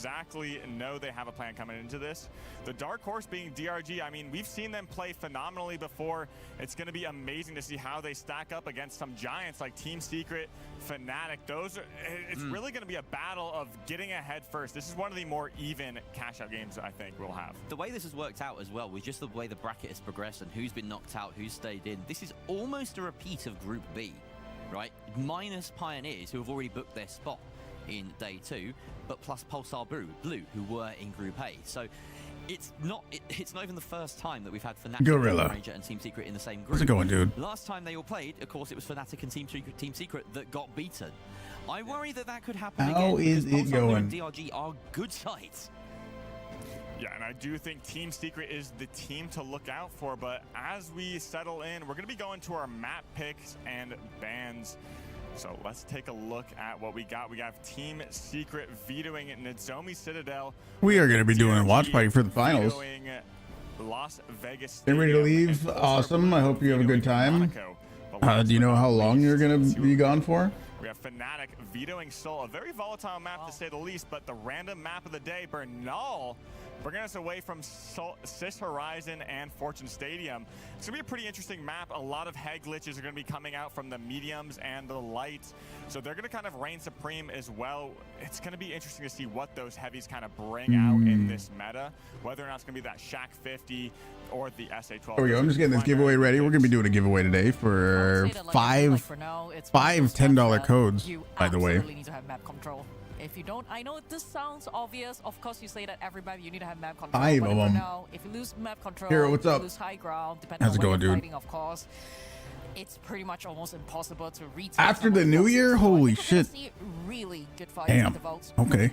exactly know they have a plan coming into this. The dark horse being DRG, I mean, we've seen them play phenomenally before. It's going to be amazing to see how they stack up against some giants like Team Secret, Fnatic. It's really going to be a battle of getting ahead first. This is one of the more even cash out games I think we'll have. The way this has worked out as well was just the way the bracket has progressed and who's been knocked out, who's stayed in. This is almost a repeat of Group B, right? Minus Pioneers, who have already booked their spot in day 2, but plus Pulsar Blue, who were in Group A. So it's not even the first time that we've had Fnatic, Ranger, and Team Secret in the same group. How's it going, dude? Last time they all played, of course, it was Fnatic and Team Secret that got beaten. I worry that could happen again. How is it going? And DRG are good sides. Yeah, and I do think Team Secret is the team to look out for, but as we settle in, we're going to be going to our map picks and bans. So let's take a look at what we got. We have Team Secret vetoing Nozomi Citadel. We are going to be doing a watch party for the finals. Las Vegas. They're ready to leave. Awesome. I hope you have a good time. Do you know how long you're going to be gone for? We have Fnatic vetoing Seoul, a very volatile map to say the least, but the random map of the day, Bernal, bringing us away from Cis Horizon and Fortune Stadium. It's going to be a pretty interesting map. A lot of head glitches are going to be coming out from the mediums and the lights. So they're going to kind of reign supreme as well. It's going to be interesting to see what those heavies kind of bring out in this meta, whether or not it's going to be that Shaq 50 or the SA12. There we go. I'm just getting this giveaway ready. We're going to be doing a giveaway today for five $10 codes, by the way. Need to have map control. If you don't, I know this sounds obvious. Of course, you say that every map you need to have map control. 5 of them. Now, if you lose map control, Hero, what's up? You lose high ground. Depending How's it on going, dude? fighting, of course, it's pretty much almost impossible to retake. After the new year, holy shit! Really good fights. Damn. Okay.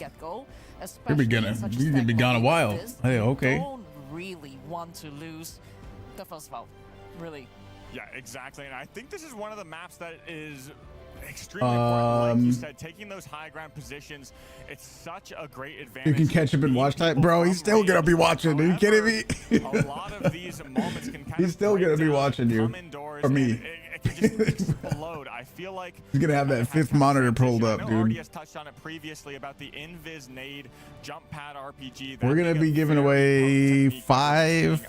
You're gonna be gone a while. Hey, okay. Don't really want to lose the first vote, really. Yeah, exactly. And I think this is one of the maps that is extremely important. Like you said, taking those high ground positions, it's such a great advantage. You can catch up and watch that, bro. He's still gonna be watching. Are you kidding me? A lot of these moments can kind He's still gonna be watching you or me. It can just explode. I feel like he's gonna have that 5th monitor pulled up, dude. Already has touched on it previously about the Invis Nade jump pad RPG. We're gonna be giving away 5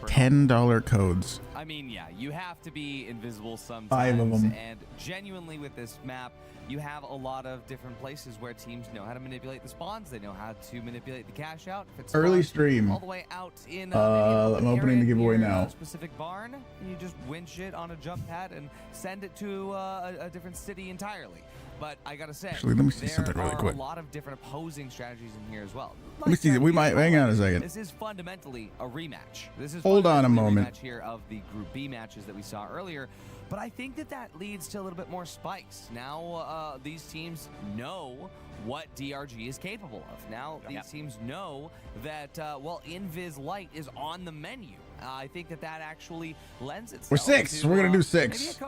$10 codes. I mean, yeah, you have to be invisible sometimes. 5 of them. And genuinely with this map, you have a lot of different places where teams know how to manipulate the spawns. They know how to manipulate the cash out. If it's early stream. all the way out in I'm opening the giveaway now. A specific barn, and you just winch it on a jump pad and send it to a different city entirely. But I gotta say, actually, let me see something really quick. A lot of different opposing strategies in here as well. Let me see. We might hang on a second. This is fundamentally a rematch. This is hold on a moment. Rematch here of the Group B matches that we saw earlier. But I think that leads to a little bit more spikes. Now these teams know what DRG is capable of. Now these teams know that well, Invis Light is on the menu. I think that actually lends itself. We're 6. We're gonna do 6.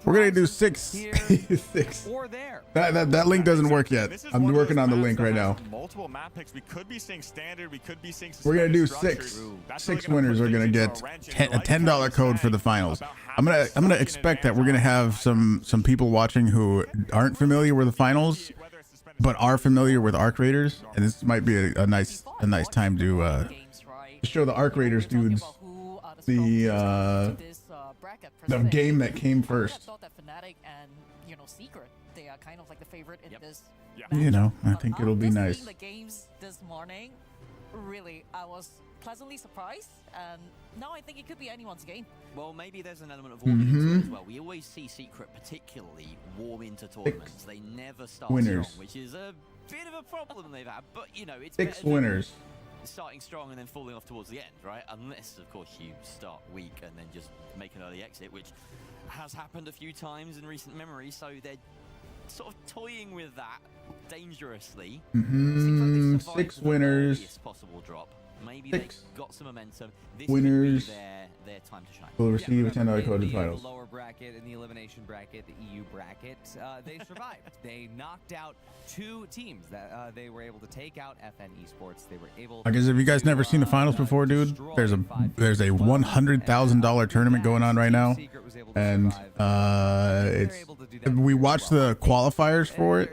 We're gonna do 6. Here 6. or there. That link doesn't work yet. I'm working on the link right now. Multiple map picks. We could be seeing standard. We could be seeing. We're gonna do 6. 6 winners are gonna get a $10 code for the finals. I'm gonna expect that we're gonna have some people watching who aren't familiar with the finals, but are familiar with Arc Raiders, and this might be a nice time to show the Arc Raiders dudes the game that came first. You know, I think it'll be nice. The games this morning, really, I was pleasantly surprised, and now I think it could be anyone's game. Well, maybe there's an element of warm into it as well. We always see Secret particularly warm into tournaments. They never start strong, which is a bit of a problem they've had. But you know, it's 6 winners. Starting strong and then falling off towards the end, right? Unless, of course, you start weak and then just make an early exit, which has happened a few times in recent memory. So they're sort of toying with that dangerously. 6 winners. Possible drop. Maybe 6 they got some momentum. This winners could be their time to shine. will receive a $10 code in the finals. lower bracket and the elimination bracket, the EU bracket, they survived. They knocked out 2 teams that they were able to take out. FN Esports. They were able. I guess if you guys never seen the finals before, dude, there's a $100,000 tournament going on right now, and we watched the qualifiers for it.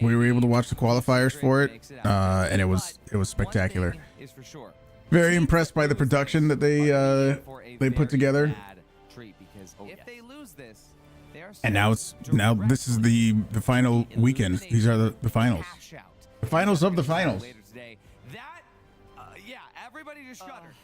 We were able to watch the qualifiers for it, and it was spectacular. Very impressed by the production that they put together. And now this is the final weekend. These are the finals. The finals of the finals. Yeah, everybody just shuddered.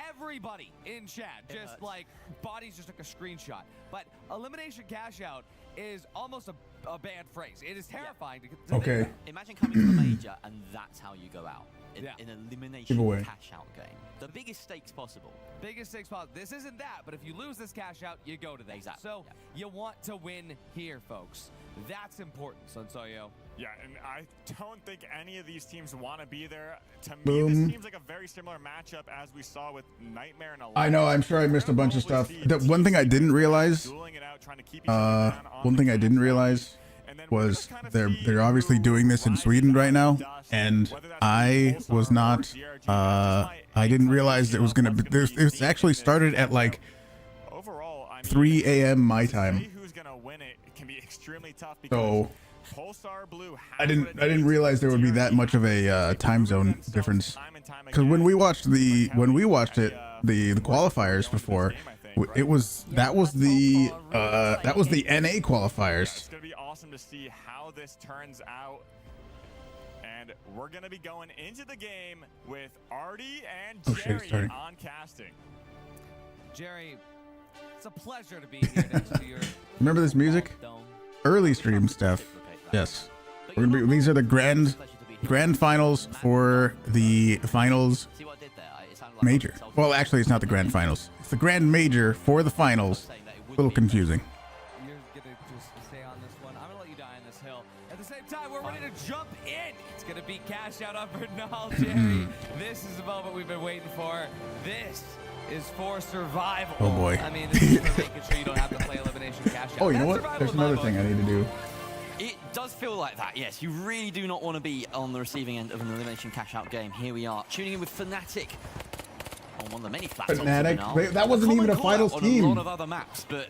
Everybody in chat just like bodies just took a screenshot. But elimination cash out is almost a bad phrase. It is terrifying to Okay. Imagine coming to the major and that's how you go out. An elimination Giveaway. cash out game. The biggest stakes possible. Biggest stakes possible. This isn't that, but if you lose this cash out, you go to that. Exactly. So you want to win here, folks. That's important, Sonsoyo. Yeah, and I don't think any of these teams want to be there. To me, Boom. this seems like a very similar matchup as we saw with Nightmare and Alliance. I know. I'm sure I missed a bunch of stuff. The one thing I didn't realize. One thing I didn't realize was they're obviously doing this in Sweden right now, and I was not. I didn't realize it was gonna be. It actually started at like 3 a.m. my time. So I didn't realize there would be that much of a time zone difference. Because when we watched the qualifiers before, that was the NA qualifiers. It's gonna be awesome to see how this turns out. And we're going to be going into the game with Artie and Jerry on casting. Jerry, it's a pleasure to be here next to your. Remember this music? Early stream stuff. Yes. We're gonna be, these are the grand finals for the finals major. Well, actually, it's not the grand finals. It's the grand major for the finals. A little confusing. You're going to just stay on this one. I'm going to let you die on this hill. At the same time, we're ready to jump in. It's going to be cash out on Bernal, Jerry. This is the moment we've been waiting for. This is for survival. Oh boy. I mean, this is for making sure you don't have to play elimination cash out. Oh, you know what? There's another thing I need to do. It does feel like that, yes. You really do not want to be on the receiving end of an elimination cash out game. Here we are, tuning in with Fnatic on one of the many platforms. Fnatic? That wasn't even a finals team. On a lot of other maps, but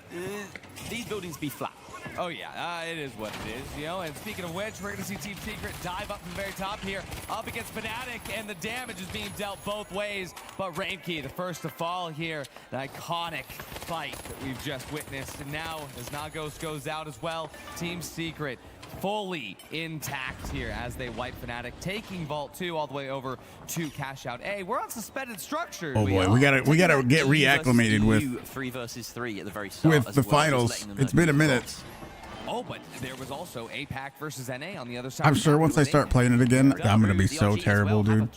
these buildings be flat. Oh yeah, it is what it is, you know. And speaking of which, we're going to see Team Secret dive up from the very top here, up against Fnatic, and the damage is being dealt both ways. But Rainkey, the first to fall here, the iconic fight that we've just witnessed. And now, as Nagos goes out as well, Team Secret fully intact here as they wipe Fnatic, taking Vault 2 all the way over to Cash Out A. We're on suspended structure. Oh boy, we gotta get reacclimated with 3 versus 3 at the very start with the finals. It's been a minute. Oh, but there was also APAC versus NA on the other side. I'm sure once I start playing it again, I'm gonna be so terrible, dude.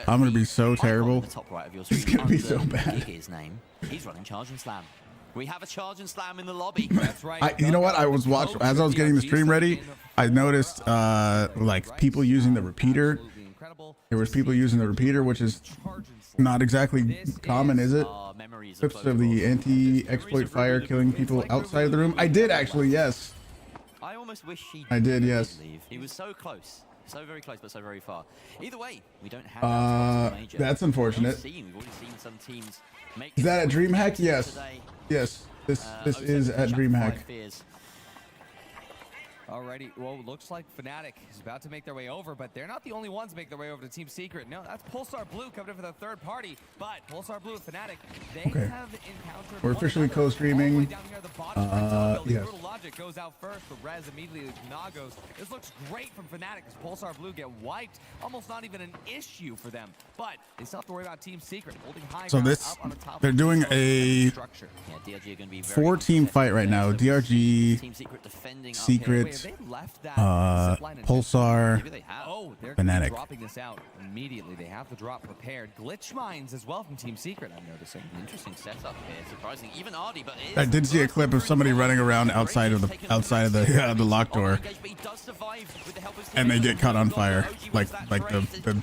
I'm gonna be so terrible. It's gonna be so bad. He's running Charge and Slam. We have a Charge and Slam in the lobby. That's right. You know what? I was watching as I was getting the stream ready. I noticed like people using the repeater. There was people using the repeater, which is not exactly common, is it? Clips of the anti-exploit fire killing people outside of the room. I did actually, yes. I almost wish I did, yes. He was so close. So very close, but so very far. Either way, we don't have major. That's unfortunate. We've already seen some teams make. Is that at DreamHack? Yes. Yes. This is at DreamHack. Alrighty, well, looks like Fnatic is about to make their way over, but they're not the only ones to make their way over to Team Secret. No, that's Pulsar Blue coming in for the third party, but Pulsar Blue and Fnatic, they have encountered. We're officially co-streaming. Yes. Logic goes out first, but Rez immediately Nagos. This looks great from Fnatic as Pulsar Blue get wiped. Almost not even an issue for them, but they still have to worry about Team Secret holding high. So this, they're doing a 4-team fight right now. DRG, Secret, Pulsar, They're gonna be Fnatic. dropping this out immediately. They have the drop prepared. Glitch mines as well from Team Secret, I'm noticing. Interesting setup here. Surprising, even Ardy, but I did see a clip of somebody running around outside of the lock door, and they get caught on fire. Like the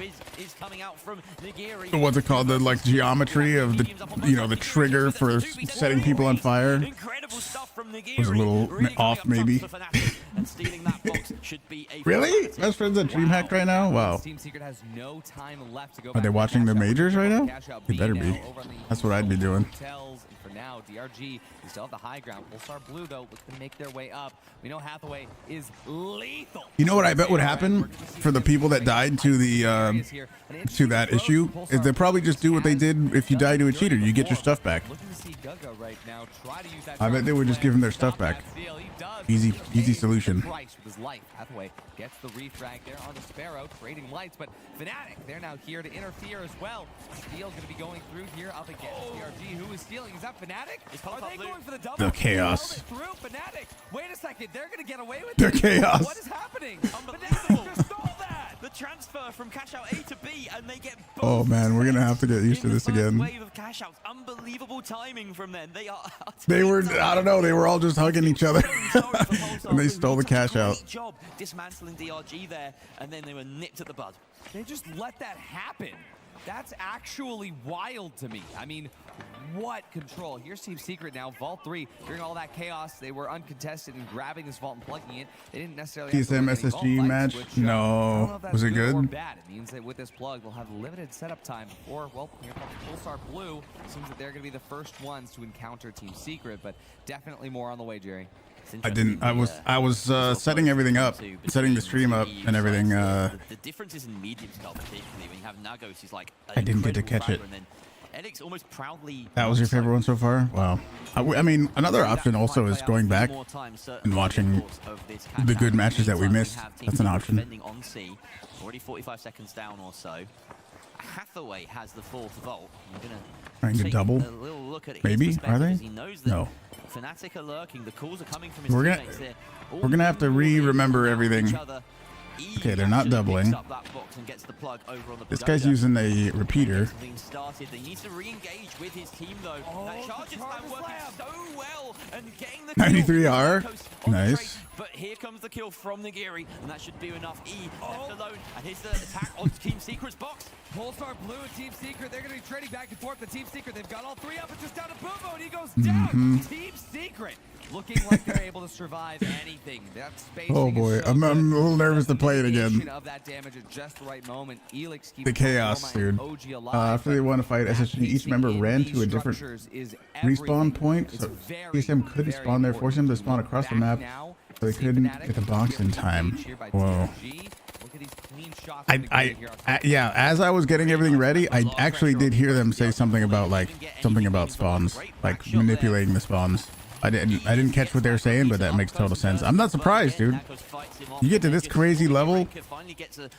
what's it called? The like geometry of the the trigger for setting people on fire was a little off, maybe. Really? Best friends at DreamHack right now? Wow. Team Secret has no time left to go. Are they watching the majors right now? They better be. That's what I'd be doing. For now, DRG, we still have the high ground. Pulsar Blue, though, looks to make their way up. We know Hathaway is lethal. You know what I bet would happen for the people that died to the to that issue is they probably just do what they did if you die to a cheater. You get your stuff back. I bet they would just give them their stuff back. Easy solution. Hathaway gets the refrag there on the Sparrow, trading lights, but Fnatic, they're now here to interfere as well. Steel's going to be going through here up against DRG. Who is stealing? Is that Fnatic? Are they going for the double? The chaos. Through Fnatic. Wait a second, they're going to get away with the it. chaos. What is happening? Fnatic just stole that. The transfer from cash out A to B, and they get both. Oh man, we're gonna have to get used to this again. Wave of cash outs. Unbelievable timing from them. They were, I don't know, they were all just hugging each other, and they stole the cash out. Job dismantling DRG there, and then they were nipped at the bud. They just let that happen. That's actually wild to me. I mean, what control? Here's Team Secret now, Vault 3. During all that chaos, they were uncontested in grabbing this vault and plugging it. They didn't necessarily have to TSM win any vault SSG fights, match? which, No. I don't know if that's Was it good? Or good? bad. It means that with this plug, they'll have limited setup time before, well, here comes Pulsar Blue. Seems that they're going to be the first ones to encounter Team Secret, but definitely more on the way, Jerry. I didn't. I was setting everything up, setting the stream up and everything. The differences in medium style, particularly when you have Nagos, is like I didn't get to catch it. and then Elix almost proudly. That was your favorite one so far? Wow. I mean, another option also is going back and watching the good matches that we missed. That's an option. Already 45 seconds down or so. Hathaway has the fourth vault. I'm gonna Trying to take double? a little look at his Maybe? Are they? perspective as he knows that No. Fnatic are lurking. The calls are coming from his We're gonna- teammates here. we're gonna have to re-remember everything. Okay, they're not doubling. This guy's using a repeater. They need to re-engage with his team though. That charge is working so well and getting the 93R. Nice. But here comes the kill from Nagiri, and that should be enough. Left alone, and here's the attack on Team Secret's box. Pulsar Blue and Team Secret, they're going to be trading back and forth. The Team Secret, they've got all three up. It's just down to Boobo, and he goes down. Team Secret looking like they're able to survive anything. That's Oh boy, I'm a little nervous to play it again. Of that damage at just the right moment. Elix keeps The chaos, dude. After they won a fight, SSG, each member ran to a different respawn point, so TSM couldn't spawn there, forcing them to spawn across the map, so they couldn't get the box in time. Whoa. Yeah, as I was getting everything ready, I actually did hear them say something about spawns, like manipulating the spawns. I didn't catch what they were saying, but that makes total sense. I'm not surprised, dude. You get to this crazy level. You get to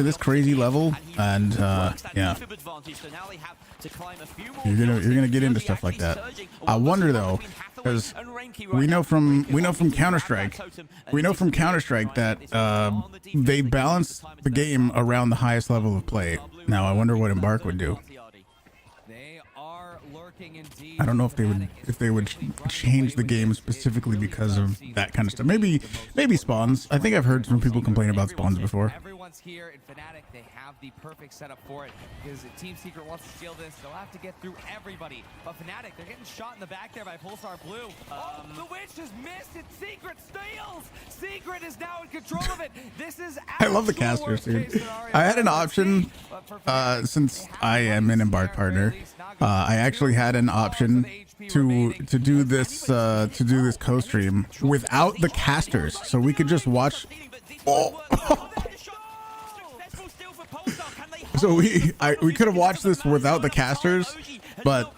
this crazy level, and yeah, you're gonna get into stuff like that. I wonder though, because we know from Counter-Strike that they balance the game around the highest level of play. Now I wonder what Embark would do. I don't know if they would change the game specifically because of that kind of stuff. Maybe spawns. I think I've heard some people complain about spawns before. Everyone's here in Fnatic. They have the perfect setup for it because Team Secret wants to steal this. They'll have to get through everybody. But Fnatic, they're getting shot in the back there by Pulsar Blue. The witch has missed it. Secret steals. Secret is now in control of it. This is I love the casters, dude. I had an option since I am an Embark partner. I actually had an option to do this co-stream without the casters, so we could just watch. Oh. So we could have watched this without the casters, but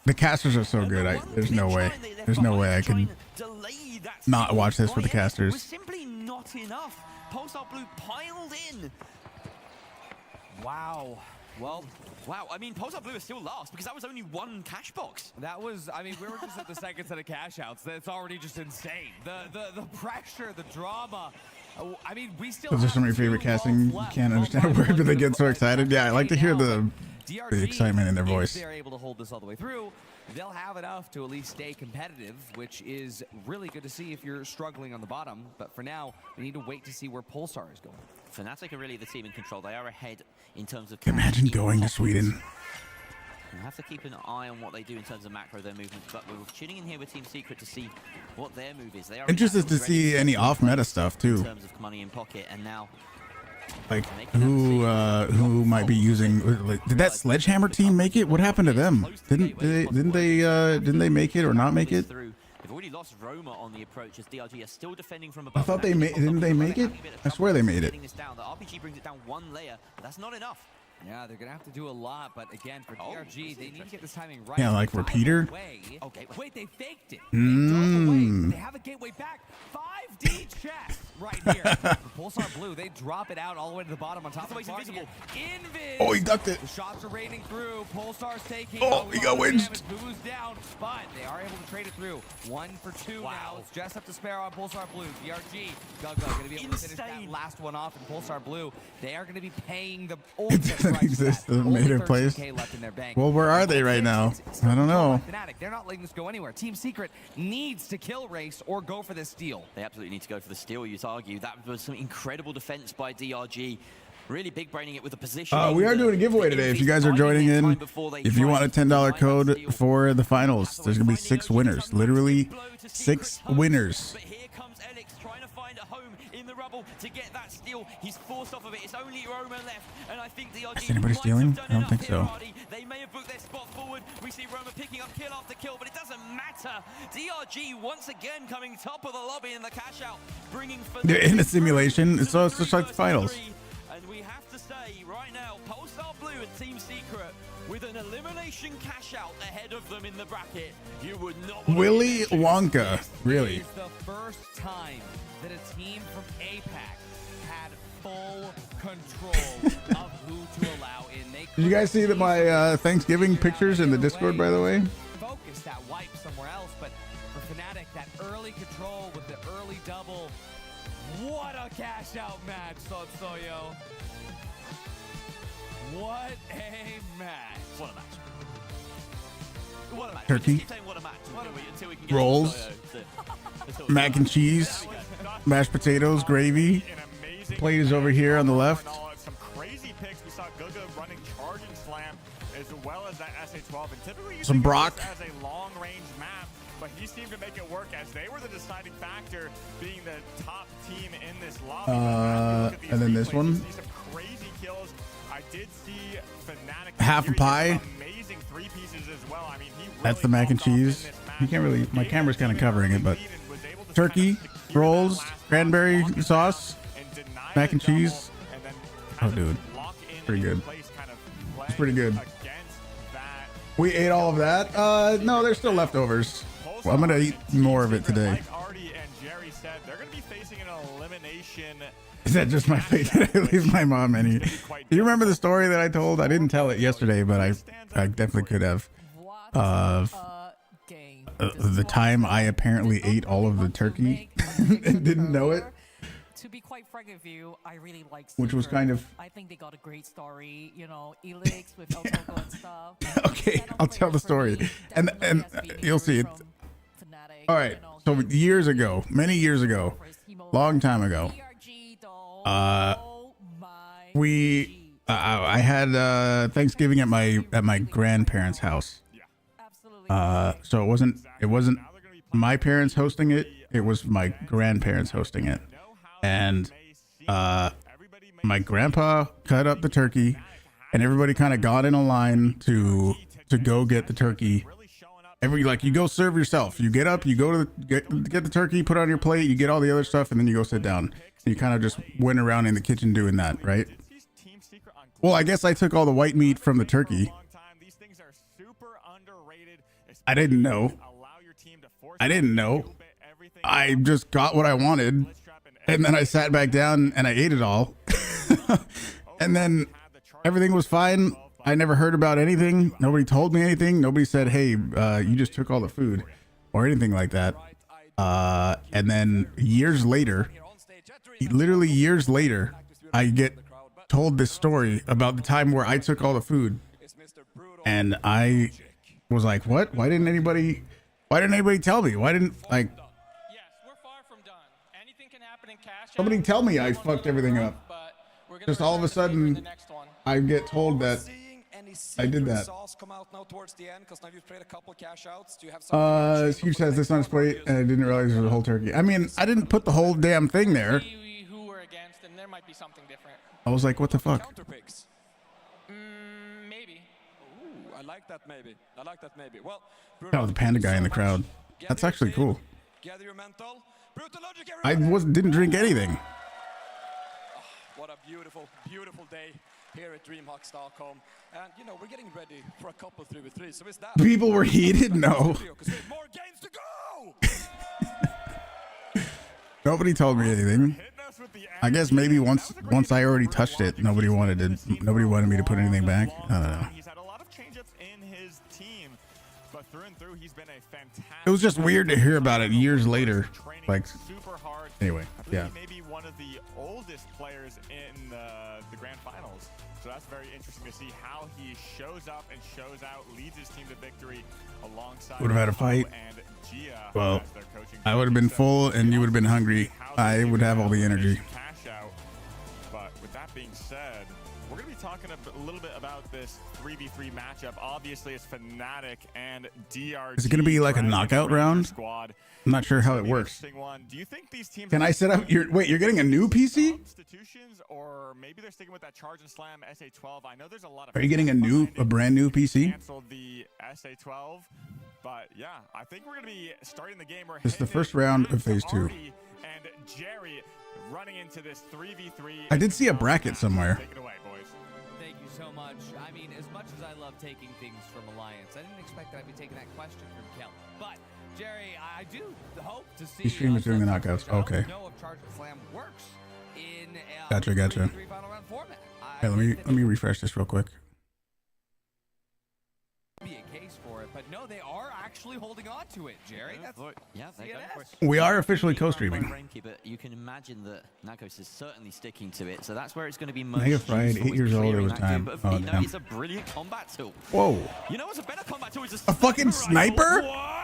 the casters are so good. There's no way I can not watch this with the casters. Simply not enough. Pulsar Blue piled in. Wow. Well, Wow, I mean, Pulsar Blue is still last because that was only one cash box. that was, I mean, we were just at the second set of cash outs. That's already just insane. The pressure, the drama. I mean, we still Those are some of your favorite casting. You can't understand a word, but they get so excited. Yeah, I like to hear the excitement in their voice. If they're able to hold this all the way through, they'll have enough to at least stay competitive, which is really good to see if you're struggling on the bottom. But for now, we need to wait to see where Pulsar is going. Fnatic are really the team in control. They are ahead in terms of... Imagine going to Sweden. We'll have to keep an eye on what they do in terms of macro, their movements, but we're tuning in here with Team Secret to see what their move is. They are Interested to see any off-meta stuff, too. In terms of money in pocket, and now... Like, who might be using... Like, did that Sledgehammer team make it? What happened to them? Didn't they make it or not make it? They've already lost Roma on the approach as DRG are still defending from above. I thought they made... Didn't they make it? I swear they made it. The RPG brings it down one layer, but that's not enough. Yeah, they're going to have to do a lot, but again, for DRG, they need to get this timing right. Yeah, like repeater. Okay, wait, they faked it. They have a gateway back. 5D chest right here. Pulsar Blue, they drop it out all the way to the bottom on top of the invisible. Invis. Oh, he ducked it. The shots are raining through. Pulsar's taking. Oh, he got winced. Who's down, but they are able to trade it through. 1 for 2 now. It's just up to spare on Pulsar Blue. DRG, Gugga going to be able to finish that last one off in Pulsar Blue. They are going to be paying the ultimate price. Exist in the major place. Well, where are they right now? I don't know. They're not letting this go anywhere. Team Secret needs to kill race or go for this steal. They absolutely need to go for the steal, you'd argue. That was some incredible defense by DRG. Really big braining it with the position. We are doing a giveaway today. If you guys are joining in, if you want a $10 code for the finals, there's going to be 6 winners. Literally 6 winners. To get that steal, he's forced off of it. It's only Roma left, and I think DRG. Is anybody stealing? I don't think so. They may have booked their spot forward. We see Roma picking up kill after kill, but it doesn't matter. DRG once again coming top of the lobby in the cash out, bringing. They're in a simulation, so it's just like the finals. And we have to say right now, Pulsar Blue and Team Secret with an elimination cash out ahead of them in the bracket. You would not. Willy Wonka, really. It's the first time that a team from APAC had full control of who to allow in. Did you guys see that my Thanksgiving pictures in the Discord, by the way? Focus that wipe somewhere else, but for Fnatic, that early control with the early double. What a cash out match, Sotsoyo. What a match. What a match. What a match. Turkey. Rolls. Mac and cheese. Mashed potatoes, gravy. Plate is over here on the left. Some crazy picks. We saw Guga running charge and slam as well as that SA-12. And typically you Some think Brock. as a long-range map, but he seemed to make it work as they were the deciding factor, being the top team in this lobby. And then this one. See some crazy kills. I did see Fnatic Half a pie. Amazing 3 pieces as well. I mean, he really That's the mac and cheese. You can't really, my camera's kind of covering it, but turkey, rolls, cranberry sauce, mac and cheese. Oh, dude, pretty good. It's pretty good. We ate all of that. No, there's still leftovers. Well, I'm gonna eat more of it today. Like Artie and Jerry said, they're gonna be facing an elimination. Is that just my fate? Did I leave my mom any? Do you remember the story that I told? I didn't tell it yesterday, but I definitely could have. The time I apparently ate all of the turkey and didn't know it. To be quite frank with you, I really like Which was kind of. I think they got a great story, you know, Elix with El Togo and stuff. Okay, I'll tell the story, and you'll see it. All right, so years ago, many years ago, long time ago, I had Thanksgiving at my grandparents' house. So it wasn't my parents hosting it. It was my grandparents hosting it. And my grandpa cut up the turkey, and everybody kind of got in a line to go get the turkey. You go serve yourself. You get up, you go to get the turkey, put it on your plate, you get all the other stuff, and then you go sit down. You kind of just went around in the kitchen doing that, right? Well, I guess I took all the white meat from the turkey. I didn't know. I just got what I wanted, and then I sat back down and I ate it all. And then everything was fine I never heard about anything. Nobody told me anything. Nobody said, hey, you just took all the food or anything like that. And then years later, literally years later, I get told this story about the time where I took all the food. And I was like, what? Why didn't anybody tell me? Why didn't, like, somebody tell me I fucked everything up? Just all of a sudden, I get told that I did that. Huuge says this on his plate, and I didn't realize it was a whole turkey. I mean, I didn't put the whole damn thing there. I was like, what the fuck? Maybe. Ooh, I like that maybe. I like that maybe. Well, Oh, the panda guy in the crowd. That's actually cool. I didn't drink anything. What a beautiful, beautiful day here at DreamHack Stockholm. And, you know, we're getting ready for a couple 3v3. So is that... People were heated? No. More games to go! Nobody told me anything. I guess maybe once I already touched it, nobody wanted me to put anything back. I don't know. He's had a lot of change-ups in his team, but through and through, he's been a fantastic. It was just weird to hear about it years later. Like, super hard. Anyway, yeah. Maybe one of the oldest players in the grand finals. So that's very interesting to see how he shows up and shows out, leads his team to victory alongside. Would have had a fight. And Gia, well, I would have been full and you would have been hungry. I would have all the energy. Cash out. But with that being said, we're going to be talking a little bit about this 3v3 matchup. Obviously, it's Fnatic and DRG. Is it going to be like a knockout round? Squad. I'm not sure how it works. Do you think these teams can I set up your wait, you're getting a new PC? Substitutions, or maybe they're sticking with that Charge and Slam SA12. I know there's a lot of. Are you getting a brand new PC? Cancel the SA12, but yeah, I think we're going to be starting the game. This is the first round of phase 2. And Jerry running into this 3v3. I did see a bracket somewhere. Take it away, boys. Thank you so much. I mean, as much as I love taking things from Alliance, I didn't expect that I'd be taking that question from Kelly. But Jerry, I do hope to see. These streamers doing the knockouts. Okay. Know if Charge and Slam works in gotcha. final round format. Hey, let me refresh this real quick. Be a case for it, but no, they are actually holding on to it, Jerry. That's yeah, we are officially co-streaming. But you can imagine that Nakos is certainly sticking to it, so that's where it's going to be most. Mega Fried, 8 years old. It was time. Oh, damn. It's a brilliant combat tool. Whoa! You know what's a better combat tool? Is a fucking sniper? What?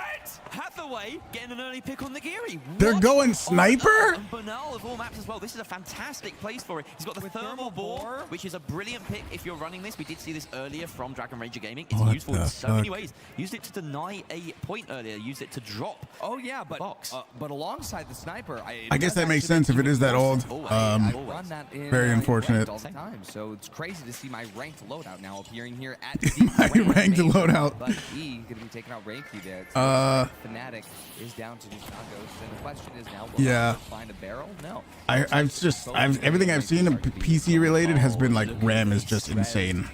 Hathaway getting an early pick on the Geary. They're going sniper? And Banal of all maps as well. This is a fantastic place for it. He's got the thermal bore, which is a brilliant pick if you're running this. We did see this earlier from Dragon Ranger Gaming. It's useful in so many ways. Used it to deny a point earlier. Used it to drop. Oh yeah, but alongside the sniper, I guess that makes sense if it is that old. Very unfortunate. So it's crazy to see my ranked loadout now appearing here at my ranked loadout. But he gonna be taking out Ranky there. Fnatic is down to just Nagos, and the question is now, will yeah, find a barrel? No. Everything I've seen PC related has been like RAM is just insane.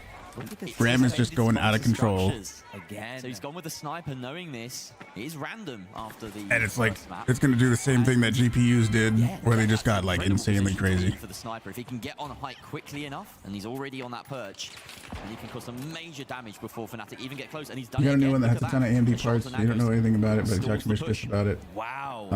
RAM is just going out of control. Again. So he's gone with the sniper knowing this is random after the and it's like it's going to do the same thing that GPUs did where they just got like insanely crazy. For the sniper, if he can get on a height quickly enough and he's already on that perch and he can cause some major damage before Fnatic even get close, and he's done you it. got a new one that has a ton of AMD parts. You don't know anything about it, but it's actually pissed about it. Wow.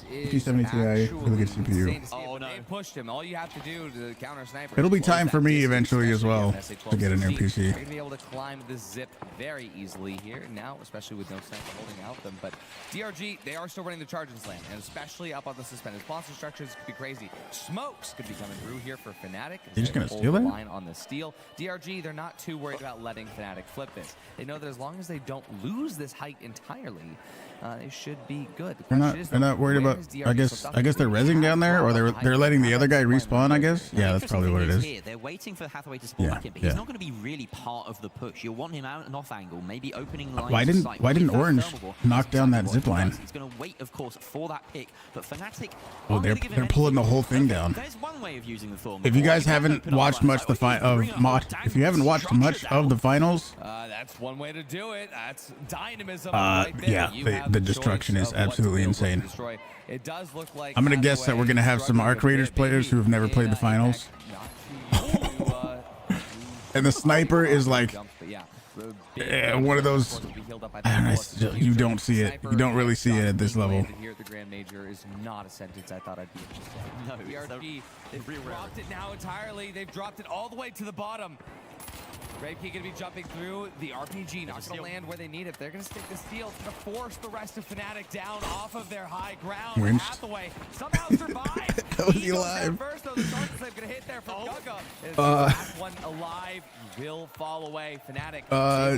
P70 Ti, really good CPU. Oh no. They pushed him. All you have to do to counter sniper. It'll be time for me eventually as well to get a new PC. You're going to be able to climb the zip very easily here now, especially with no sniper holding out them. But DRG, they are still running the Charge and Slam, and especially up on the suspended sponsor structures could be crazy. Smokes could be coming through here for Fnatic. You're just going to steal it? Line on the steal. DRG, they're not too worried about letting Fnatic flip this. They know that as long as they don't lose this height entirely, they should be good. They're not worried about. I guess they're rezzing down there, or they're letting the other guy respawn. I guess. Yeah, that's probably what it is. Here, they're waiting for Hathaway to spawn back in, but he's not going to be really part of the push. You'll want him out and off angle, maybe opening lines. Why didn't Orange knock down that zip line? He's going to wait, of course, for that pick. But Fnatic. Oh, they're pulling the whole thing down. There's one way of using the form. If you guys haven't watched much of the finals, that's one way to do it. That's dynamism. Yeah, the destruction is absolutely insane. It does look like I'm gonna guess that we're gonna have some Arc Raiders players who have never played the finals. and the sniper is like one of those. I don't know, you don't see it. You don't really see it at this level. Here at the Grand Major is not a sentence I thought I'd be interested in. No, DRG, they've dropped it now entirely. They've dropped it all the way to the bottom. Rankey gonna be jumping through the RPG, not gonna land where they need it. They're gonna stick the steal. It's gonna force the rest of Fnatic down off of their high ground. Winched. Hathaway somehow survived. How is he alive? First, though, the target's gonna hit there from Gaga. Is the last one alive will fall away. Fnatic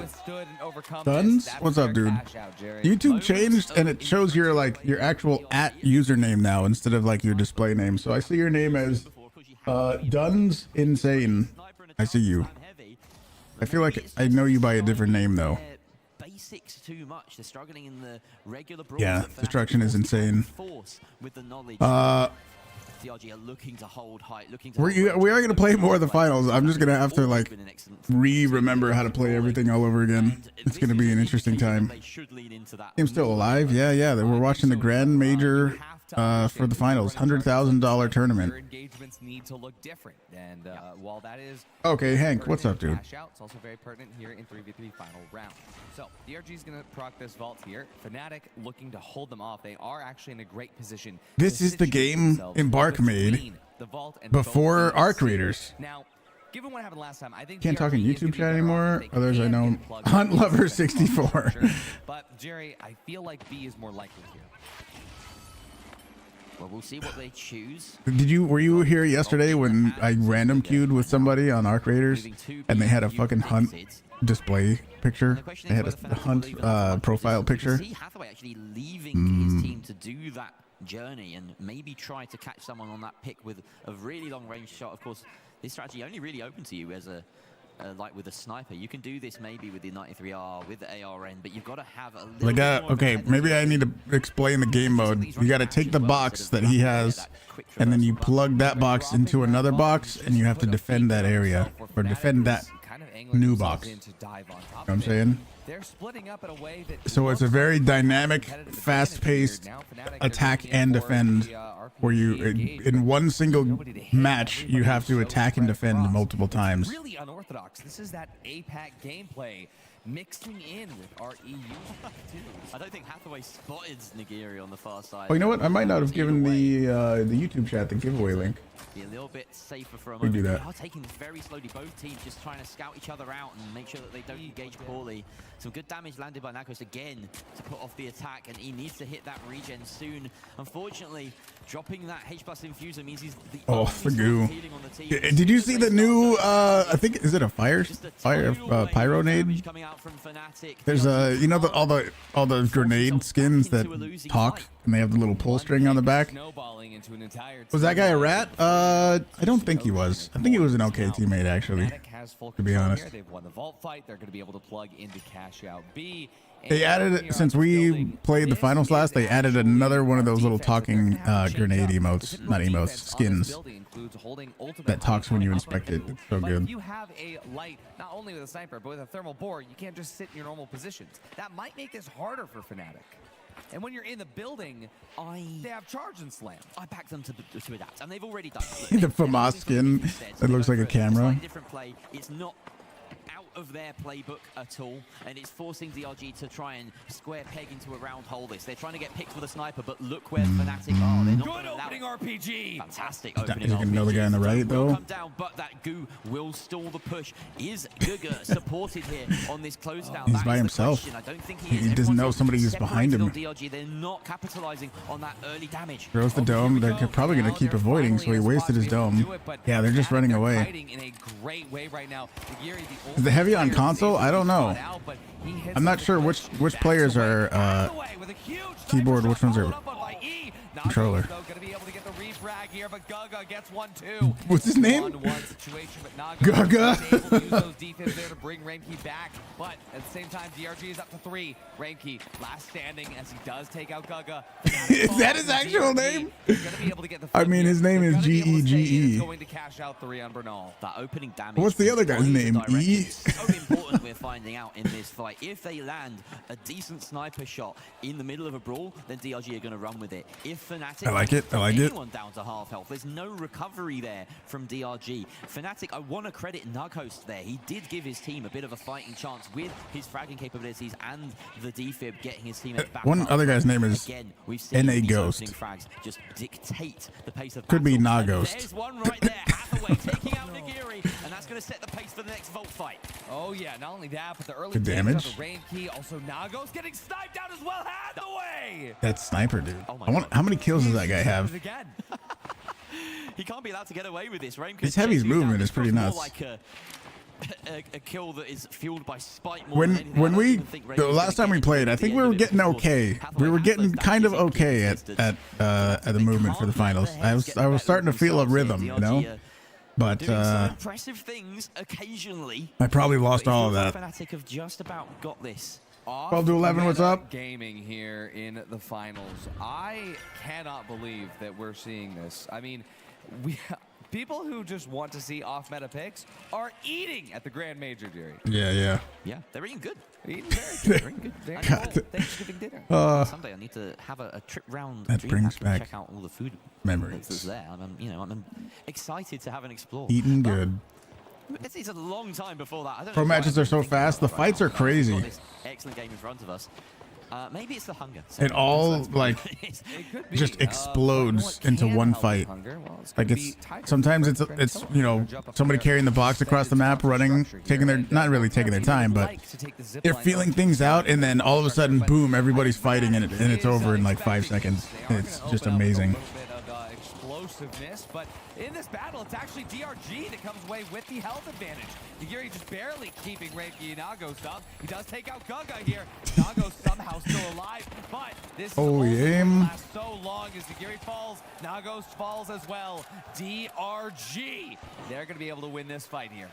withstood and overcome Duns? this. What's up, dude? Cash out, Jerry. YouTube changed and it shows your like your actual @ username now instead of like your display name. So I see your name as Duns Insane. I see you. I feel like I know you by a different name though. Basics too much. They're struggling in the regular Yeah, destruction is insane. DRG are looking to hold height, We are going to play more of the finals. I'm just going to have to like remember how to play everything all over again. It's going to be an interesting time. Team's still alive? Yeah. We're watching the Grand Major for the finals, $100,000 tournament. Engagements need to look different, and while that is okay, Hank, what's up, dude? It's also very pertinent here in 3v3 final round. So DRG is going to proc this vault here. Fnatic looking to hold them off. They are actually in a great position. This is the game Embark made before Arc Raiders. Now, given what happened last time, I think can't talk in DRG is YouTube gonna be chat better off anymore. if they Others I can know. get plugged Hunt into Lover the 64. Sure. But Jerry, I feel like B is more likely here. Well, we'll see what they choose. Were you here yesterday when I random queued with somebody on Arc Raiders and they had a fucking Hunt display picture? They had a Hunt profile picture. See Hathaway actually leaving his team to do that journey and maybe try to catch someone on that pick with a really long range shot. Of course, this strategy only really open to you as a like with a sniper. You can do this maybe with the 93R, with the ARN, but you've got to have a little bit more okay, maybe I need to explain the game mode. You got to take the box that he has, and then you plug that box into another box, and you have to defend that area, or defend that new box. You know what I'm saying? They're splitting up in a way that So it's a very dynamic, fast-paced attack and defend, where you, in one single match, you have to attack and defend multiple times. Really unorthodox. This is that APAC gameplay mixing in with REU. I don't think Hathaway spotted Nagiri on the far side. Oh, you know what? I might not have given the YouTube chat the giveaway link. Be a little bit safer for a We moment. do that. They are taking this very slowly. Both teams just trying to scout each other out and make sure that they don't engage poorly. Some good damage landed by Nakos again to put off the attack, and he needs to hit that regen soon. Unfortunately, dropping that H+ infuser means he's the only for source of goo. healing on the team. Did you see the new, I think, is it a fire pyro nade? Coming out from Fnatic. There's you know, all the grenade skins that talk, and they have the little pull string on the back. Snowballing into an entire Was that guy a rat? I don't think he was. I think he was an okay teammate, actually. To be honest. They've won the vault fight. They're going to be able to plug into Cash Out B. They added, since we played the finals last, they added another one of those little talking grenade emotes, not emotes, skins that talks when you inspect it. It's so But good. if you have a light, not only with a sniper, but with a thermal bore, you can't just sit in your normal positions. That might make this harder for Fnatic. And when you're in the building, they have charge and slam. I back them to adapt, and they've already done The FAMAS skin that looks like a camera. Different play. It's not out of their playbook at all, and it's forcing DRG to try and square peg into a round hole. They're trying to get picked with a sniper, but look where Fnatic are. They're not Good gonna opening allow RPG. Fantastic Is opening he gonna know the guy on the right, Will though? come down, but that goo will stall the push. Is Guga supported here on this close down? He's That by is the himself. question. I don't think He is. doesn't Everyone's know somebody is behind him. separated on DRG. They're not capitalizing on that early damage. Throws the dome. They're probably going to keep avoiding, so he wasted his dome. Yeah, they're just running away. Fighting in a great way right now. Is the heavy on console? I don't know. I'm not sure which players are keyboard, which ones are controller. What's his name? Gaga. But at the same time, DRG is up to 3. Ranky, last standing as he does take out Gaga. Is that his actual name? I mean, his name is GEGE. Going to cash out 3 on Bernal. That opening damage. What's the other guy's name? E? So important, we're finding out in this fight. If they land a decent sniper shot in the middle of a brawl, then DRG are going to run with it. If Fnatic, I like it. I like it. anyone down down to half health. There's no recovery there from DRG. Fnatic, I want to credit Nughost there. He did give his team a bit of a fighting chance with his fragging capabilities and the defib getting his team back. One other guy's name is Again, we've seen NA these Ghost. opening frags just dictate the pace of Could be battle. Nughost. There's one right there, Hathaway taking out Nagiri, and that's going to set the pace for the next Volt fight. Oh yeah, not only that, but the early Good damage. damage. The rain key, also Nagos getting sniped out as well. Hathaway! That sniper, dude. Oh my I want. How many kills does that guy have? Again. He can't be allowed to get away with this. Rain His heavy's movement is pretty nuts. Like a kill that is fueled by spite more than anything. When I we don't think Rain the is last gonna time we get played, to I the think end we of were it. getting Of course, okay. Hathaway We were has getting those kind of dashes okay inconsistent. at the movement for the finals. I was starting to feel a rhythm, you know. But Doing some impressive things occasionally. I probably lost But it all of feels that. like Fnatic have just about got this. 12 to 11, what's up? Gaming here in the finals. I cannot believe that we're seeing this. I mean, people who just want to see off-meta picks are eating at the Grand Major, Jerry. Yeah. Yeah, they're eating good. Eating very good. Very good. Very God. good. Thanksgiving dinner. Someday I need to have a trip round. That brings DreamHack and back check out all the food memories. that's there. I'm excited to have an explore. Eating good. It's a long time before that. I don't Pro know matches why are so I'm thinking fast. about The it right fights now, are but we've got crazy. this excellent game in front of us. Maybe it's the hunger. It all like It could be. just But explodes what into can one help fight. hunger? Well, it's Like gonna it's be Tiger sometimes Woods, it's Grand you know, Jump up somebody there. carrying the box across the map, running, taking their not really taking their time, but they're feeling things out, and then all of a sudden, boom, everybody's fighting, and it's over in like 5 seconds. It's just amazing. Explosiveness, but in this battle, it's actually DRG that comes away with the health advantage. Nagiri just barely keeping Reiki Nagos up. He does take out Gaga here. Nagos somehow still alive, but this is Holy only aim. gonna last so long as Nagiri falls. Nagos falls as well. DRG, they're going to be able to win this fight here.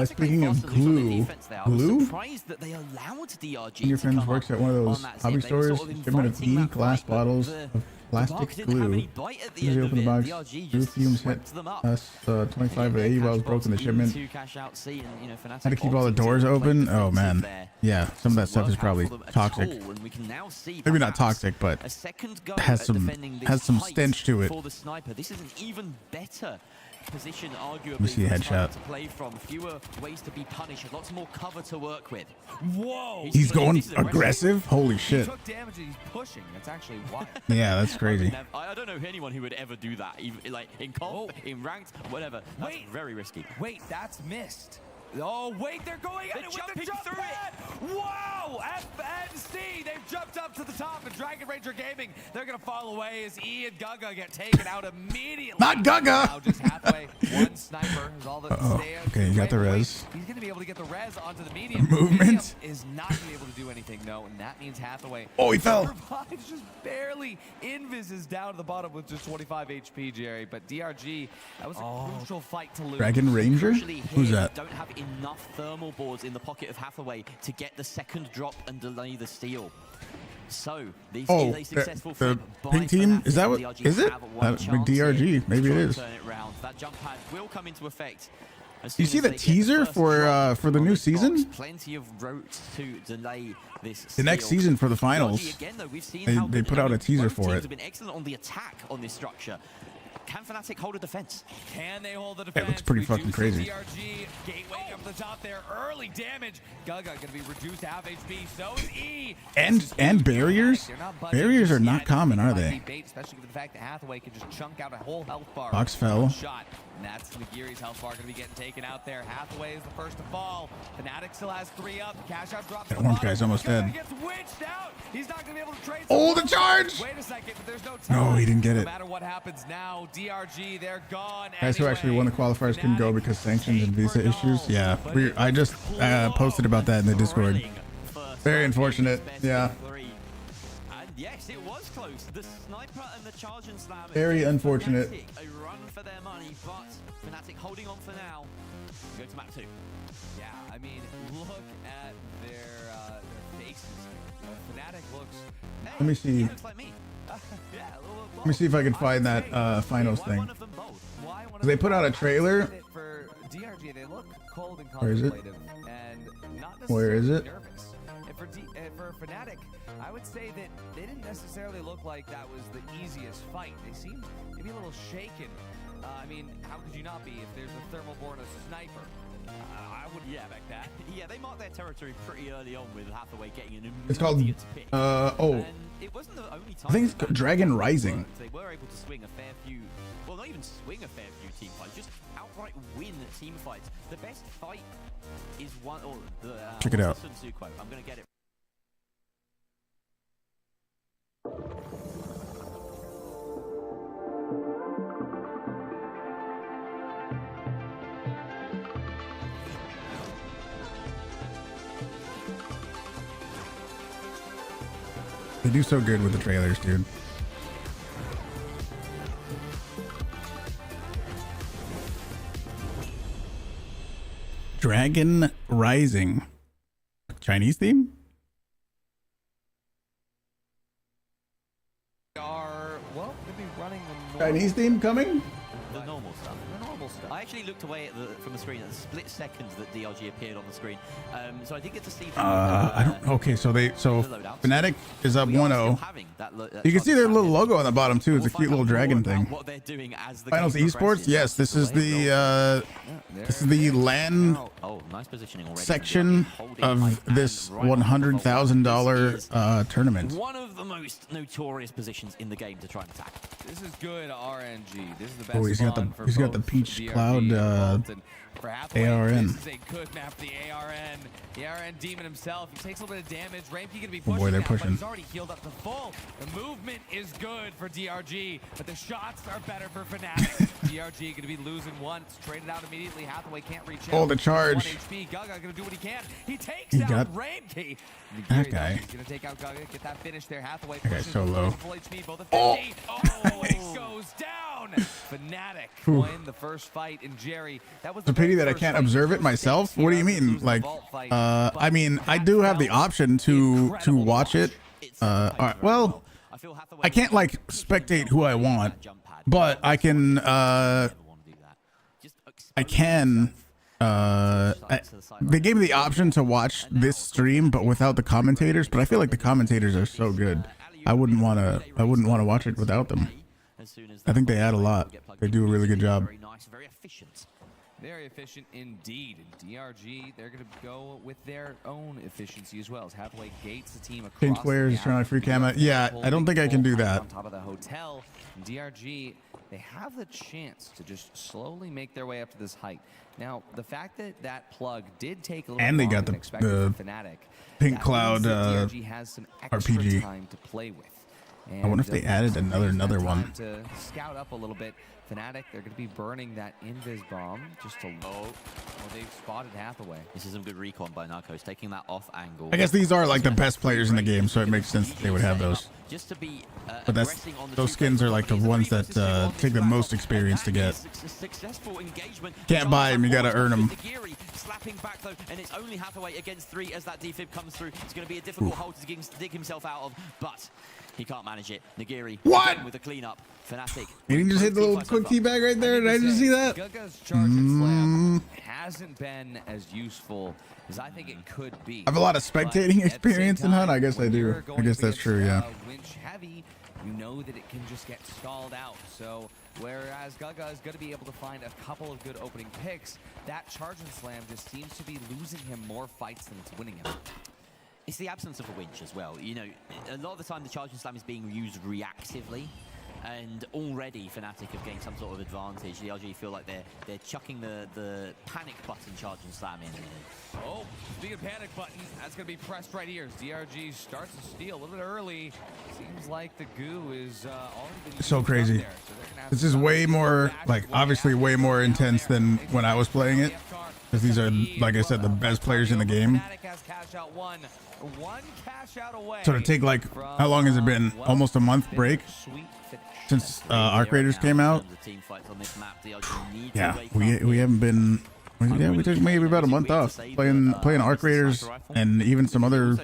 Speaking of glue, Surprised that they allowed DRG when your to friend come works up at one of on those that hobby zip. They were stores, sort of shipment of inviting that glass fight, but bottles the of plastic Bwabcat didn't have glue. any bite at the Usually end open the of box. it. DRG Glue just fumes hit swept them up. us 25 to 80 while I was broken the shipment. To cash out C and, you know, Fnatic Had to keep all the opted to doors play open. Oh defensive man, there. yeah, some of that stuff is Work out probably for them at toxic. all, and we can now see Maybe not perhaps toxic, but a second go has at some defending this height stench to it. for the sniper. This is an even better position, arguably, Let me see a for the sniper headshot. to play from. Fewer ways to be punished, lots more cover to work with. Whoa! He's going This is aggressive. Holy He shit. took damage and he's pushing. That's actually wild. Yeah, that's crazy. I don't know anyone who would ever do that, even, like in comp, in ranked, whatever. That's Wait. very risky. Wait, that's missed. Oh, wait, they're going at it with the jumping jump through pad! Wow! FNC, they've jumped up to the top, and Dragon Ranger Gaming, they're going to fall away as E and Gaga get taken out immediately. Not Gaga! Now just halfway, one sniper is all that stands. Okay, you got the Wait, res. He's going to be able to get the res onto the medium. Movement. Medium is not going to be able to do anything, no, and that means Hathaway. Oh, he fell. Survives just barely. Invis is down to the bottom with just 25 HP, Jerry, but DRG, that was a crucial fight to lose. Dragon Ranger? Crucially Who's here, that? Don't have enough thermal boards in the pocket of Hathaway to get the second drop and delay the steal. So, this Oh, is a successful the flip by pink team? Fnatic. Is that what? DRG Is it? have one Big chance here DRG. to Maybe it try and is. turn it round. That jump pad will come into effect. As You soon see as the they get teaser first for drop the on new this box. season? Plenty of routes to delay this. The next steal. season for the finals. DRG, again, though, we've seen They- how they good- put how out a both teaser for teams it. have been excellent on the attack on this structure. Can Fnatic hold a defense? Can they hold the defense? looks pretty We fucking do see crazy. DRG gateway up the top there. Early damage. Gaga going to be reduced to half HP. So is E. And barriers? They're not budging Barriers are just not yet. common, are Might they? be bait, especially with the fact that Hathaway can just chunk out a whole health bar. Box fell. One shot. And that's Nagiri's health bar going to be getting taken out there. Hathaway is the first to fall. Fnatic still has 3 up. Cash out drops. That to the orange bottom. guy's almost Gaga dead. Gets witched out. He's not going to be able to trade. Oh, some the charge! Wait a second, but there's no No, time. he didn't get No it. matter what happens now, DRG, they're gone. Guys who actually won the qualifiers couldn't go because sanctions and visa issues. Yeah, I just posted about that in the Discord. Very unfortunate. Yeah. And yes, it was close. The sniper and the charge and slam. Very unfortunate. Fnatic, a run for their money, but Fnatic holding on for now. Go to map 2. Yeah, I mean, look at their faces. Fnatic looks. Let me see. He looks like me. Yeah, a little bit Let me see if I can find that finals Why thing. one of them both? Why one of They them put out a both? trailer. I said it for DRG, they look cold and Where is it? contemplative and not Where is necessarily it? nervous. If for Fnatic, I would say that they didn't necessarily look like that was the easiest fight. They seemed maybe a little shaken. I mean, how could you not be if there's a Thermalborn sniper? I wouldn't expect that. Yeah, they marked their territory pretty early on with Hathaway getting an It's called immediate pick. oh, And it wasn't the only time I think it's that Dragon Rising. They were able to swing a fair few, well, not even swing a fair few team fights, just outright win team fights. The best fight is one, or the check it out. Sun Tzu quote. I'm gonna get it. They do so good with the trailers, dude. Dragon Rising. Chinese theme? Well, they'll be running the Chinese theme coming? The normal stuff. The normal stuff. I actually looked away from the screen at the split second that DRG appeared on the screen, so I did get to see. I don't. Okay, so Fnatic is up 1-0. You can see their little logo on the bottom too. It's a cute little dragon thing. What they're doing as the Finals esports. Yes, this is the LAN nice positioning already. section of this $100,000 tournament. One of the most notorious positions in the game to try and attack. This is good RNG. This is the best. Oh, he's got the peach cloud ARN. This is a good map for the ARN. The ARN demon himself. He takes a little bit of damage. Rampy gonna be pushing. Oh boy, they're now, pushing. But he's already healed up to full. The movement is good for DRG, but the shots are better for Fnatic. DRG gonna be losing once. Traded out immediately. Hathaway can't reach out. Oh, the charge. 1 HP. Gaga gonna do what he can. He takes He out got Rampy. that guy. He's gonna take out Gaga. Get that finish there. Hathaway That guy's pushes so low. full HP. Both at 50. Oh, it goes down. Fnatic win the first fight, and Jerry, that was It's a pity that I can't observe it myself. What do you mean? Like, I mean, I do have the option to watch it. Well, I can't like spectate who I want, but I can. They gave me the option to watch this stream, but without the commentators. But I feel like the commentators are so good. I wouldn't want to watch it without them. I think they add a lot. They do a really good job. Very nice, very efficient. Very efficient indeed. And DRG, they're going to go with their own efficiency as well. As Hathaway gates the team across. Change players, turn on free camera. Yeah, I don't think I can do that. On top of the hotel, and DRG, they have the chance to just slowly make their way up to this height. Now, the fact that that plug did take a little And they longer got than the expected for Fnatic, Pink that Cloud means that DRG has some extra RPG. time to play with. I wonder if they added another one. To scout up a little bit. Fnatic, they're going to be burning that invis bomb just to low. Well, they've spotted Hathaway. This is some good recon by Narcos, taking that off angle. I guess these are like the best players in the game, so it makes sense that they would have those. Just to be, but those skins are like the ones that take the most experience to get. Can't buy them, you gotta earn them. Slapping back though, and it's only Hathaway against 3 as that defib comes through. It's going to be a difficult hole to dig himself out of, but he can't manage it. Nagiri with a cleanup. Fnatic. He just hit the little quick teabag right there. Did I just see that? Gaga's charge and slam hasn't been as useful as I think it could be. I have a lot of spectating experience in Hunt. I guess I do. I guess that's true, yeah. Winch heavy, you know that it can just get stalled out. So whereas Gaga is going to be able to find a couple of good opening picks, that charge and slam just seems to be losing him more fights than it's winning him. It's the absence of a winch as well. You know, a lot of the time the charge and slam is being used reactively, and already Fnatic have gained some sort of advantage. The LG feel like they're chucking the panic button charge and slam in. Oh, speaking of panic button, that's going to be pressed right here. DRG starts to steal a little bit early. Seems like the goo is already been so crazy. there, so this is way more, like, obviously way more intense than when I was playing it. Because these are, like I said, the best players in the game. So to take, like, how long has it been? Almost a month break since Arc Raiders came out. Yeah, we haven't been. Yeah, we took maybe about a month off playing Arc Raiders and even some other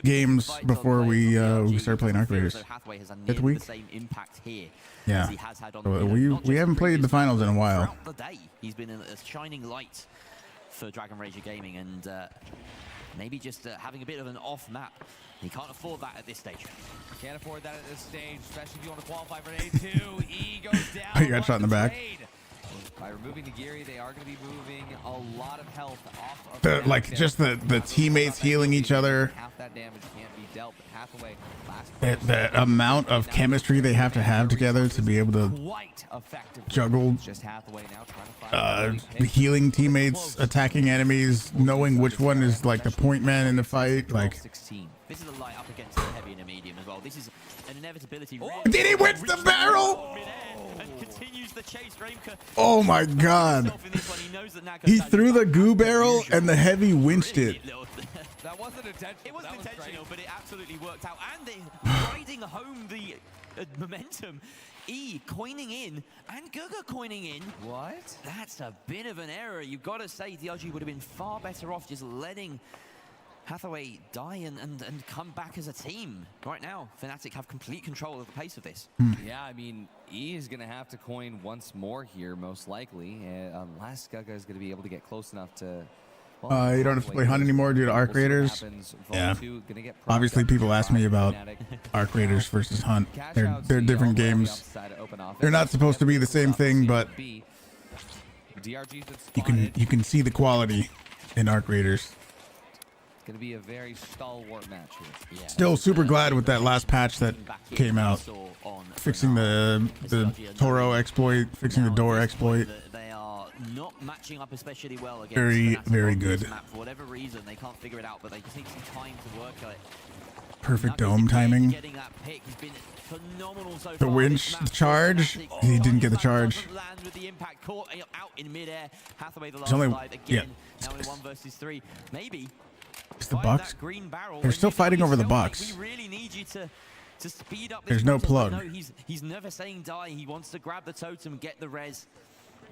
games before we started playing Arc Raiders. 5th week. Yeah, we haven't played the finals in a while. He's been a shining light for Dragon Rager Gaming, and maybe just having a bit of an off map. He can't afford that at this stage. Can't afford that at this stage, especially if you want to qualify for day 2. E goes down. Oh, you got shot in the back. By removing Nagiri, they are going to be moving a lot of health off of The, like just the teammates healing each other. Half that damage can't be dealt, but Hathaway The amount of chemistry they have to have together to be able to quite effective. juggle Just Hathaway now trying to find the healing teammates, attacking enemies, knowing which one is like the point man in the fight. Like, 16. This is a light up against the heavy and a medium as well. This is an inevitability. did he win the barrel? And continues the chase. Reimka. Oh my god. He threw the goo barrel and the heavy winched it. That wasn't intentional. It wasn't intentional, but it absolutely worked out. And they're riding home the momentum. E coining in and Guga coining in. What? That's a bit of an error. You've got to say DRG would have been far better off just letting Hathaway die and come back as a team. Right now, Fnatic have complete control of the pace of this. Yeah, I mean, E is going to have to coin once more here, most likely, unless Guga is going to be able to get close enough to... Well, You don't have to play Hunt anymore due to Arc Raiders. Yeah. Obviously, people ask me about Arc Raiders versus Hunt. They're different games. They're not supposed to be the same thing, but you can see the quality in Arc Raiders. Going to be a very stalwart match here. Yeah. Still super glad with that last patch that came out, fixing the Toro exploit, fixing the door exploit. They are not matching up especially well against Very, Fnatic very on this good. map. For whatever reason, they can't figure it out, but they just need some time to work at it. Perfect Nuggets dome again timing. getting that pick. He's been phenomenal so The far. winch, This the map. charge. Fnatic He didn't get the doesn't charge. land with the impact caught out in midair. Hathaway the It's last only- life again. yeah. Now in 1 versus 3. Maybe. It's the find Bucks. that green barrel. They're And still maybe fighting over the yourself, like, Bucks. We really need you to speed up this There's no process. plug. No, he's never saying die. He wants to grab the totem, get the res.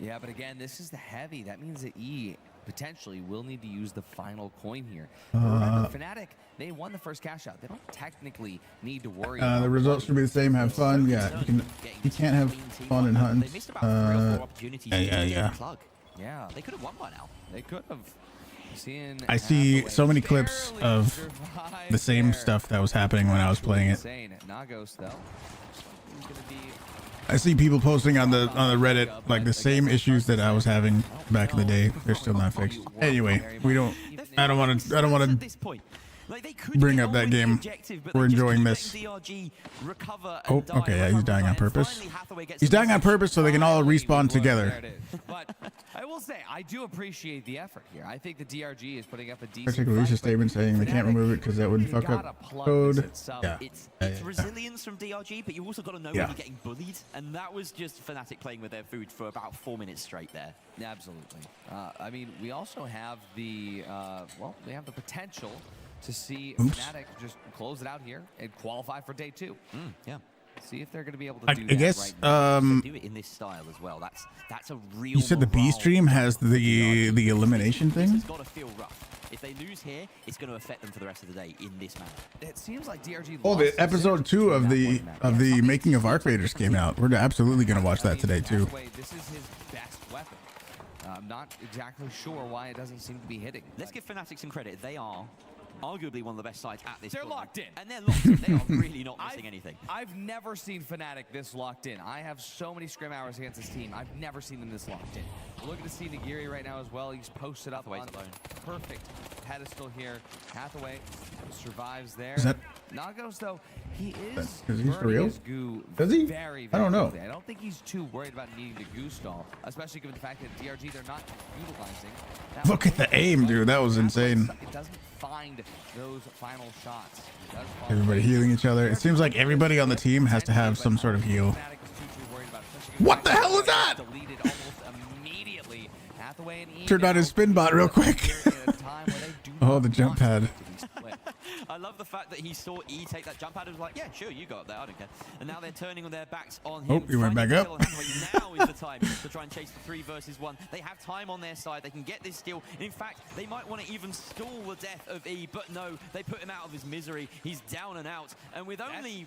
Yeah, but again, this is the heavy. That means that E potentially will need to use the final coin here. Remember, Fnatic, they won the first cash out. They don't technically need to worry about The results should be the same. Have fun. Yeah, you can't have fun in Hunt. They missed about 3 or 4 opportunities to get yeah. the plug. Yeah, They could have won by now. they could have. I see so many clips of the same stuff that was happening when I was playing it. Nagos, though, he's gonna be I see people posting on the Reddit like the same issues that I was having back in the day. They're still not fixed. Anyway, we don't. I don't want to. At this point, like they could bring get up that on with the game. objective, but We're they just enjoying keep this. letting DRG recover Oh, and die, okay. Yeah, he's recover dying and on die, and purpose. finally Hathaway gets He's the dying on message. purpose so they can all respawn together. But I will say, I do appreciate the effort here. I think the DRG is putting up a decent Particularly release a fight, statement saying they can't remove it because that would you fuck gotta up plug code. this itself. Yeah. It's Yeah. resilience from DRG, but you also got to know Yeah. when you're getting bullied, and that was just Fnatic playing with their food for about 4 minutes straight there. Absolutely. I mean, we also have the, we have the potential to see Fnatic just close it out here and qualify for day 2. Yeah. See if they're going to be able to I do that guess. right now. They do it in this style as well. That's a real. You said the B morale stream has the elimination This thing. has got to feel rough. If they lose here, it's going to affect them for the rest of the day in this manner. It seems like DRG. Oh, lost the some episode synergy 2 of in the that one map. making of Arc Raiders came out. We're absolutely gonna watch that today too. Hathaway, this is his best weapon. I'm not exactly sure why it doesn't seem to be hitting. Let's give Fnatic some credit. They are arguably one of the best sides at this They're point. locked in. And they're locked in. They are really not missing anything. I've never seen Fnatic this locked in. I have so many scrim hours against this team. I've never seen them this locked in. We're looking to see Nagiri right now as well. He's posted up Hathaway's on alone. perfect pedestal here. Hathaway survives there. Is that- Nagos, though, he is Is he for burning real? his goo Does he? very, I don't know. quickly. I don't think he's too worried about needing to goo stall, especially given the fact that DRG, they're not utilizing that Look at the aim, dude. That was insane. It doesn't find those final shots. It does fall Everybody away. healing each other. It seems like everybody on the team has to have some sort of heal. What the hell was that? Deleted almost immediately. Hathaway and E Turned on his spin bot real quick. at a time where they do Oh, not the jump want pad. to be split. I love the fact fact that he saw E take that jump pad, it was like, yeah, sure, you go up there, I don't care. And now they're turning on their backs on him. Oh, he went back up. Now is the time to try and chase the 3 versus 1. They have time on their side. They can get this steal. And in fact, they might want to even stall the death of E, but no, they put him out of his misery. He's down and out. And with only,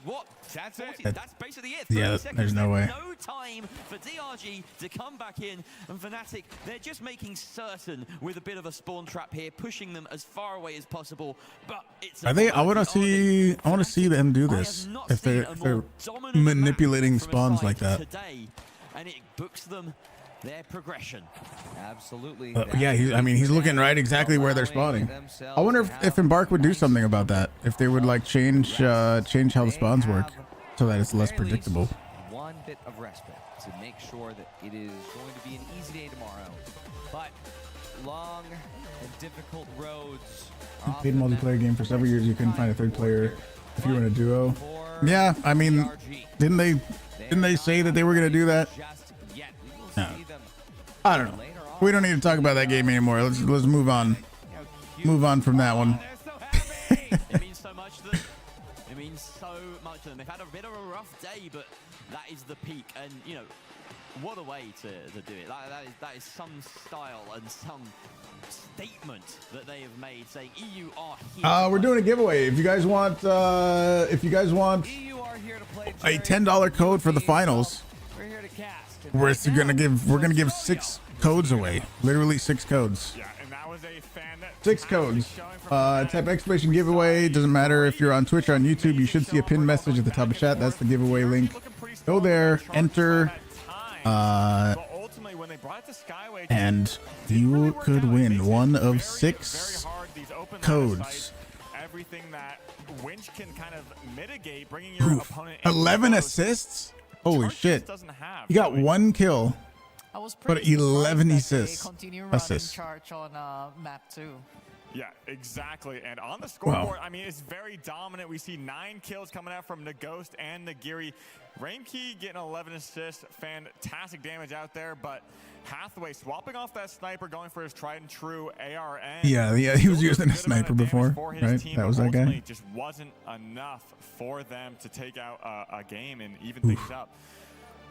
That's 40, it. that's basically it. Yeah, 30 seconds there's no way. No time for DRG to come back in. And Fnatic, they're just making certain with a bit of a spawn trap here, pushing them as far away as possible. But it's Are they? I want to see them do this. If they're manipulating spawns like that. Today, and it books them their progression. Absolutely. Yeah, he's looking right exactly where they're spawning. I wonder if Embark would do something about that. If they would like change how the spawns work so that it's less predictable. One bit of respite to make sure that it is going to be an easy day tomorrow. But long and difficult roads. Played multiplayer game for several years. You couldn't find a third player if you were in a duo. Yeah, I mean, didn't they say that they were gonna do that? No. I don't know. We don't need to talk about that game anymore. Let's move on. Move on from that one. It means so much to them. It means so much to them. They've had a bit of a rough day, but that is the peak. And you know, what a way to do it. That is some style and some statement that they have made, saying EU are here. We're doing a giveaway. If you guys want, EU are here to play a $10 code for the finals, we're here to cast. we're gonna give 6 codes away. Literally 6 codes. Yeah, and that was a fan that 6 codes. Type exclamation giveaway. Doesn't matter if you're on Twitch or on YouTube. You should see a pinned message at the top of chat. That's the giveaway link. Go there, enter, and you could win one of 6 codes. Everything that Winch can kind of mitigate, bringing your opponent 11 assists. Holy shit! He got 1 kill. But 11 assists. Charge on map 2. Yeah, exactly. And on the scoreboard, I mean, it's very dominant. We see 9 kills coming out from Naghost and Nagiri. Rainkey getting 11 assists. Fantastic damage out there. But Hathaway swapping off that sniper, going for his tried and true ARN. Yeah, he was using a sniper before, right? That was that guy. Just wasn't enough for them to take out a game and even things up.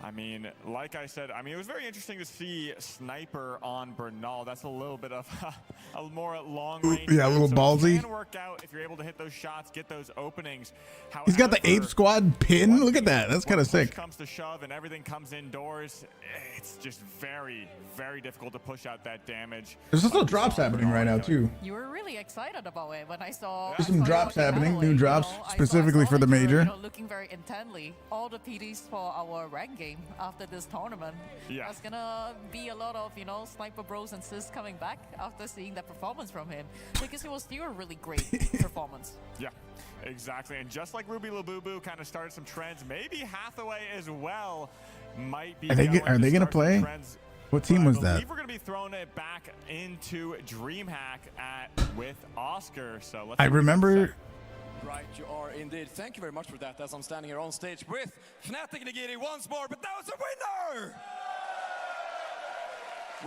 I mean, like I said, it was very interesting to see Sniper on Bernal. That's a little bit of a more long range. Yeah, a little ballsy. It can work out if you're able to hit those shots, get those openings. However, he's got the Ape Squad pin. Look at that. That's kind of sick. Comes to shove and everything comes indoors. It's just very, very difficult to push out that damage. There's also drops happening right now too. You were really excited about it when I saw. There's some drops happening, new drops specifically for the major. Looking very intently, all the PDs for our rank game after this tournament. Yeah. There's gonna be a lot of Sniper Bros and Sis coming back after seeing that performance from him, because it was still a really great performance. Yeah, exactly. And just like Ruby Labubu kind of started some trends, maybe Hathaway as well might be. Are they gonna play? What team was that? We're gonna be throwing it back into DreamHack with Oscar. So let's. I remember. Right, you are indeed. Thank you very much for that, as I'm standing here on stage with Fnatic Nagiri once more, but that was a winner!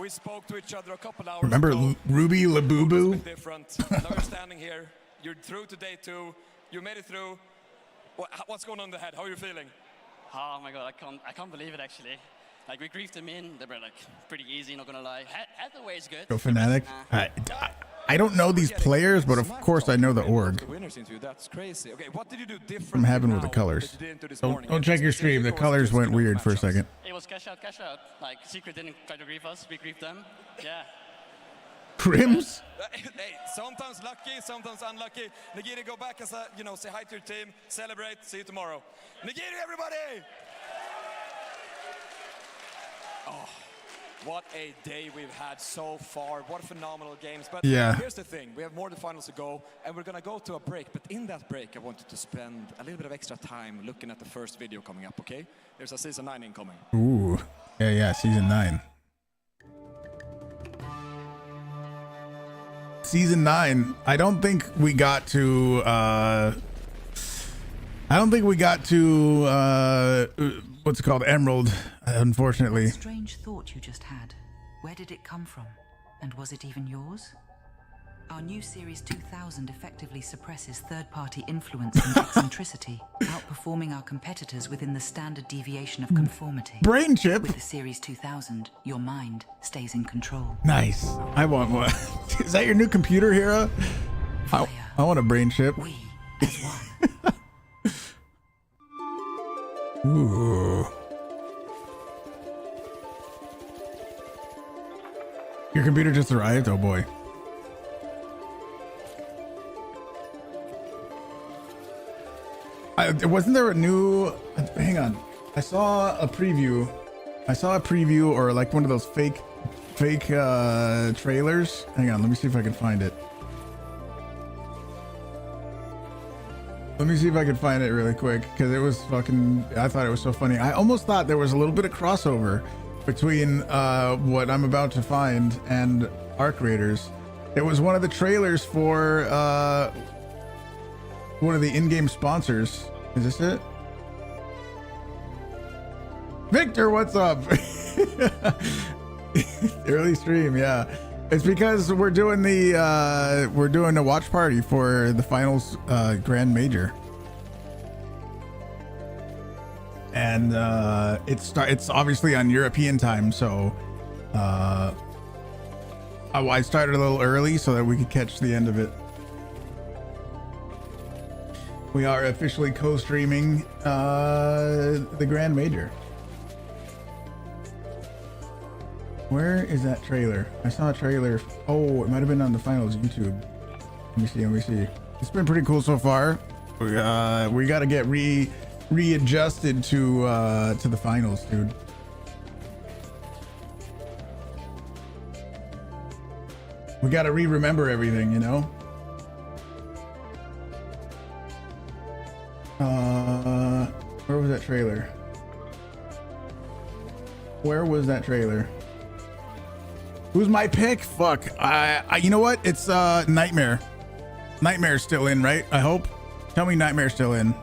We spoke to each other a couple hours ago. Remember Ruby Labubu? Different. Now you're standing here, you're through to day 2, you made it through. What's going on in the head? How are you feeling? Oh my god, I can't believe it actually. Like, we griefed them in, they were like pretty easy, not gonna lie. Hathaway is good. Go Fnatic. I don't know these players, but of course I know the org. That's crazy. Okay, what did you do different? I'm having with the colors. Don't check your stream. The colors went weird for a second. It was cash out, cash out. Like, Secret didn't try to grief us, we griefed them. Yeah. Crims? Hey, sometimes lucky, sometimes unlucky. Nagiri, go back as a, say hi to your team, celebrate, see you tomorrow. Nagiri, everybody! Oh. What a day we've had so far. What phenomenal games. But here's the thing. We have more of the finals to go, and we're going to go to a break. But in that break, I wanted to spend a little bit of extra time looking at the first video coming up, okay? There's a Season 9 incoming. Ooh. Yeah, Season 9. Season 9. I don't think we got to... what's it called? Emerald, unfortunately. Strange thought you just had. Where did it come from? And was it even yours? Our new Series 2000 effectively suppresses third-party influence and eccentricity, outperforming our competitors within the standard deviation of conformity. Brain chip. With the Series 2000, your mind stays in control. Nice. I want one. Is that your new computer, Hera? I want a brain chip. We as one. Ooh. Your computer just arrived? Oh boy. Wasn't there a new... Hang on. I saw a preview. Or like one of those fake trailers. Hang on, let me see if I can find it. Let me see if I can find it really quick, because it was fucking... I thought it was so funny. I almost thought there was a little bit of crossover between what I'm about to find and Arc Raiders. It was one of the trailers for one of the in-game sponsors. Is this it? Victor, what's up? Early stream, yeah. It's because we're doing the watch party for the finals grand major. And it's obviously on European time, so I started a little early so that we could catch the end of it. We are officially co-streaming the Grand Major. Where is that trailer? I saw a trailer. Oh, it might have been on the finals YouTube. Let me see. It's been pretty cool so far. We got to get readjusted to the finals, dude. We got to remember everything, you know. Where was that trailer? Where was that trailer? Who's my pick? Fuck. You know what? It's Nightmare. Nightmare's still in, right? I hope. Tell me Nightmare's still in.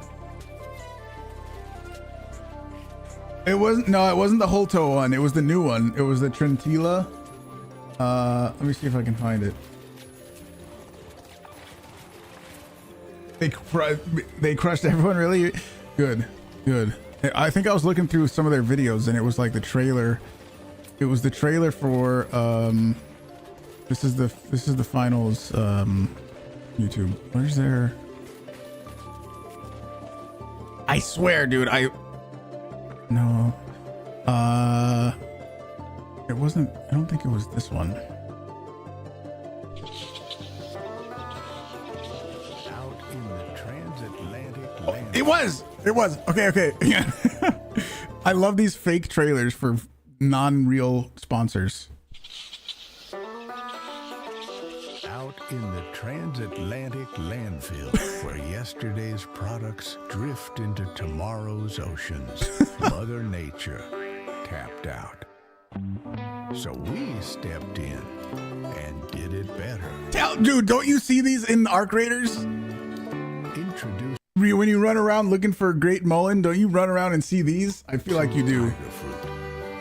It wasn't. No, it wasn't the Holto one. It was the new one. It was the Trentilla. Let me see if I can find it. They crushed everyone, really? Good. I think I was looking through some of their videos and it was like the trailer. It was the trailer for this is the finals YouTube. Where's their... I swear, dude, no. It wasn't... I don't think it was this one. It was. Okay. I love these fake trailers for non-real sponsors. Out in the transatlantic landfill, where yesterday's products drift into tomorrow's oceans, Mother Nature tapped out. So we stepped in and did it better. Dude, don't you see these in Arc Raiders? Introduce. When you run around looking for a great mullen, don't you run around and see these? I feel like you do. Tiger fruit,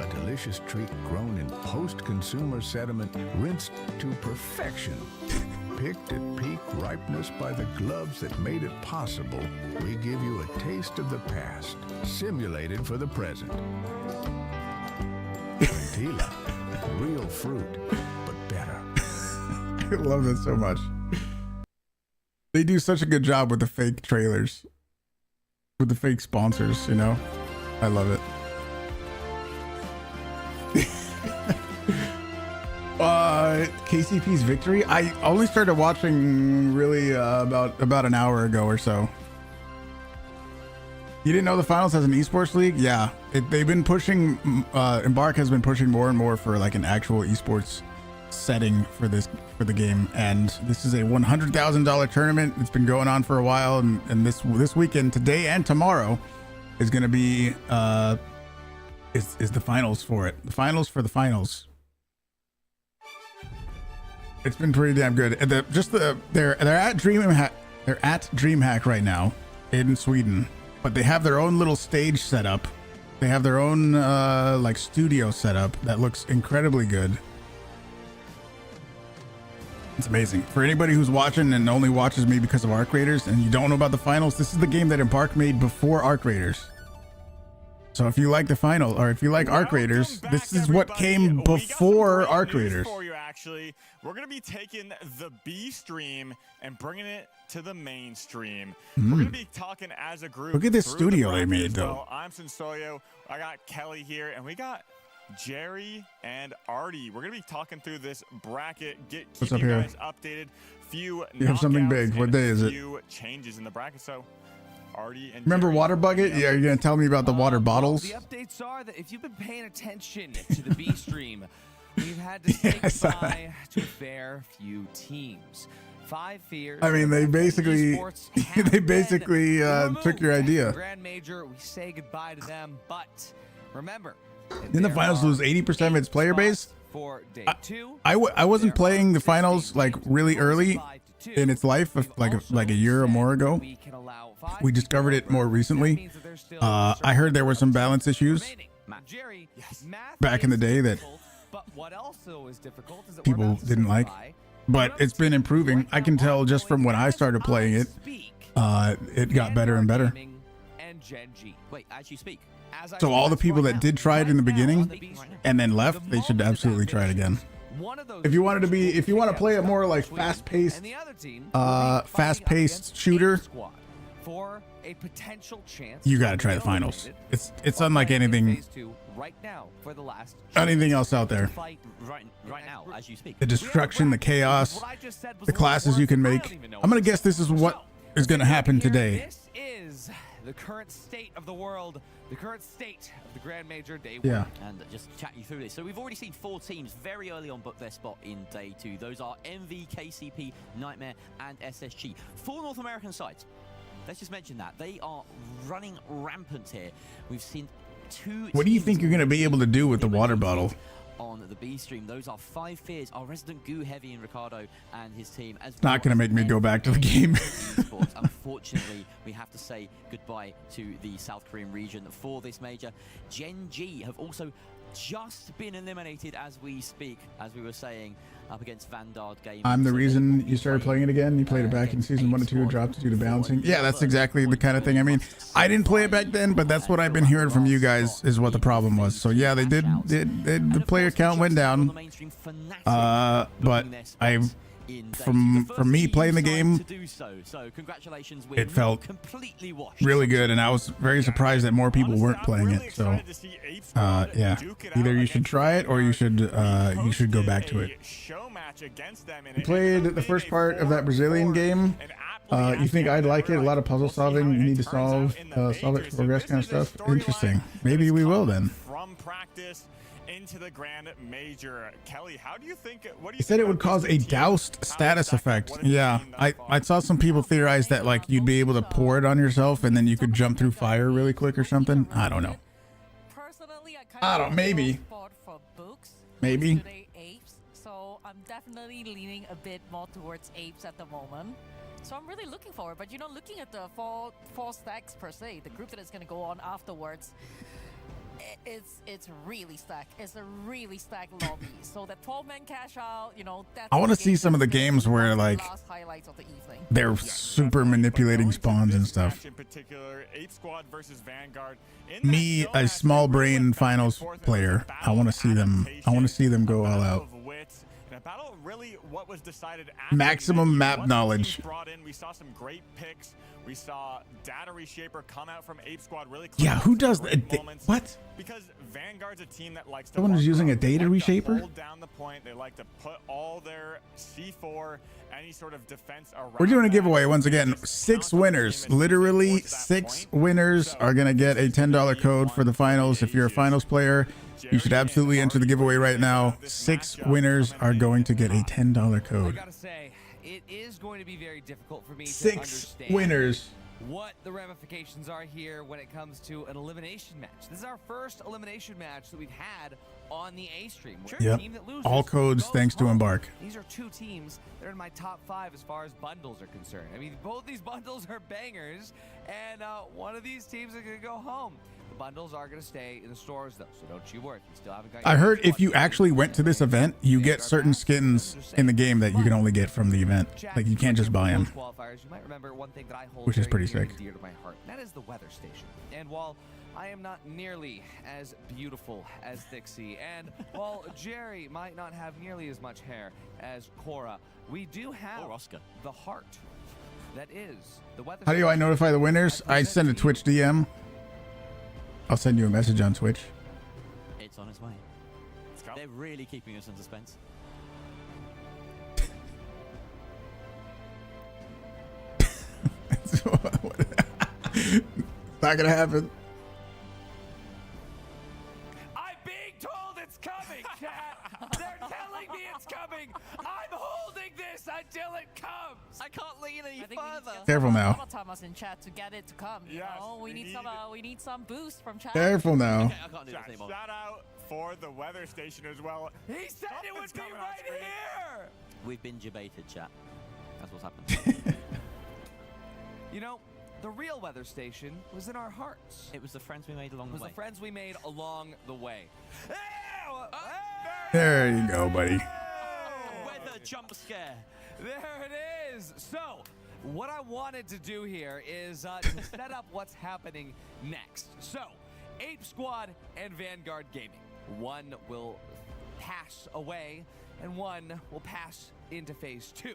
a delicious treat grown in post-consumer sediment, rinsed to perfection. Picked at peak ripeness by the gloves that made it possible, we give you a taste of the past, simulated for the present. Trentilla, real fruit, but better. I love that so much. They do such a good job with the fake trailers, with the fake sponsors, you know? I love it. KCP's victory? I only started watching really about an hour ago or so. You didn't know the finals has an esports league? Yeah, they've been pushing, Embark has been pushing more and more for like an actual esports setting for the game, and this is a $100,000 tournament. It's been going on for a while, and this weekend, today and tomorrow, is going to be is the finals for it. The finals for the finals. It's been pretty damn good. And they're at DreamHack. They're at DreamHack right now in Sweden, but they have their own little stage setup. They have their own like studio setup that looks incredibly good. It's amazing. For anybody who's watching and only watches me because of Arc Raiders and you don't know about the finals, this is the game that Embark made before Arc Raiders. So if you like the final, or if you like Arc Raiders, this is what came before Arc Raiders. For you, actually, we're going to be taking the B stream and bringing it to the mainstream. We're going to be talking as a group. Look at this studio they made, though. Well, I'm Sensoyo. I got Kelly here, and we got Jerry and Artie. We're going to be talking through this bracket, keep you guys updated. Few you have something big. What day is it? Few changes in the bracket. So, Artie and remember Jerry, Water Bucket? Yeah, you're going to tell me about the water bottles? The updates are that if you've been paying attention to the B stream, we've had to say goodbye to a fair few teams. 5 fears. I mean, they basically took your idea. Grand Major, we say goodbye to them, but remember, Didn't the finals lose 80% of its player base? For day 2, I wasn't playing the finals like really early in its life, like a year or more ago. We discovered it more recently. I heard there were some balance issues back in the day that people didn't like, but it's been improving. I can tell just from when I started playing it, it got better and better. Wait, as you speak. So all the people that did try it in the beginning and then left, they should absolutely try it again. If you want to play it more like fast-paced shooter, you got to try the finals. It's unlike anything else out there. Right now, as you speak. The destruction, the chaos, the classes you can make. I'm gonna guess this is what is gonna happen today. This is the current state of the world, the current state of the Grand Major Day 1. Yeah. And just chat you through this. So we've already seen 4 teams very early on book their spot in day 2. Those are MV, KCP, Nightmare, and SSG. 4 North American sides. Let's just mention that. They are running rampant here. We've seen 2. What do you think you're gonna be able to do with the water bottle? On the B stream, those are 5 fears. Our resident goo heavy in Ricardo and his team. It's not gonna make me go back to the game. Unfortunately, we have to say goodbye to the South Korean region for this major. Gen G have also just been eliminated as we speak, as we were saying, up against Vanguard Gaming. I'm the reason you started playing it again. You played it back in season 1 and 2, dropped to do the balancing. Yeah, that's exactly the kind of thing. I mean, I didn't play it back then, but that's what I've been hearing from you guys is what the problem was. So yeah, they did. The player count went down. But from me playing the game, it felt really good, and I was very surprised that more people weren't playing it. So yeah, either you should try it or you should go back to it. You played the first part of that Brazilian game. You think I'd like it? A lot of puzzle solving. You need to solve it to progress, kind of stuff. Interesting. Maybe we will then. From practice into the Grand Major. Kelly, how do you think? What do you He said it would cause a doused status effect. Yeah, I saw some people theorize that like you'd be able to pour it on yourself and then you could jump through fire really quick or something. I don't know. I don't. Maybe. Maybe. So I'm definitely leaning a bit more towards apes at the moment. So I'm really looking forward. But you know, looking at the four stacks per se, the group that is going to go on afterwards. It's really stacked. It's a really stacked lobby. So that 12-man cash out, you know, that's I want to see some of the games where like they're super manipulating spawns and stuff. In particular, Ape Squad versus Vanguard. Me, a small brain finals player, I want to see them. I want to see them go all out. Really, what was decided maximum map knowledge. Brought in, we saw some great picks. We saw Data Reshaper come out from Ape Squad really close. Yeah, who does that? What? Because Vanguard's a team that likes to someone is using a Data Reshaper. Hold down the point. They like to put all their C4, any sort of defense around. We're doing a giveaway once again. 6 winners, literally 6 winners are gonna get a $10 code for the finals. If you're a finals player, you should absolutely enter the giveaway right now. 6 winners are going to get a $10 code. I gotta say, it is going to be very difficult for me to 6 understand winners. What the ramifications are here when it comes to an elimination match. This is our first elimination match that we've had on the A stream. Yep. All codes thanks to Embark. These are 2 teams that are in my top 5 as far as bundles are concerned. I mean, both these bundles are bangers, and one of these teams are going to go home. bundles are going to stay in the stores, though, so don't you worry. If you still haven't got I heard if you actually went to this event, you get certain skins in the game that you can only get from the event. Like, you can't just buy them. Qualifiers, you might remember one thing that I hold Which is very pretty near and sick. dear to my heart. And that is the weather station. And while I am not nearly as beautiful as Dixie, and while Jerry might not have nearly as much hair as Cora, we do have the heart that is the weather. How do I notify the winners? I send a Twitch DM. I'll send you a message on Twitch. It's on its way. They're really keeping us in suspense. It's not gonna happen. I'm being told it's coming, chat. They're telling me it's coming. I'm holding this until it comes. I can't lean any further. Careful now. Thomas in chat to get it to come. You know, we need some boost from chat. Careful now. Okay, I can't do this anymore. Shout out for the weather station as well. He said it would be right here. We've been debated, chat. That's what's happened. You know, the real weather station was in our hearts. It was the friends we made along It the was way. the friends we made along the way. There you go, buddy. Weather jump scare. There it is. So, what I wanted to do here is to set up what's happening next. So, Ape Squad and Vanguard Gaming. One will pass away, and one will pass into phase 2.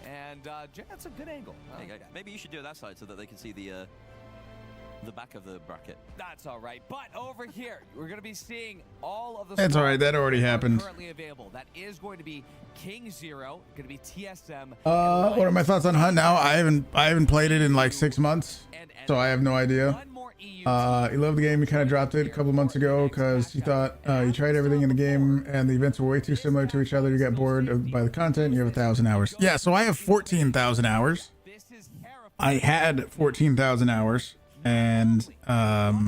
And that's a good angle. There you go. Maybe you should do it that side so that they can see the back of the bracket. That's all right. But over here, we're going to be seeing all of the. That's all right. That already happened. Currently available. That is going to be King Zero. Going to be TSM. What are my thoughts on Hunt now? I haven't played it in like 6 months, so I have no idea. He loved the game. He kind of dropped it a couple months ago because he thought he tried everything in the game and the events were way too similar to each other. You got bored by the content. You have 1,000 hours. Yeah, so I have 14,000 hours. I had 14,000 hours, and I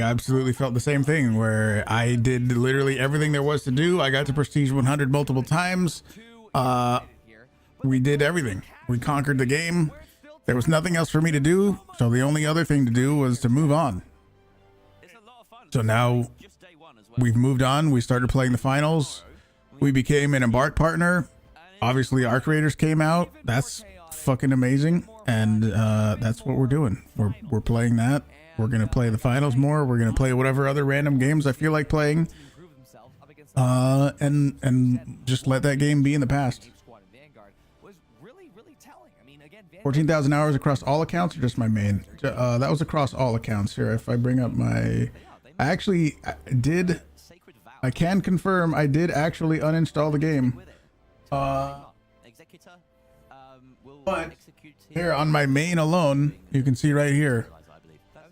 absolutely felt the same thing where I did literally everything there was to do. I got to Prestige 100 multiple times. We did everything. We conquered the game. There was nothing else for me to do, so the only other thing to do was to move on. So now we've moved on. We started playing the finals. We became an Embark partner. Obviously, Arc Raiders came out. That's fucking amazing, and that's what we're doing. We're playing that. We're gonna play the finals more. We're gonna play whatever other random games I feel like playing, and just let that game be in the past. 14,000 hours across all accounts, or just my main? That was across all accounts. Here, if I bring up my, I can confirm I did actually uninstall the game. But here on my main alone, you can see right here,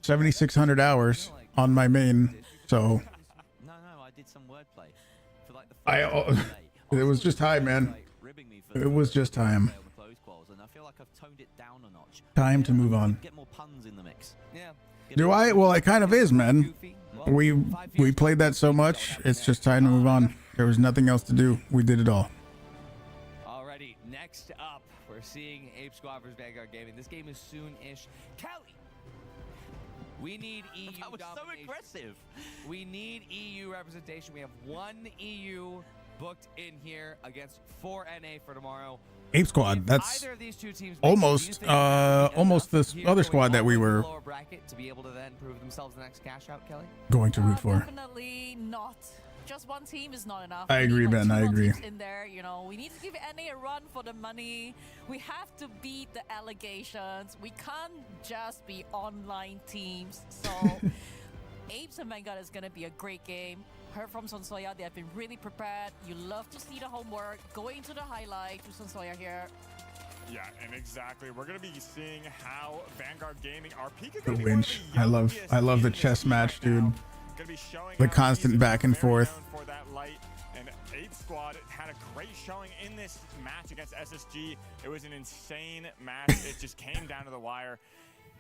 7,600 hours on my main. So I did some wordplay for like it was just time, man. It was just time. Time to move on. Get more puns in the mix. Yeah. Do I? Well, it kind of is, man. We played that so much. It's just time to move on. There was nothing else to do. We did it all. Alrighty, next up, we're seeing Ape Squad vs Vanguard Gaming. This game is soon-ish. Kelly, we need EU That was domination. so aggressive. We need EU representation. We have one EU booked in here against 4 NA for tomorrow. Ape Squad, that's almost this other squad that we were to be able to then prove themselves the next cash out, Kelly. going to root for. Definitely not. Just one team is not enough. I agree, We need, like, Ben. I 2 more agree. teams in there, you know, we need to give NA a run for the money. We have to beat the allegations. We can't just be online teams. So Apes and Vanguard is going to be a great game. Heard from Sonsoya, they have been really prepared. You love to see the homework. Going to the highlight to Sonsoya here. Yeah, and exactly. We're going to be seeing how Vanguard Gaming, our peak is The going to be winch. one of the I youngest love the in chess this match, right now. dude. Gonna be showing The out constant he's back and very forth. known for that light. And Ape Squad had a great showing in this match against SSG. It was an insane match. It just came down to the wire.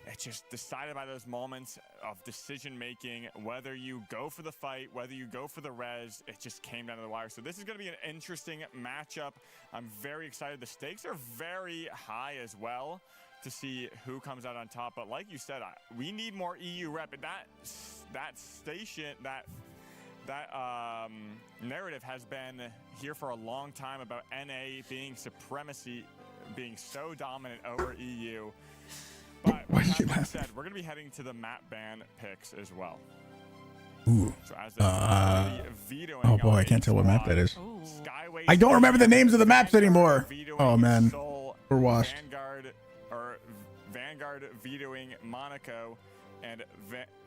It's just decided by those moments of decision making, whether you go for the fight, whether you go for the res, it just came down to the wire. So this is going to be an interesting matchup. I'm very excited. The stakes are very high as well. to see who comes out on top. But like you said, we need more EU rep. And that station, that narrative has been here for a long time about NA being supremacy, being so dominant over EU. But with that being said, we're going to be heading to the map ban picks as well. Ooh. So as oh boy, I can't tell what map that is. I don't remember the names of the maps anymore. Oh man, we're washed. Vanguard vetoing Monaco, and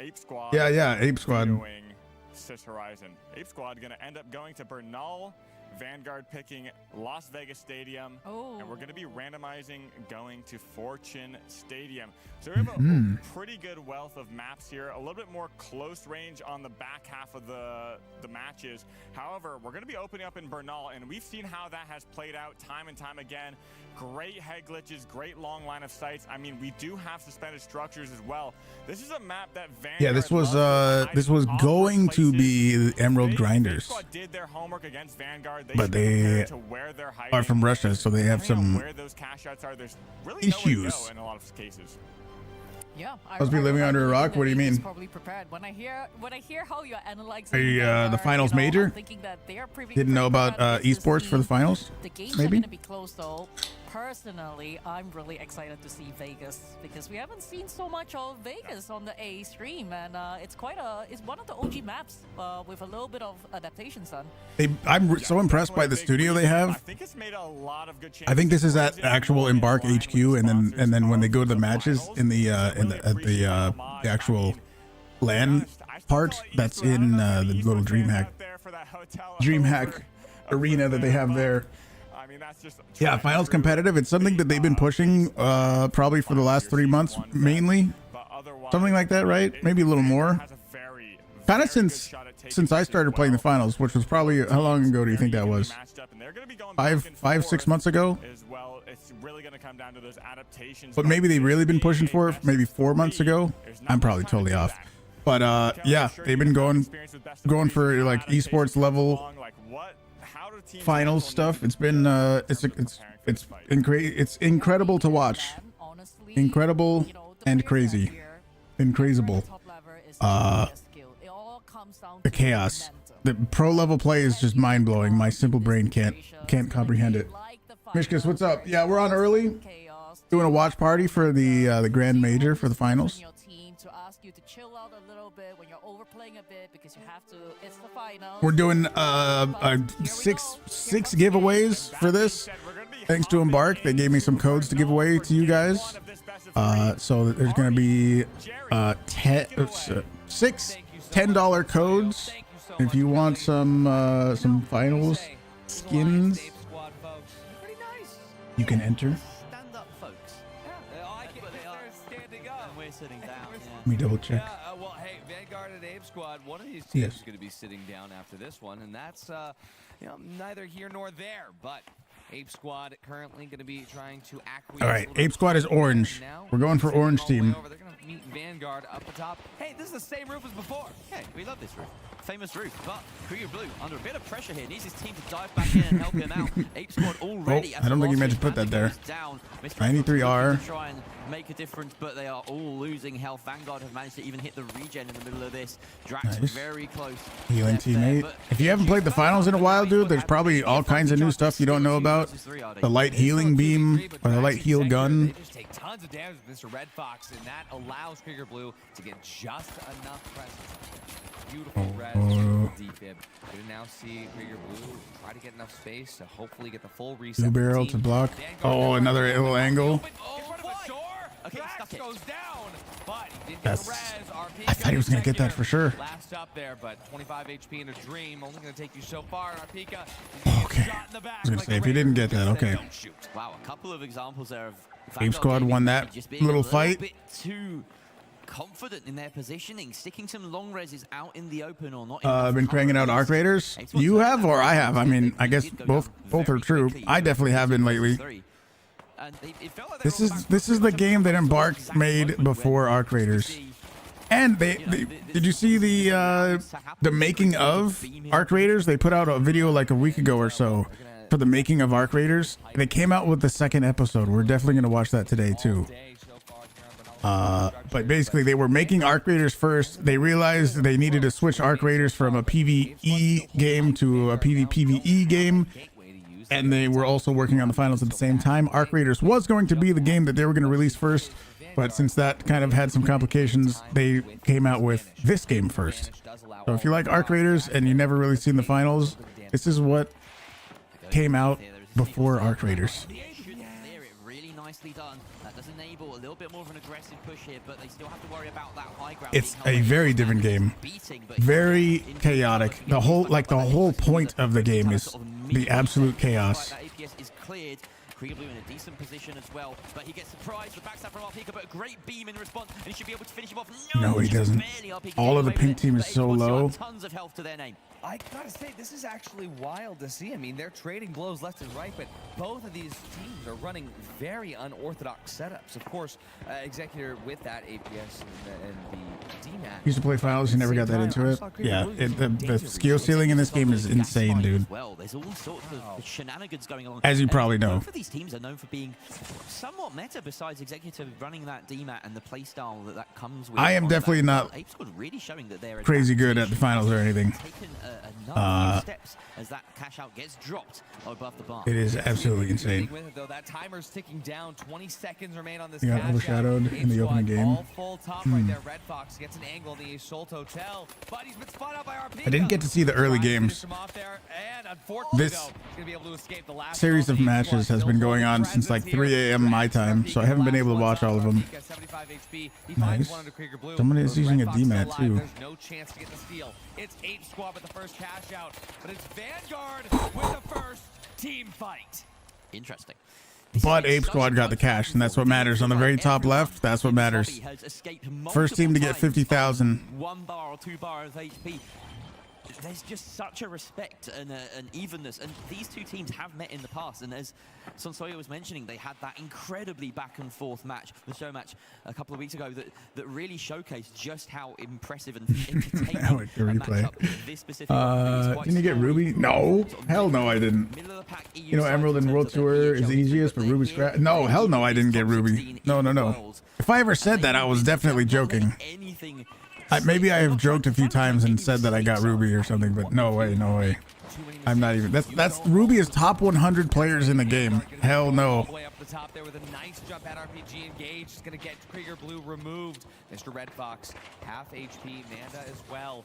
Ape Squad. Yeah, Ape Squad. Vetoing Cis Horizon. Ape Squad gonna end up going to Bernal. Vanguard picking Las Vegas Stadium, and we're going to be randomizing going to Fortune Stadium. So we have a pretty good wealth of maps here, a little bit more close range on the back half of the matches. However, we're going to be opening up in Bernal, and we've seen how that has played out time and time again. Great head glitches, great long line of sights. I mean, we do have suspended structures as well. This is a map that Vanguard this was going to be the Emerald Grinders, did their homework against Vanguard. But they are from Russia, so they have some issues. In a lot of cases. Yeah, Must be living under a rock. What do you mean? Probably prepared. When I hear how you're analyzing the finals major. Didn't know about esports for the finals. The games maybe. are gonna be close though. Personally, I'm really excited to see Vegas because we haven't seen so much of Vegas on the A stream, and it's one of the OG maps with a little bit of adaptation, son. I'm so impressed by the studio they have. I think it's made a lot of good changes. I think this is at actual Embark HQ, and then when they go to the matches at the actual LAN part, that's in the little DreamHack arena that they have there. I mean, that's just finals competitive. It's something that they've been pushing probably for the last 3 months mainly, something like that, right? Maybe a little more. Kind of since I started playing the finals, which was probably, how long ago do you think that was? 6 months ago. But maybe they've really been pushing for it maybe 4 months ago. I'm probably totally off. But yeah, they've been going for like esports level finals stuff. It's been it's incredible to watch. Incredible and crazy. Incredible. The chaos. The pro level play is just mind blowing. My simple brain can't comprehend it. Mishkas, what's up? Yeah, we're on early. Doing a watch party for the grand major for the finals. We're doing six giveaways for this. Thanks to Embark, they gave me some codes to give away to you guys. So there's gonna be six $10 codes if you want some finals skins. You can enter. Let me double check. Well, hey, Vanguard and Ape Squad, one of these teams is going to be sitting down after this one, and that's neither here nor there. But Ape Squad currently going to be trying to acquiesce. All right, Ape Squad is orange. We're going for orange team. They're going to meet Vanguard up the top. Hey, this is the same roof as before. Hey, we love this roof. Famous roof, but Cougar Blue under a bit of pressure here. Needs his team to dive back in and help him out. Ape Squad already. I don't think he meant to put that there. 93R. Try and make a difference, but they are all losing health. Vanguard have managed to even hit the regen in the middle of this. Drax very close. Healing teammate. If you haven't played the finals in a while, dude, there's probably all kinds of new stuff you don't know about. The light healing beam or the light heal gun. They just take tons of damage with Mr. Red Fox, and that allows Cougar Blue to get just enough presence. Beautiful red defib. We can now see Cougar Blue try to get enough space to hopefully get the full reset. Blue barrel to block. Oh, another little angle. Okay, goes down, but he did get That's, the res. RP I thought he was going to get that for sure. Last up there, but 25 HP in a dream. Only going to take you so far. Arpika, okay. I was going to say, if he didn't get that, okay. Wow, a couple of examples there of Ape Squad won that little fight. Bit too confident in their positioning, sticking some long reses out in the open or not. I've been cranking out Arc Raiders. You have or I have? I mean, I guess both are true. I definitely have been lately. This is the game that Embark made before Arc Raiders. And did you see the making of Arc Raiders? They put out a video like a week ago or so for the making of Arc Raiders. They came out with the second episode. We're definitely going to watch that today too. But basically they were making Arc Raiders first. They realized they needed to switch Arc Raiders from a PvE game to a PvPvE game. And they were also working on the finals at the same time. Arc Raiders was going to be the game that they were going to release first. But since that kind of had some complications, they came out with this game first. So if you like Arc Raiders and you never really seen the finals, this is what came out before Arc Raiders. It's a very different game, very chaotic. The whole point of the game is the absolute chaos. Krieger Blue in a decent position as well, but he gets surprised. The backstab from RPK, but a great beam in response, and he should be able to finish him off. No, he doesn't. All of the pink team is so low. Tons of health to their name. I gotta say, this is actually wild to see. I mean, they're trading blows left and right, but both of these teams are running very unorthodox setups. Of course, Executor with that APS and the DMAT. Used to play finals, you never got that into it. Yeah, the skill ceiling in this game is insane, dude. Well, there's all sorts of shenanigans going along. As you probably know. Both of these teams are known for being somewhat meta, besides Executive running that DMAT and the playstyle that comes with. I am definitely not really showing that they're crazy good at the finals or anything. Steps as that cash out gets dropped above the bar. It is absolutely insane. That timer's ticking down. 20 seconds remain on this. He got overshadowed in the opening game. All full top right there. Red Fox gets an angle in the Assault Hotel, but he's been spun out by RP. I didn't get to see the early games. This series of matches has been going on since like 3 a.m. my time, so I haven't been able to watch all of them. Nice. Somebody is using a DMAT too. There's no chance to get the steal. It's Ape Squad with the first cash out, but it's Vanguard with the first team fight. Interesting. But Ape Squad got the cash, and that's what matters. On the very top left, that's what matters. First team to get 50,000. 1 bar or 2 bar of HP. There's just such a respect and an evenness, and these two teams have met in the past. And as Sonsoya was mentioning, they had that incredibly back and forth match, the show match, a couple of weeks ago that really showcased just how impressive and entertaining I like the replay. This specific didn't you get Ruby? No, hell no, I didn't. You know, Emerald and World Tour is the easiest, but Ruby's scratch. No, hell no, I didn't get Ruby. No. If I ever said that, I was definitely joking. Maybe I have joked a few times and said that I got Ruby or something, but no way. I'm not even. That's Ruby is top 100 players in the game. Hell no. Way up the top there with a nice jump at RPG engaged. It's gonna get Krieger Blue removed. Mr. Red Fox, half HP. Manda as well.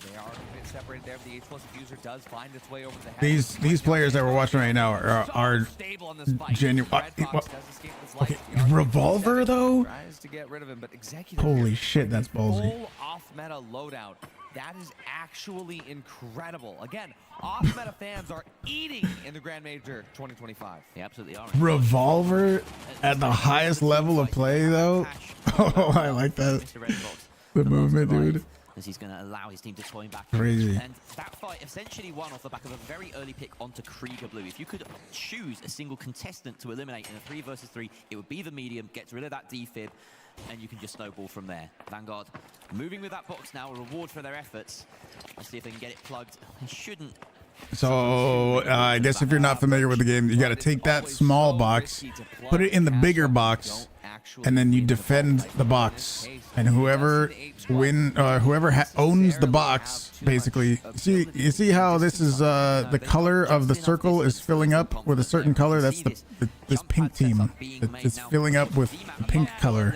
They are a bit separated there, but the H+ user does find its way over the head. These players that we're watching right now are genuine. Okay, Revolver though. Tries to get rid of him, but holy shit, that's ballsy. Full off-meta loadout. That is actually incredible. Again, off-meta fans are eating in the Grand Major 2025. They absolutely are. Revolver at the highest level of play though. Oh, I like that. The movement, dude. As he's going to allow his team to toy him back. Crazy. And that fight essentially won off the back of a very early pick onto Krieger Blue. If you could choose a single contestant to eliminate in a 3 versus 3, it would be the medium, gets rid of that defib, and you can just snowball from there. Vanguard moving with that box now, a reward for their efforts. Let's see if they can get it plugged. They shouldn't. So I guess if you're not familiar with the game, you got to take that small box, put it in the bigger box, and then you defend the box. And whoever owns the box, basically. You see how this is the color of the circle is filling up with a certain color. That's this pink team. It's filling up with the pink color.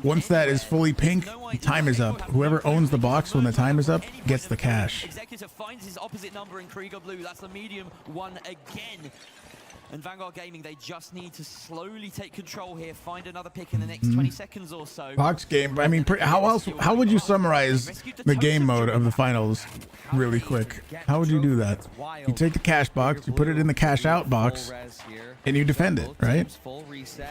Once that is fully pink, time is up. Whoever owns the box when the time is up gets the cash. Executive finds his opposite number in Krieger Blue. That's the medium one again. And Vanguard Gaming, they just need to slowly take control here, find another pick in the next 20 seconds or so. Box game. I mean, how would you summarize the game mode of the finals really quick? How would you do that? You take the cash box, you put it in the cash out box, and you defend it, right?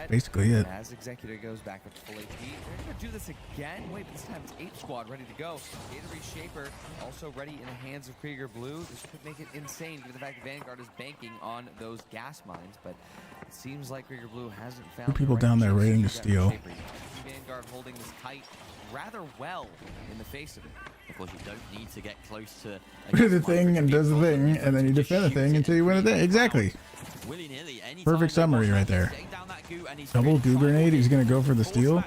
Basically it. As Executor goes back up to full HP, they're going to do this again. Wait, but this time it's Ape Squad ready to go. Gatorade Shaper also ready in the hands of Krieger Blue. This could make it insane given the fact that Vanguard is banking on those gas mines. But it seems like Krieger Blue hasn't found people down there waiting to steal. Vanguard holding this tight rather well in the face of it. Of course, you don't need to get close to Do the thing and does the thing, and then you defend the thing until you win the thing. Exactly. Perfect summary right there. Double goo grenade. He's gonna go for the steal.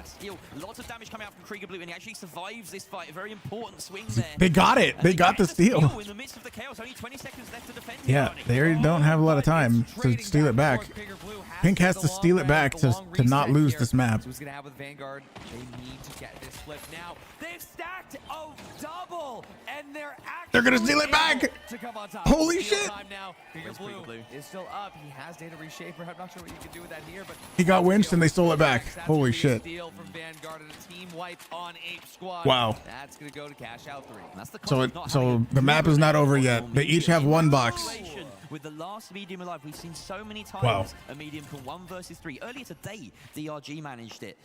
Lots of damage coming out from Krieger Blue, and he actually survives this fight. A very important swing there. They got it. They got the steal. In the midst of the chaos, only 20 seconds left to defend. Yeah, they don't have a lot of time to steal it back. Pink has to steal it back to not lose this map. Who's gonna have with Vanguard? They need to get this flip now. They've stacked a double, and they're gonna steal it back. To come on top. Holy shit! Now. Krieger Blue is still up. He has data reshaper. I'm not sure what you can do with that here, but He got winched and they stole it back. Holy shit! Steal from Vanguard and a team wipe on Ape Squad. Wow. That's gonna go to cash out 3. That's the So the map is not over yet. They each have one box. With the last medium alive, we've seen so many times a medium from 1 versus 3. Earlier today, DRG managed it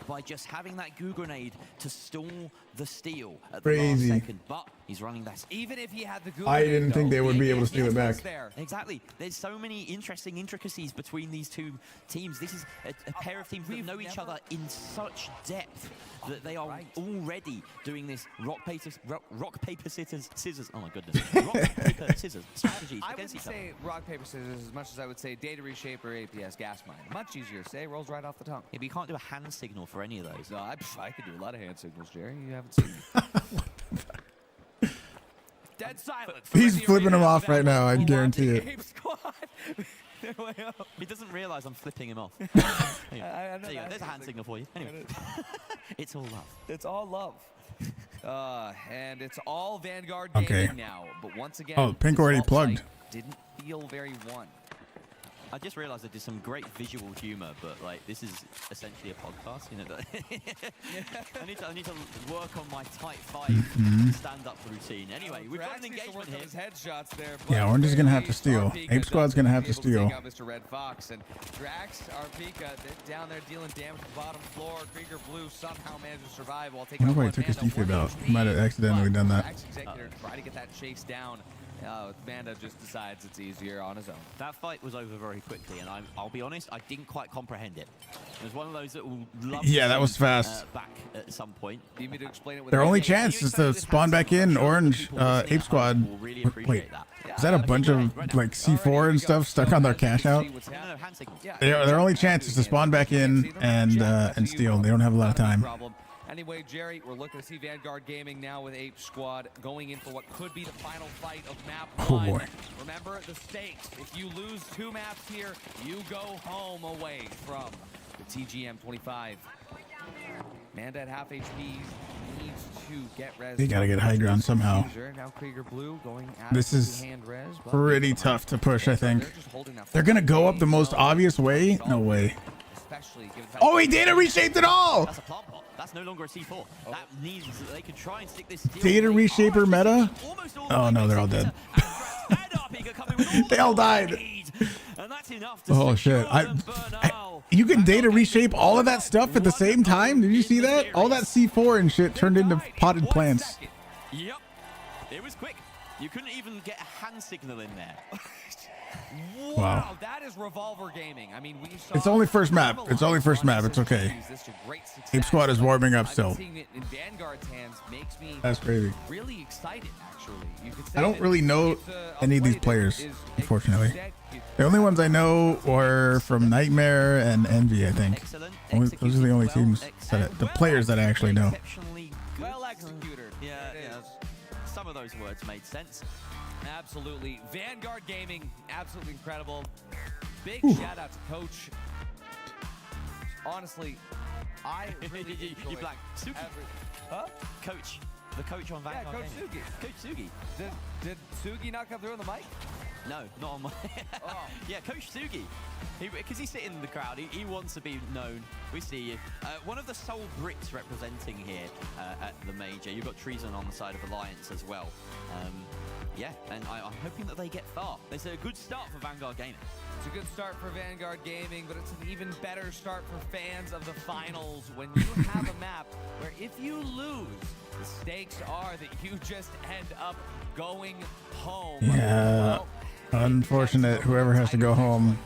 by just having that goo grenade to stall the steal at the last second. But he's running that. Even if he had the goo I didn't think they would be able to steal it back. Exactly. There's so many interesting intricacies between these two teams. This is a pair of teams that know each other in such depth that they are already doing this rock paper scissors. Oh my goodness. Rock paper scissors strategies against each other. I would say rock paper scissors as much as I would say data reshaper APS gas mine. Much easier to say. Rolls right off the tongue. Yeah, but you can't do a hand signal for any of those. No, I could do a lot of hand signals, Jerry. You haven't seen me. Dead silence. He's flipping him off right now. I guarantee it. He doesn't realize I'm flipping him off. There you go. There's a hand signal for you. Anyway, it's all love. It's all love. And it's all Vanguard gaming now. But once again, oh, Pink already plugged. Didn't feel very won. I just realized I did some great visual humor, but like this is essentially a podcast, you know. I need to work on my tight 5 stand-up routine. Anyway, we've got an engagement here. Headshots there, Yeah, Orange is gonna have to steal. Ape Squad's gonna have to steal. Mr. Red Fox and Drax, Arpika, they're down there dealing damage to the bottom floor. Krieger Blue somehow managed to survive while taking. Nobody took his defib out. He might have accidentally done that. Drax Executor try to get that chase down. Vanda just decides it's easier on his own. That fight was over very quickly, and I'll be honest, I didn't quite comprehend it. It was one of those that will love that was fast. Back at some point. You need me to explain it with Their only chance is to spawn back in Orange Ape Squad. Wait, is that a bunch of like C4 and stuff stuck on their cash out? Their only chance is to spawn back in and steal. They don't have a lot of time. Anyway, Jerry, we're looking to see Vanguard Gaming now with Ape Squad going in for what could be the final fight of map 1. Oh boy. Remember the stakes. If you lose 2 maps here, you go home away from the TGM 25. Manda at half HP needs to get res. They gotta get high ground somehow. Now Krieger Blue going this is pretty tough to push, I think. They're gonna go up the most obvious way? No way. Oh, he data reshaped it all! That's a plant pot. That's no longer a C4. That means that they can try and stick this data reshaper meta? Oh no, they're all dead. They all died. Oh shit. You can data reshape all of that stuff at the same time? Did you see that? All that C4 and shit turned into potted plants. Yep. It was quick. You couldn't even get a hand signal in there. Wow, that is Revolver Gaming. I mean, we saw it's only first map. It's only first map. It's okay. Ape Squad is warming up still. That's crazy. Really excited, actually. I don't really know any of these players, unfortunately. The only ones I know are from Nightmare and Envy, I think. Those are the only teams the players that I actually know. Well executed. Yeah. Some of those words made sense. Absolutely. Vanguard Gaming, absolutely incredible. Big shout out to Coach. Honestly, I really you black Sugi. Huh? Coach. The coach on Vanguard. Yeah, Coach Gaming. Sugi. Coach Sugi. Did Sugi not come through on the mic? No, not on my. Yeah, Coach Sugi. Because he's sitting in the crowd, he wants to be known. We see you. One of the sole Brits representing here at the major. You've got Treason on the side of Alliance as well. Yeah, and I'm hoping that they get far. It's a good start for Vanguard Gaming. It's a good start for Vanguard Gaming, but it's an even better start for fans of the finals when you have a map where if you lose, the stakes are that you just end up going home. Yeah, unfortunate. Whoever has to go home.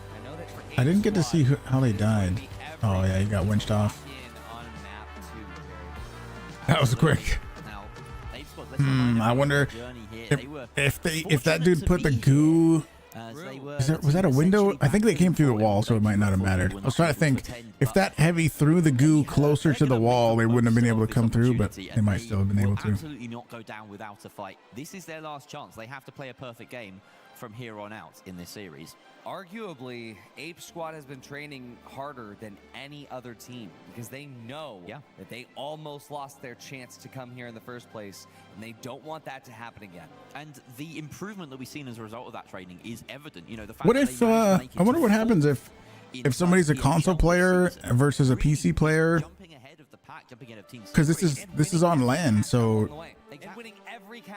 I didn't get to see how they died. Oh yeah, he got winched off. That was quick. Now, Ape Squad I wonder if that dude put the goo. Was that a window? I think they came through the wall, so it might not have mattered. I was trying to think if that heavy threw the goo closer to the wall, they wouldn't have been able to come through, but they might still have been able to. Absolutely not go down without a fight. This is their last chance. They have to play a perfect game from here on out in this series. Arguably, Ape Squad has been training harder than any other team because they know that they almost lost their chance to come here in the first place, and they don't want that to happen again. And the improvement that we've seen as a result of that training is evident. You know, the fact What if I wonder what happens if somebody's a console player versus a PC player? Because this is on LAN, so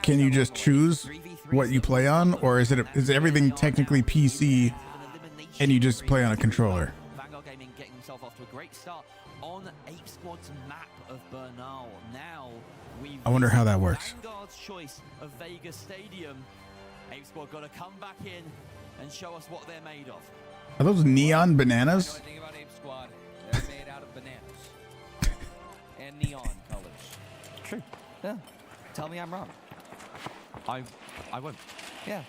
can you just choose what you play on, or is everything technically PC and you just play on a controller? Vanguard Gaming getting himself off to a great start on Ape Squad's map of Bernal. Now I wonder how that works. Vanguard's choice of Vegas Stadium. Ape Squad got to come back in and show us what they're made of. Are those neon bananas? The thing about Ape Squad, they're made out of bananas and neon colors. True. Yeah. Tell me I'm wrong. I won't. Yeah.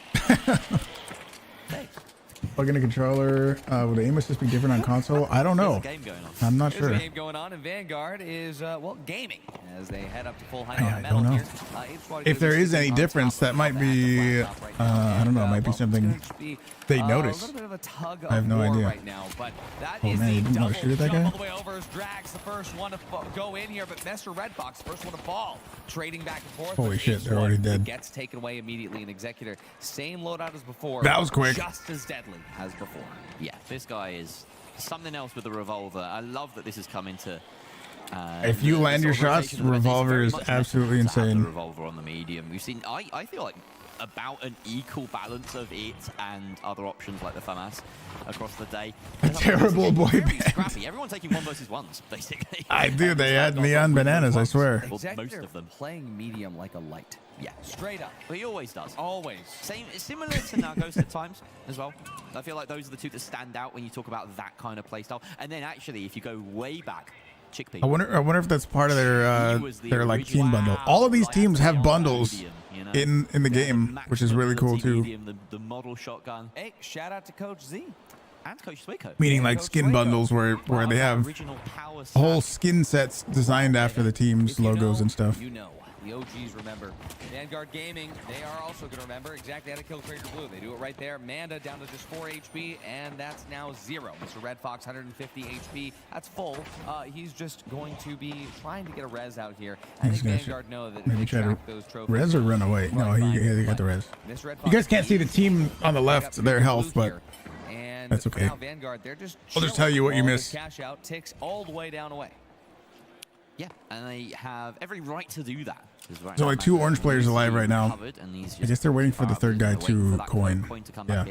Thanks. Plug in a controller. Will the aim assist be different on console? I don't know. There's a game going on. I'm not There's sure. a game going on, and Vanguard is, well, gaming as they head up to full height I on the metal don't know. here. Ape Squad If there is any difference, that might be, I don't know, it might be something they notice. A little bit of a tug I have no idea. right now, but that Oh is man, you the didn't want double to shoot at that jump all guy? the way over as Drags, the first one to go in here, but Mr. Redbox, first one to fall, trading back and forth. Holy but shit, Ape they're already Squad dead. Gets taken away immediately, and Executor, same loadout as before. That was quick. Just as deadly as before. Yeah, this guy is something else with the revolver. I love that this has come into. If you land your sort of shots, rotation of events. It's revolver very is much absolutely necessary to have insane. the revolver on the medium. We've seen, I feel like, about an equal balance of it and other options like the FAMAS across the day. A terrible boy Very band. scrappy. Everyone's taking 1 versus 1s, basically. I do. They had neon bananas, I swear. Well, most Executor of them. playing medium like a light. Yeah. Straight up. But he always does. Always. Similar to Nargos at times as well. I feel like those are the two that stand out when you talk about that kind of playstyle. And then actually, if you go way back, Chickpea. I wonder if that's part of their like team bundle. All of these teams have bundles in the game, which is really cool too. The model shotgun. Hey, shout out to Coach Z. And Coach Swayco. Meaning like skin bundles where they have whole skin sets designed after the team's logos and stuff. You know, the OGs remember. Vanguard Gaming, they are also going to remember exactly how to kill Krager Blue. They do it right there. Manda down to just 4 HP, and that's now 0. Mr. Red Fox, 150 HP. That's full. He's just going to be trying to get a res out here. I think Vanguard know that maybe if they try to track those trophies, res or run away. No, he got the res. You guys can't see the team on the left, their health, but that's okay. Now Vanguard, they're just I'll just tell you what you missed. Cash out ticks all the way down away. Yeah, and they have every right to do that. There's only 2 orange players alive right now. I guess they're waiting for the third guy to coin. Yeah.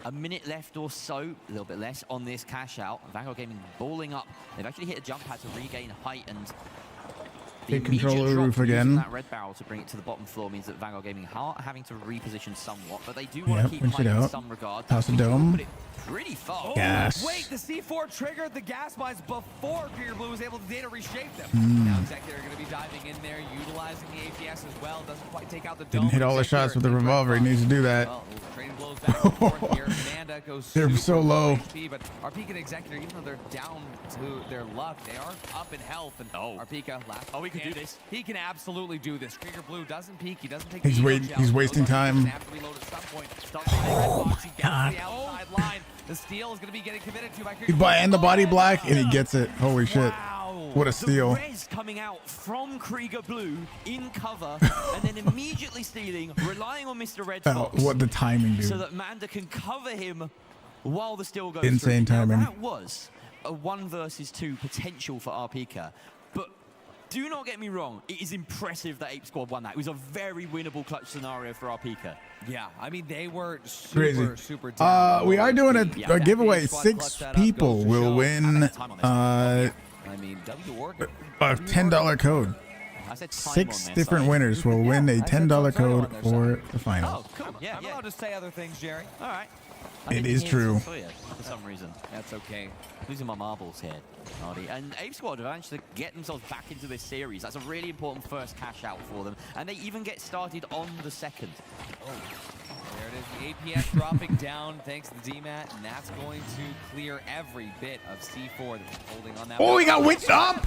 A minute left or so, a little bit less on this cash out. Vanguard Gaming balling up. They've actually hit a jump pad to regain height, and Take control of the roof again. That red barrel to bring it to the bottom floor means that Vanguard Gaming are having to reposition somewhat, but they do want to keep punch it height in out. some regard. House of Dome. Put it pretty far. Gas. Wait, the C4 triggered the gas mines before Krager Blue was able to data reshape them. Now Executor are going to be diving in there, utilizing the APS as well. Doesn't quite take out the dome. Didn't hit all the shots with the revolver. He needs to do that. Well, trading blows back and forth here. Amanda goes They're so low. HP, but Arpika and Executor, even though they're down to their luck, they are up in health. And Arpika last. Oh, we can do this. He can absolutely do this. Krager Blue doesn't peek. He doesn't take. He's the waiting. He's wasting time. Have to reload at some point. Starts with the red box. He gets the outside line. The steal is going to be getting committed to by Krager He's Blue. buying the body black and he gets it. Holy shit. Wow. What a steal. The res coming out from Krieger Blue in cover and then immediately stealing, relying on Mr. Red Fox. What the timing, dude. So that Manda can cover him while the steal goes Insane through. timing. Now, that was a 1 versus 2 potential for Arpika, but do not get me wrong, it is impressive that Ape Squad won that. It was a very winnable clutch scenario for Arpika. Yeah, I mean, they were Crazy. super down. We are doing a giveaway. Squad 6 clutched that up, people goes to will show. win I mean, W Oregon. a $10 code. I said time 6 on their different side. winners will win a $10 code for the Oh, finals. cool. Yeah, I'm allowed to say other things, Jerry. All right. It is true. For some reason. That's okay. Losing my marbles here, Artie. And Ape Squad have managed to get themselves back into this series. That's a really important first cash out for them. And they even get started on the second. Oh, there it is. The APS dropping down thanks to the DMAT, and that's going to clear every bit of C4 that's holding on that. Oh, he got winched up!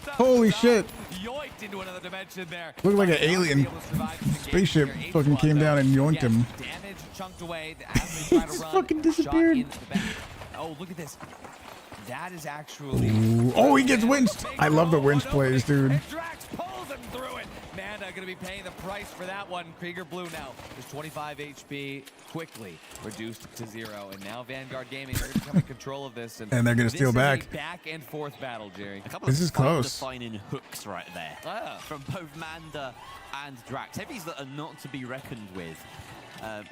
Holy shit. Yoinked into another dimension there. Looked like an alien spaceship fucking came down and yoinked him. Damage chunked away as they try to run. Fucking disappeared. Shot in the back. Oh, look at this. That is actually... Ooh. Oh, he gets winched. I love the winch plays, dude. And Drax pulls him through it. Manda going to be paying the price for that one. Krieger Blue now is 25 HP, quickly reduced to 0. And now Vanguard Gaming are going to come in control of this. And they're going to steal back. Back and forth battle, Jerry. This is close. Defining hooks right there from both Manda and Drax. Heavies that are not to be reckoned with.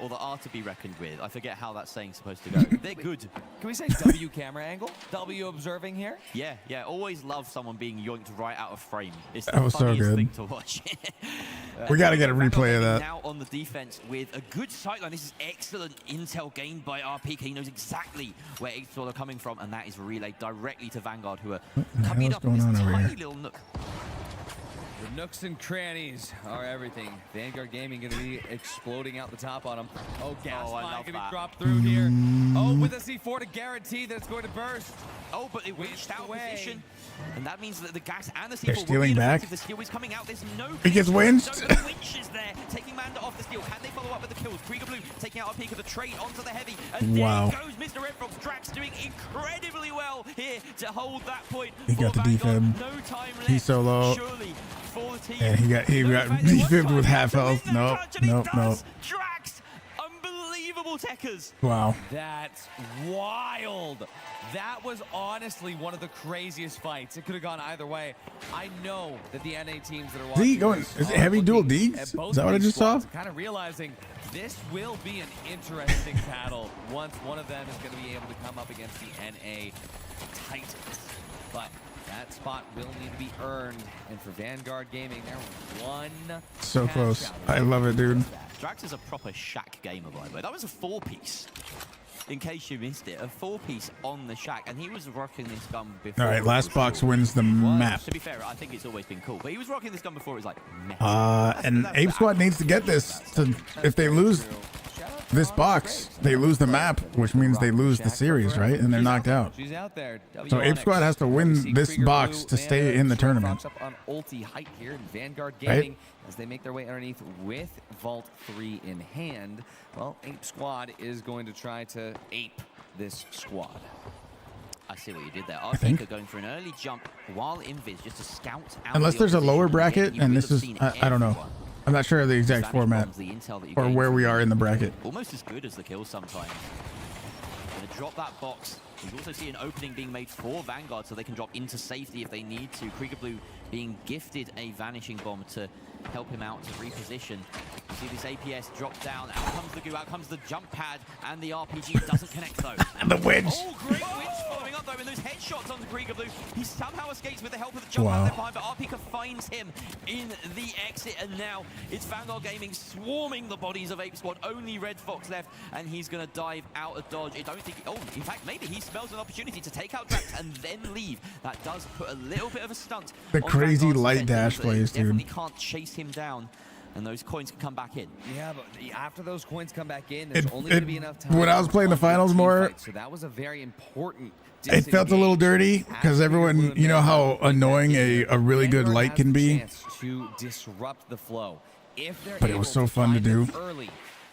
Or that are to be reckoned with. I forget how that saying's supposed to go. They're good. Can we say W camera angle? W observing here? Yeah, yeah. Always love someone being yoinked right out of frame. It's the That was so funniest good. thing to watch. We got to get a replay of that. Now on the defense with a good sightline. This is excellent intel gained by RPK. He knows exactly where Ape Squad are coming from, and that is relayed directly to Vanguard, who are coming up in this tiny little nook. The nooks and crannies are everything. Vanguard Gaming going to be exploding out the top on them. Oh, gas line going to be dropped through here. Oh, with a C4 to guarantee that it's going to burst. Oh, but it winched out position. And that means that the gas and the C4 They're stealing back. The steel is coming out. There's no... He gets winched. No winches there. Taking Manda off the steel. Can they follow up with the kills? Krieger Blue taking out a peek of the trade onto the heavy. And wow. There goes Mr. Red Fox. Drax doing incredibly well here to hold that point. He got the defib. No time left. He's solo. Surely for the team. And he got defibbed with half health. Nope, nope, nope. Drax, unbelievable techers. Wow. That's wild. That was honestly one of the craziest fights. It could have gone either way. I know that the NA teams that are watching Going, is it heavy dual Deegs? Is that what I just saw? Kind of realizing this will be an interesting battle once one of them is going to be able to come up against the NA Titans. But that spot will need to be earned. And for Vanguard Gaming, they're one. So close. I love it, dude. Drax is a proper Shack gamer, by the way. That was a 4-piece. In case you missed it, a 4-piece on the Shack, and he was rocking this gun before. All right, last box wins the map. To be fair, I think it's always been cool, but he was rocking this gun before. It was like, and Ape Squad needs to get this. If they lose this box, they lose the map, which means they lose the series, right? And they're knocked out. She's out there. So Ape Squad has to win this box to stay in the tournament. Up on ulti height here in Vanguard Gaming as they make their way underneath with Vault 3 in hand. Well, Ape Squad is going to try to ape this squad. I see what you did there. RPK going for an early jump while invis just to scout out. Unless there's a lower bracket, and this is, I don't know. I'm not sure of the exact format or where we are in the bracket. Almost as good as the kill sometimes. Gonna drop that box. You also see an opening being made for Vanguard so they can drop into safety if they need to. Krieger Blue being gifted a vanishing bomb to help him out to reposition. You see this APS drop down. Out comes the goo, out comes the jump pad, and the RPG doesn't connect though. And the wedge. Oh, great wedge following up though, and those headshots onto Krieger Blue. He somehow escapes with the help of the jump pad left behind, but RPK finds him in the exit, and now it's Vanguard Gaming swarming the bodies of Ape Squad. Only Red Fox left, and he's gonna dive out of dodge. I don't think, in fact, maybe he smells an opportunity to take out Drax and then leave. That does put a little bit of a stunt. The crazy light dash plays, dude. Definitely can't chase him down, and those coins can come back in. Yeah, but after those coins come back in, there's only going to be enough time. When I was playing the finals more, so that was a very important. It felt a little dirty because everyone, you know how annoying a really good light can be. To disrupt the flow. But it was so fun to do.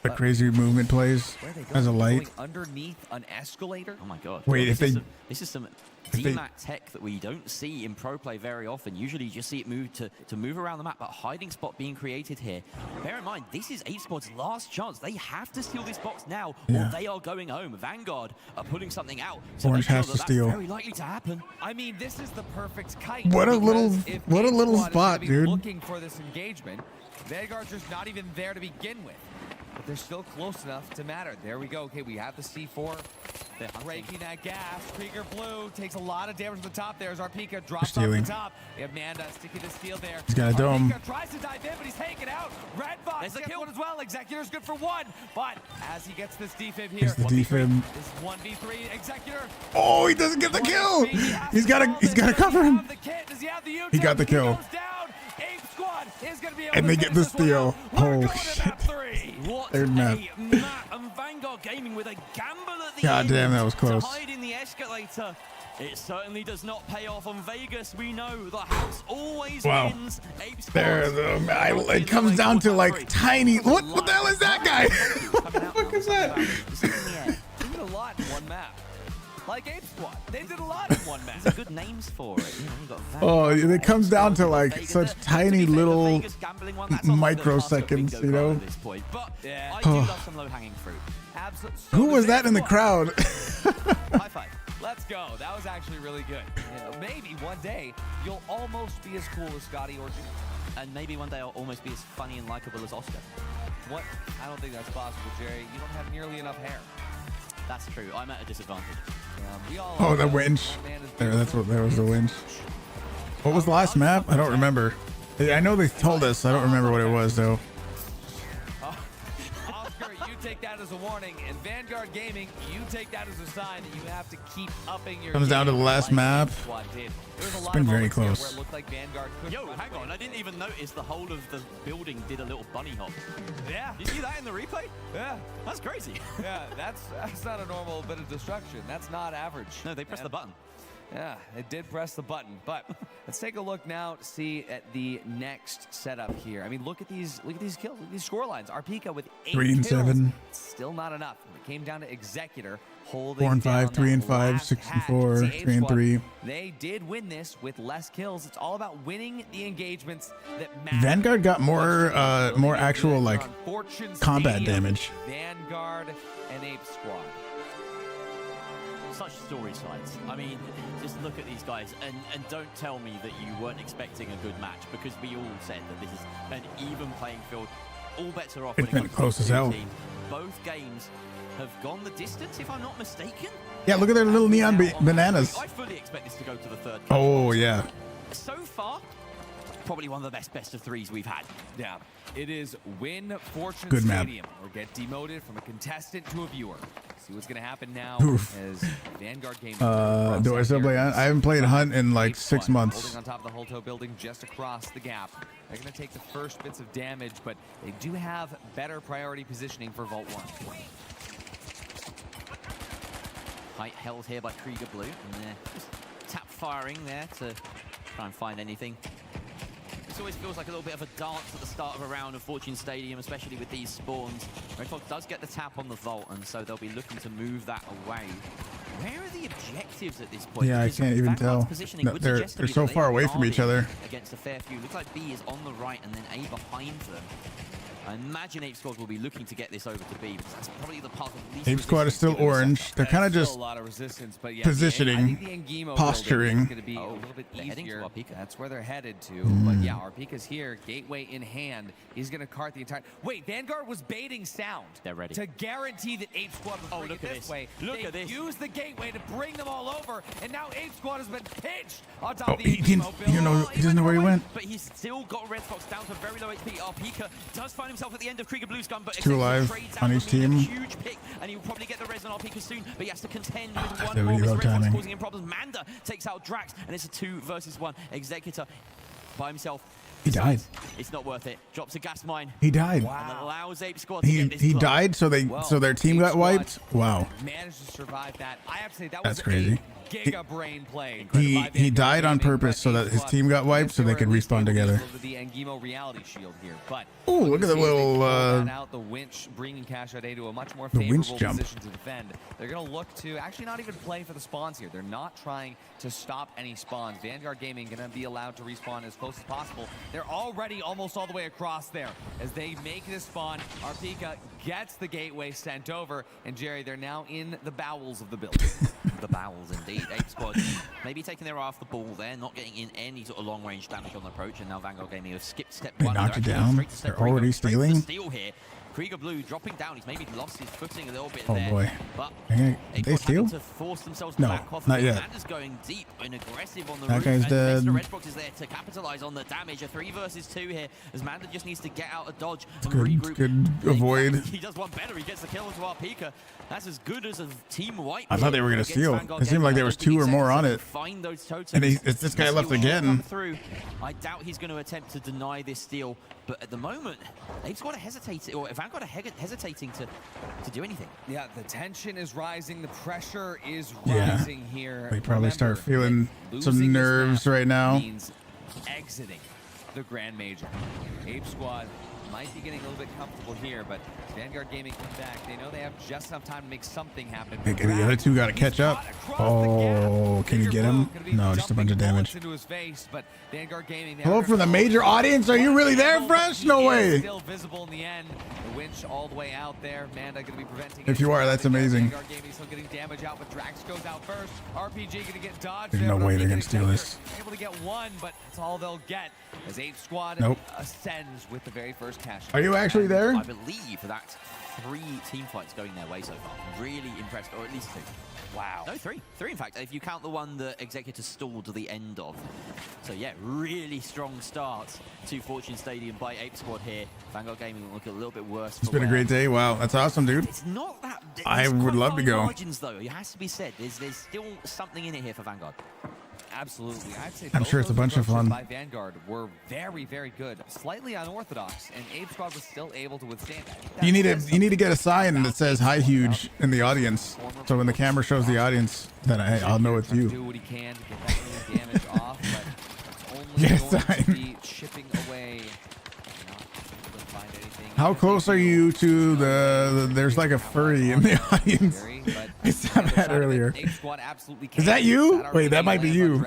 The crazy movement plays as a light. Underneath an escalator. Oh my god. Wait, if they... This is some DMAT tech that we don't see in pro play very often. Usually you just see it move to move around the map, but hiding spot being created here. Bear in mind, this is Ape Squad's last chance. They have to steal this box now, or they are going home. Vanguard are pulling something out. So Orange has to steal. That's very likely to happen. I mean, this is the perfect kite. What a little spot, dude. Looking for this engagement. Vanguard's just not even there to begin with. But they're still close enough to matter. There we go. Okay, we have the C4. They're hunting. breaking that gas. Krieger Blue takes a lot of damage from the top there as Arpika drops off Stealing. the top. We have Manda sticking to steal there. He's got a dome. Arpika tries to dive in, but he's taken out. Red Fox There's the gets kill. one as well. Executor's good for one, but as he gets this defib here, Here's the defib. this is 1v3. Executor. Oh, he doesn't get the kill. He's got to cover him. He got the kill. And they get the steal. Oh shit. Third map. And Vanguard Gaming with a gamble at the God end damn, that was close. to hide in the escalator. It certainly does not pay off on Vegas. We know the house always wins. Ape Squad It comes down to like tiny. What the hell is that guy? What the fuck is that? They did a lot in one map. Like Ape Squad. They did a lot in one map. There's good names for it. You know, you got Oh, it comes down to like Vegas. such To tiny be fair, the little Vegas gambling one, that's on the microseconds, Task you know? at this point. But Yeah. I do love some low-hanging fruit. Absolutely. Who was that in the crowd? High five. Let's go. That was actually really good. Maybe one day you'll almost be as cool as Scotty or Jimmy. And maybe one day I'll almost be as funny and likable as Oscar. What? I don't think that's possible, Jerry. You don't have nearly enough hair. That's true. I'm at a disadvantage. We all Oh, the winch. There, there was the winch. What was the last map? I don't remember. I know they told us. I don't remember what it was though. Oscar, you take that as a warning, and Vanguard Gaming, you take that as a sign that you have to keep upping your Comes down to the game last like map. Squad did. There was a lot been of very moments there close. Where it looked like Vanguard could Yo, run hang away. on. I didn't even notice the whole of the building did a little bunny hop. Yeah. You see that in the replay? Yeah. That's crazy. Yeah, that's not a normal bit of destruction. That's not average. No, they pressed the button. Yeah, it did press the button. But let's take a look now to see at the next setup here. I mean, look at these kills, look at these score lines. Arpika with 8 3 and kills. 7. Still not enough. It came down to Executor holding 4 and 5, down 3 and that 5, last 6 and hatch. 4, See, 3 and Squad, 3. They did win this with less kills. It's all about winning the engagements that matter. Vanguard got more actual like Fortune combat Stadium, damage. Vanguard and Ape Squad. Such story sides. I mean, just look at these guys and don't tell me that you weren't expecting a good match, because we all said that this is an even playing field. All bets are off. It's when it been comes to close the as two hell. teams. Both games have gone the distance, if I'm not mistaken. Yeah, look at their little neon bananas. I fully expect this to go to the third. Oh yeah. So far, probably one of the best of threes we've had. Yeah, it is win Fortune Good map. Stadium or get demoted from a contestant to a viewer. See what's going to happen now Oof. as Vanguard Gaming. Do I still play? I haven't played Hunt in like 6 months. Holding on top of the Holto building just across the gap. They're going to take the first bits of damage, but they do have better priority positioning for Vault 1. Height held here by Krieger Blue, and just tap firing there to try and find anything. This always feels like a little bit of a dance at the start of a round of Fortune Stadium, especially with these spawns. Red Fox does get the tap on the vault, and so they'll be looking to move that away. Where are the objectives at this point? Yeah, I Because can't even Vanguard's tell. positioning No, would they're suggest to me so that they far are away from each guarding other. against a fair few. Looks like B is on the right and then A behind them. I imagine Ape Squad will be looking to get this over to B, because that's probably the path of least Ape Squad is still resistance given the orange. setup. They're kind of Still just a lot of resistance, but yeah, positioning, I think the Engimo building posturing. is going to be a little bit they're heading to easier. Arpika. That's where they're headed to. But yeah, Arpika's here, gateway in hand. He's going to cart the entire. Wait, Vanguard was baiting sound. They're ready. To guarantee that Ape Squad would bring look it at this this. way. Look they at this. Use the gateway to bring them all over, and now Ape Squad has been pinched on top Oh, of the he didn't. Engimo building. You know, he doesn't know where he went. But he's still got Red Fox down to very low HP. Arpika does find himself at the end of Krieger Blue's gun, but Two alive trades out on for each being a team. huge pick, and he'll probably get the res on Arpika soon, but he has to contend with one There we more. go, Red Fox timing. causing him problems. Manda takes out Drax, and it's a 2 versus 1. Executor by himself. He died. It's not worth it. Drops a gas mine. He died. And allows Ape Squad to get this He close. died, so their team Ape got Squad wiped. Wow. Managed to survive that. I have to say that That's was crazy. a giga brain play. He died on purpose so that his team got wiped so they could respawn together. The Engimo reality shield here, but Ooh, look at the little out the winch, bringing Cash Out A to a much more the winch favorable jump. position to defend. They're going to look to actually not even play for the spawns here. They're not trying to stop any spawns. Vanguard Gaming going to be allowed to respawn as close as possible. They're already almost all the way across there as they make this spawn. Arpika gets the gateway sent over, and Jerry, they're now in the bowels of the building. The bowels, indeed. Ape Squad maybe taking their eye off the ball there, not getting in any sort of long-range damage on the approach, and now Vanguard Gaming have skipped step They 1. knocked it They're actually going down. straight to step They're 3, already going straight for the stealing. steal here. Krieger Blue dropping down. He's maybe lost his footing a little bit Oh there. boy. But Did they steal? to force themselves No, back off. not yet. Amanda's going deep and aggressive on the That roof. guy's and dead. Mr. Redbox is there to capitalize on the damage. A 3 versus 2 here, as Manda just needs to get out of dodge and regroup. Good avoid. He does one better. He gets the kill into our Pika. That's as good as a team wipe. I thought they were going to steal. It seemed like there was 2 or more on it. Find those totems. And it's this guy left again. I doubt he's going to attempt to deny this steal, but at the moment, they've got to hesitate, or Vanguard are hesitating to do anything. Yeah, the tension is rising, the pressure is rising here. They probably start feeling losing some this nerves map right now. means exiting the Grand Major. Ape Squad might be getting a little bit comfortable here, but Vanguard Gaming come back. They know they have just enough time to make something happen. The other 2 got to catch up. Oh, can you get him? No, just a bunch of damage. Into his face, but Vanguard Gaming, Hello from the major audience. Are you really there, Fresh? No way. Still visible in the end. The winch all the way out there. Manda going to be preventing. If you are, that's amazing. Vanguard Gaming still getting damage out, but Drax goes out first. RPG going to get dodged. There's no way they're going to steal this. Able to get 1, but that's all they'll get as Ape Squad ascends with the very first cash. Are you actually there? I believe that's 3 team fights going their way so far. Really impressed, or at least 2. Wow. No, 3. 3, in fact, if you count the one that Executor stalled to the end of. So, yeah, really strong start to Fortune Stadium by Ape Squad here. Vanguard Gaming will look a little bit worse. It's been a great day. Wow, that's awesome, dude. It's not that... I would love to go. Margins, though, it has to be said. There's still something in it here for Vanguard. Absolutely. I'd say I'm sure it's a bunch of fun. By Vanguard were very, very good. Slightly unorthodox, and Ape Squad was still able to withstand that. You need to get a sign that says "Hi, Huuge" in the audience, so when the camera shows the audience, then I'll know it's you. Do what he can to get that early damage off, but it's only Yes, going to be chipping away. How close are you to the? There's like a furry in the audience. I saw that earlier. Is that you? Wait, that might be you.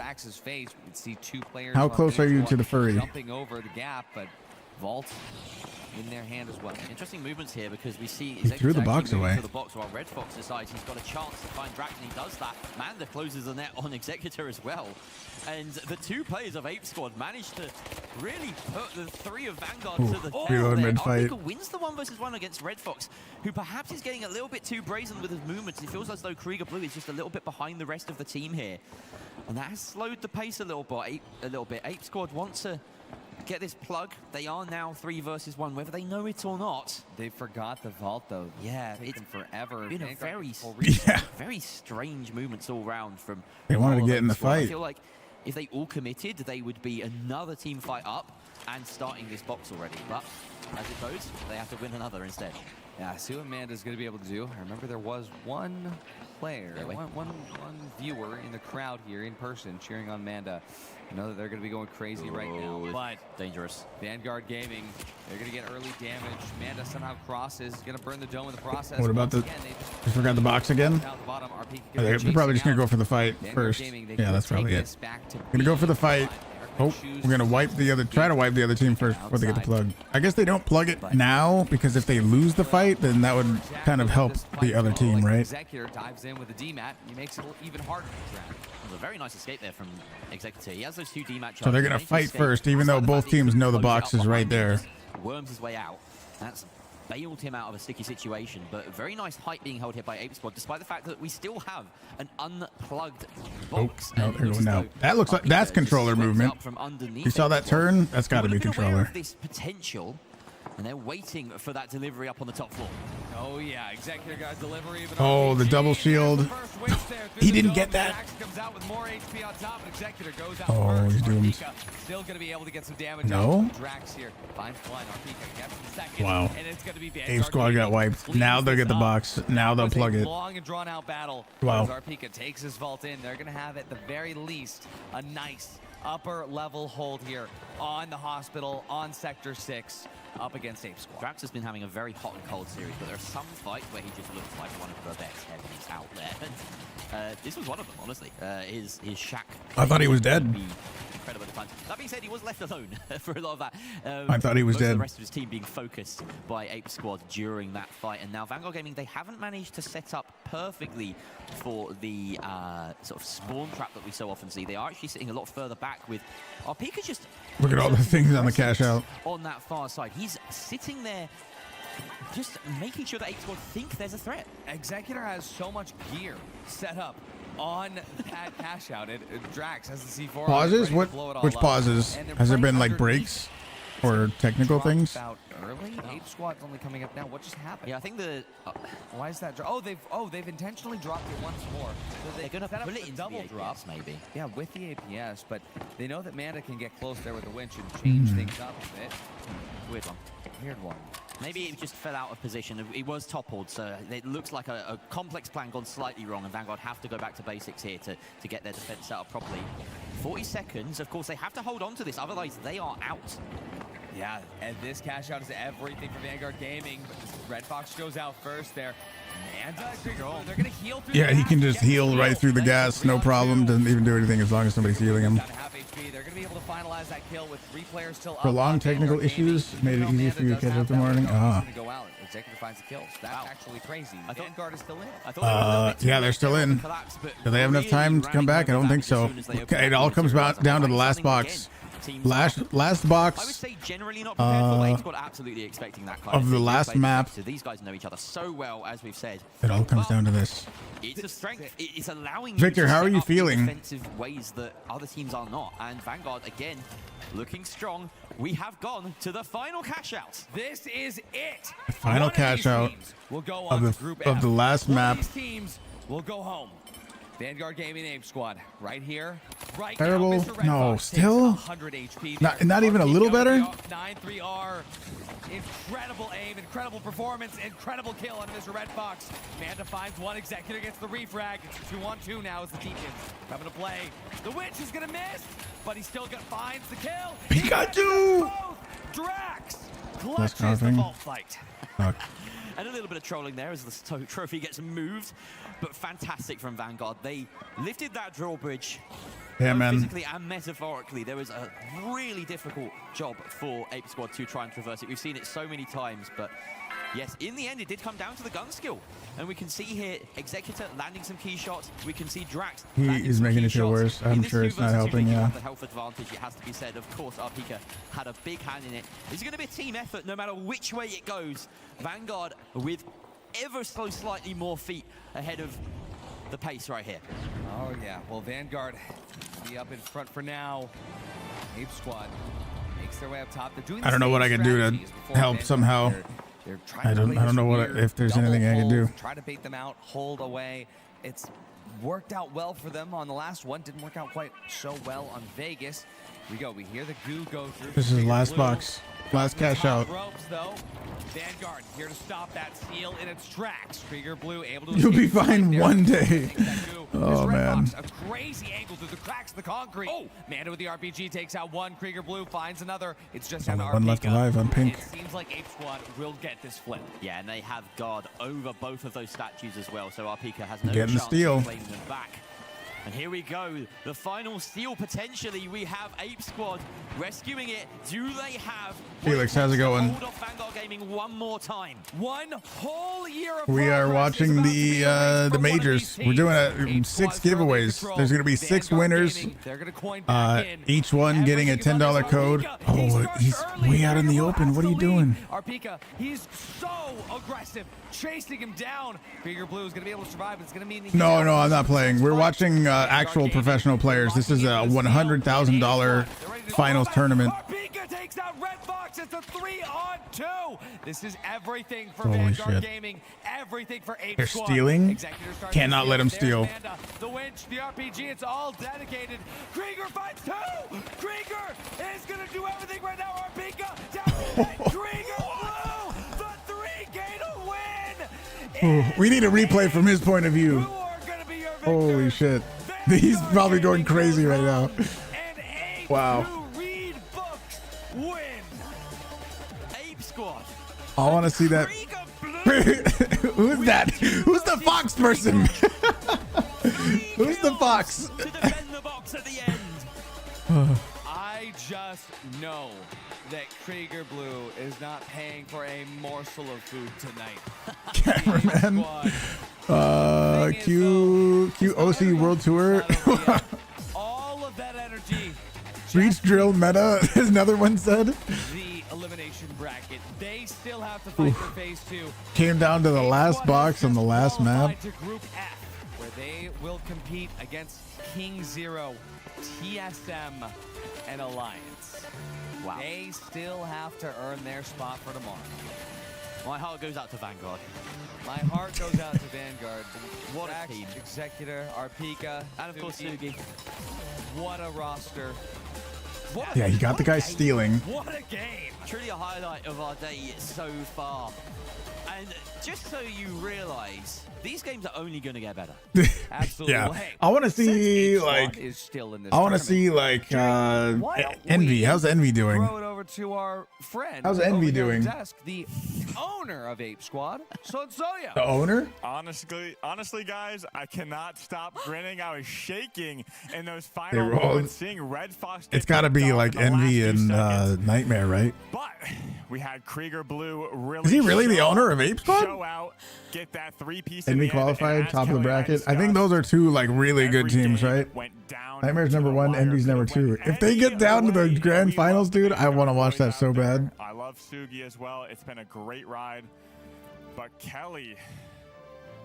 How close are you to the furry? Jumping over the gap, but Vault in their hand as well. Interesting movements here because we see he threw the box away. The box while Red Fox decides he's got a chance to find Drax, and he does that. Manda closes the net on Executor as well. And the 2 players of Ape Squad managed to really put the 3 of Vanguard to the reload mid-fight. wins the 1 versus 1 against Red Fox, who perhaps is getting a little bit too brazen with his movements. It feels as though Krieger Blue is just a little bit behind the rest of the team here. And that has slowed the pace a little bit. Ape Squad wants to get this plug. They are now 3 versus 1, whether they know it or not. They forgot the Vault, though. Yeah, it's forever. Been a very strange movements all round from. They wanted to get in the fight. I feel like if they all committed, they would be another team fight up and starting this box already. But as it goes, they have to win another instead. Yeah, see what Amanda's going to be able to do. I remember there was one player, one viewer in the crowd here in person cheering on Amanda. I know that they're going to be going crazy right now, but dangerous. Vanguard Gaming, they're going to get early damage. Amanda somehow crosses, going to burn the dome in the process. What about the? I forgot the box again. They're probably just going to go for the fight first. Yeah, that's probably it. Going to go for the fight. Oh, we're going to wipe the other, try to wipe the other team first before they get the plug. I guess they don't plug it now because if they lose the fight, then that would kind of help the other team, right? Executor dives in with the D-mat. He makes it even harder to track. A very nice escape there from Executor. He has those 2 D-mat charges. So they're going to fight first, even though both teams know the box is right there. Worms his way out. That's bailed him out of a sticky situation, but very nice height being held here by Ape Squad, despite the fact that we still have an unplugged box. Oh, no, there we go now. That looks like that's controller movement. From underneath. You saw that turn? That's got to be controller. This potential, and they're waiting for that delivery up on the top floor. Oh yeah, Executor got delivery. Oh, the double shield. He didn't get that. Comes out with more HP on top, and Executor goes out first. He's doomed. Still going to be able to get some damage. No. Drax here finds one. Second, wow. And it's going to be Ape Squad got wiped. Now they'll get the box. Now they'll plug it. Long and drawn out battle. Wow. Zarpika takes his vault in. They're going to have at the very least a nice upper level hold here on the hospital on Sector 6 up against Ape Squad. Drax has been having a very hot and cold series, but there are some fights where he just looks like one of the best heavies out there. This was one of them, honestly. His Shaq. I thought he was dead. Incredible at times. That being said, he was left alone for a lot of that. I thought he was dead. The rest of his team being focused by Ape Squad during that fight, and now Vanguard Gaming, they haven't managed to set up perfectly for the sort of spawn trap that we so often see. They are actually sitting a lot further back with Pika just. Look at all the things on the cash out. On that far side, he's sitting there just making sure that Ape Squad think there's a threat. Executor has so much gear set up on that cash out. Drax has the C4. Pauses? Which pauses? Has there been like breaks or technical things? Out early. Ape Squad's only coming up now. What just happened? Yeah, I think the. Why is that? They've intentionally dropped it once more. So they're gonna set pull up it into double the drop, APS maybe. Yeah, with the APS, but they know that Manda can get close there with the winch and change things up a bit. Weird one. Weird one. Maybe it just fell out of position. It was toppled, so it looks like a complex plan gone slightly wrong, and Vanguard have to go back to basics here to get their defense set up properly. 40 seconds, of course, they have to hold on to this, otherwise they are out. Yeah, and this cash out is everything for Vanguard Gaming, but this Red Fox goes out first there. Manda, they're gonna heal through Yeah, he can just heal right through the gas, no problem. Doesn't even do anything as long as somebody's healing him. They're gonna be able to finalize that kill with 3 players still up. Prolonged technical issues made it easy for you to catch up the morning. Go out. Executor finds the kills. That's actually crazy. Vanguard is still in. Yeah, they're still in. Do they have enough time to come back? I don't think so. Okay, it all comes down to the last box. Last box. I would say generally not prepared for Ape Squad, absolutely expecting that kind of the last map. So these guys know each other so well, as we've said. It all comes down to this. It's a strength. It's allowing Victor, how are you feeling? Defensive ways that other teams are not, and Vanguard again looking strong. We have gone to the final cash out. This is it. The final cash out of the last map. These teams will go home. Vanguard Gaming Ape Squad right here. Right Terrible. now, Mr. Red No, Fox still 100 HP. not even a little better. 9-3R. Incredible aim, incredible performance, incredible kill on Mr. Red Fox. Manda finds one. Executor gets the refrag. It's 2-on-2 now as the team is coming to play. The Witch is gonna miss, but he still finds the kill. Pikachu! Drax clutches the vault fight. And a little bit of trolling there as the trophy gets moved, but fantastic from Vanguard. They lifted that drawbridge. Yeah, man. Physically and metaphorically, there was a really difficult job for Ape Squad to try and traverse it. We've seen it so many times, but yes, in the end, it did come down to the gun skill. And we can see here, Executor landing some key shots. We can see Drax. He is making it feel worse. I'm sure it's not helping, yeah. The health advantage, it has to be said. Of course, Arpika had a big hand in it. This is going to be a team effort no matter which way it goes. Vanguard with ever so slightly more feet ahead of the pace right here. Oh, yeah. Well, Vanguard be up in front for now. Ape Squad makes their way up top. They're doing I don't know what I can do to help somehow. I don't know if there's anything I can do. Try to bait them out, hold away. It's worked out well for them on the last one. Didn't work out quite so well on Vegas. Here we go. We hear the goo go through. This is last box. Last cash out. Ropes, though. Vanguard here to stop that steal in its tracks. Krieger Blue able to. You'll be fine one day. Oh man. A crazy angle through the cracks of the concrete. Oh, Manda with the RPG takes out one. Krieger Blue finds another. It's just only one left alive on pink. It seems like Ape Squad will get this flip. Yeah, and they have guard over both of those statues as well. So Arpika has no getting chance the steal. of claiming them back. And here we go, the final steal potentially. We have Ape Squad rescuing it. Do they have Felix, how's it going? Hold off Vanguard Gaming one more time. One whole year of We are watching the majors. We're doing 6 giveaways. There's going to be 6 winners. Each one getting a $10 code. Oh, he's way out in the open. What are you doing? Arpika, he's so aggressive, chasing him down. Krieger Blue is going to be able to survive. It's going to mean no, I'm not playing. We're watching actual professional players. This is a $100,000 finals tournament. Arpika takes out Red Fox. It's a 3-on-2. This is everything for Holy Vanguard shit. Gaming. Everything for Ape They're Squad. stealing. Cannot let them steal. The winch, the RPG, it's all dedicated. Krieger finds 2. Krieger is going to do everything right now. Arpika down. Krieger Blue, the 3-game win. We need a replay from his point of view. Holy shit. He's probably going crazy right now. Wow. Win. Ape Squad. I want to see that. Who's that? Who's the fox person? Who's the fox? To defend the box at the end. I just know that Krieger Blue is not paying for a morsel of food tonight. Cameraman. QOC World Tour. All of that energy. Breach drill meta, as another one said. The elimination bracket. They still have have to fight for phase 2. Came down to the last box on the last map. To Group F, where they will compete against King Zero, TSM, and Alliance. Wow. They still have to earn their spot for tomorrow. My heart goes out to Vanguard. My heart goes out to Vanguard. What a Dax, team. Executor, Arpika, And of course, Huuge. What a roster. Yeah, he got the guy stealing. What a game. Truly a highlight of our day so far. And just so you realize, these games are only going to get better. Absolutely. Yeah, Well, hey, I want to since see H-Squad like is still in this I want to tournament, see like why don't Envy. we How's Envy doing? Throw it over to our friend. How's Envy over here doing? at the desk, the owner of Ape Squad, Sonsoya. The owner? Honestly, guys, I cannot stop grinning. I was shaking in those final were all- moments, seeing Red Fox. It's got to be like Envy and Nightmare, right? But we had Krieger Blue really. Is he really the show owner of Ape Squad? Show out, get that 3-piece. Envy qualified, top of the bracket. I think those are two like really good teams, right? Nightmare's number 1, Envy's number 2. If they get down to the grand finals, dude, I want to watch that so bad. I love Sugi as well. It's been a great ride. But Kelly,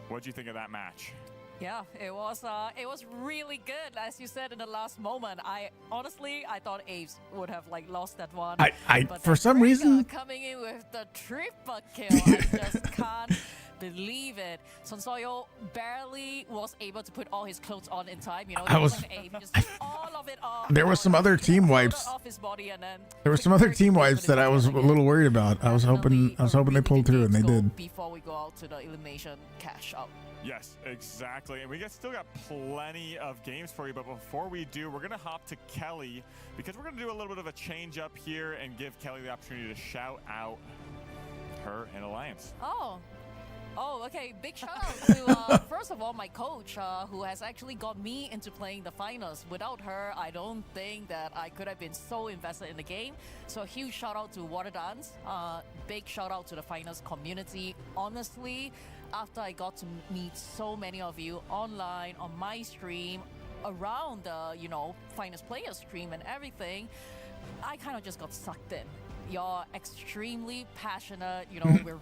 what'd you think of that match? Yeah, it was really good, as you said in the last moment. I thought Apes would have like lost that one. But for some reason, coming in with the triple kill, I just can't believe it. Sonsoyo barely was able to put all his clothes on in time. You know, I was- he just took all of it off. there was some other team wipes. Off his body and then There were some other team wipes that I was a little worried about. I was hoping they pulled through, and they did. Before we go out to the elimination cash out. Yes, exactly. And we still got plenty of games for you. But before we do, we're going to hop to Kelly because we're going to do a little bit of a change up here and give Kelly the opportunity to shout out her and Alliance. Oh, okay. Big shout out to, first of all, my coach, who has actually got me into playing the finals. Without her, I don't think that I could have been so invested in the game. So a huge shout out to Water Dance. Big shout out to the finals community. Honestly, after I got to meet so many of you online, on my stream, around the, finals players stream and everything, I kind of just got sucked in. You're extremely passionate. We're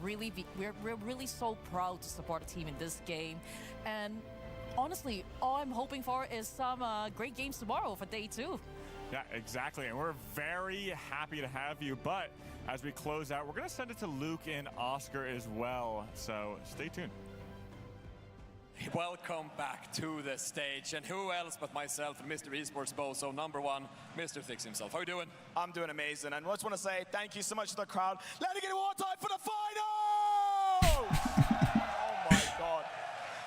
really so proud to support a team in this game. And honestly, all I'm hoping for is some great games tomorrow for day 2. Yeah, exactly. And we're very happy to have you. But as we close out, we're going to send it to Luke and Oscar as well. So stay tuned. Welcome back to the stage, and who else but myself and Mr. Esports Bo. So number 1, Mr. Fix himself. How are you doing? I'm doing amazing, and I just want to say thank you so much to the crowd. Let it get one time for the final! Oh my God.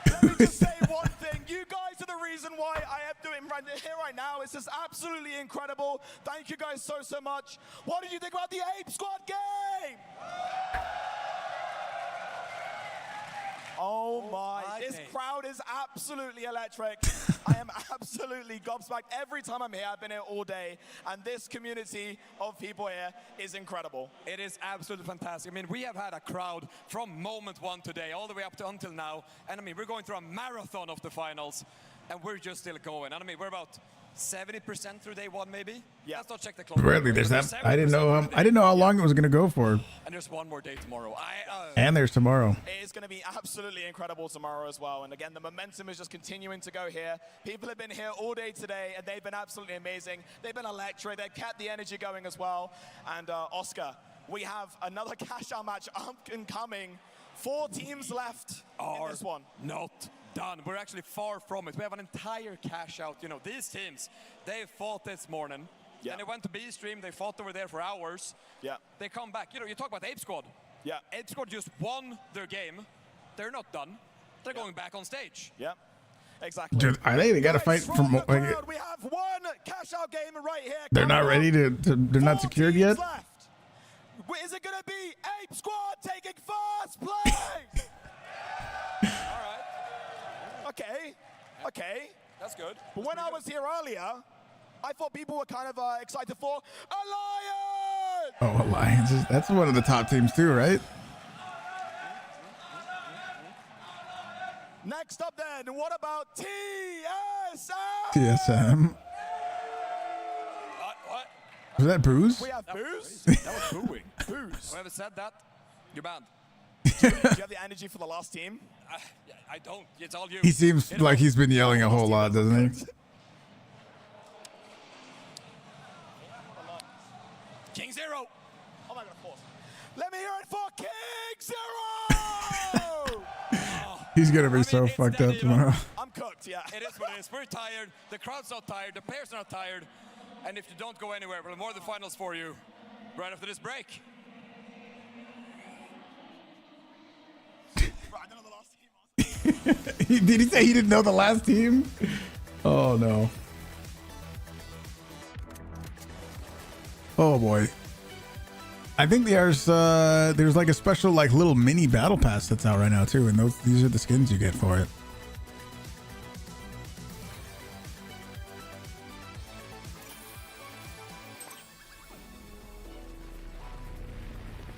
Let me just say one thing. You guys are the reason why I am doing right here right now. It's just absolutely incredible. Thank you guys so much. What did you think about the Ape Squad game? Oh my, this crowd is absolutely electric. I am absolutely gobsmacked every time I'm here. I've been here all day, and this community of people here is incredible. It is absolutely fantastic. I mean, we have had a crowd from moment 1 today all the way up to until now, and I mean, we're going through a marathon of the finals, and we're just still going. And I mean, we're about 70% through day 1, maybe. Yeah. Let's not check the clock. Really, there's that. I didn't know how long it was gonna go for. And there's one more day tomorrow. And there's tomorrow. It is going to be absolutely incredible tomorrow as well. And again, the momentum is just continuing to go here. People have been here all day today, and they've been absolutely amazing. They've been electric. They've kept the energy going as well. And Oscar, we have another cash-out match up and coming. 4 teams left in this one. Not done. We're actually far from it. We have an entire cash out. These teams, they fought this morning. Yeah. And they went to B stream. They fought over there for hours. Yeah. They come back. You talk about Ape Squad. Yeah. Ape Squad just won their game. They're not done. They're going back on stage. Yeah. Exactly. Dude, are they? They got to fight for more. We have one cash-out game right here. They're not ready to. They're not secured yet. Left. Is it going to be Ape Squad taking first place? All right. Okay. That's good. But when I was here earlier, I thought people were kind of excited for Alliance. Oh, Alliance. That's one of the top teams too, right? Next up then, what about TSM? TSM. What? Was that booze? We have booze. That was booing. Booze. Whoever said that, You're banned. Do you have the energy for the last team? I don't. It's all you. He seems like he's been yelling a whole lot, doesn't he? King Zero. Oh my god, force. Let me hear it for King Zero! He's gonna be so fucked up tomorrow. I'm cooked, yeah. It is what it is. We're tired. The crowd's not tired. The players are not tired. And if you don't go anywhere, we'll have more of the finals for you right after this break. Did he say he didn't know the last team? Oh no. Oh boy. I think there's like a special like little mini battle pass that's out right now too, and these are the skins you get for it.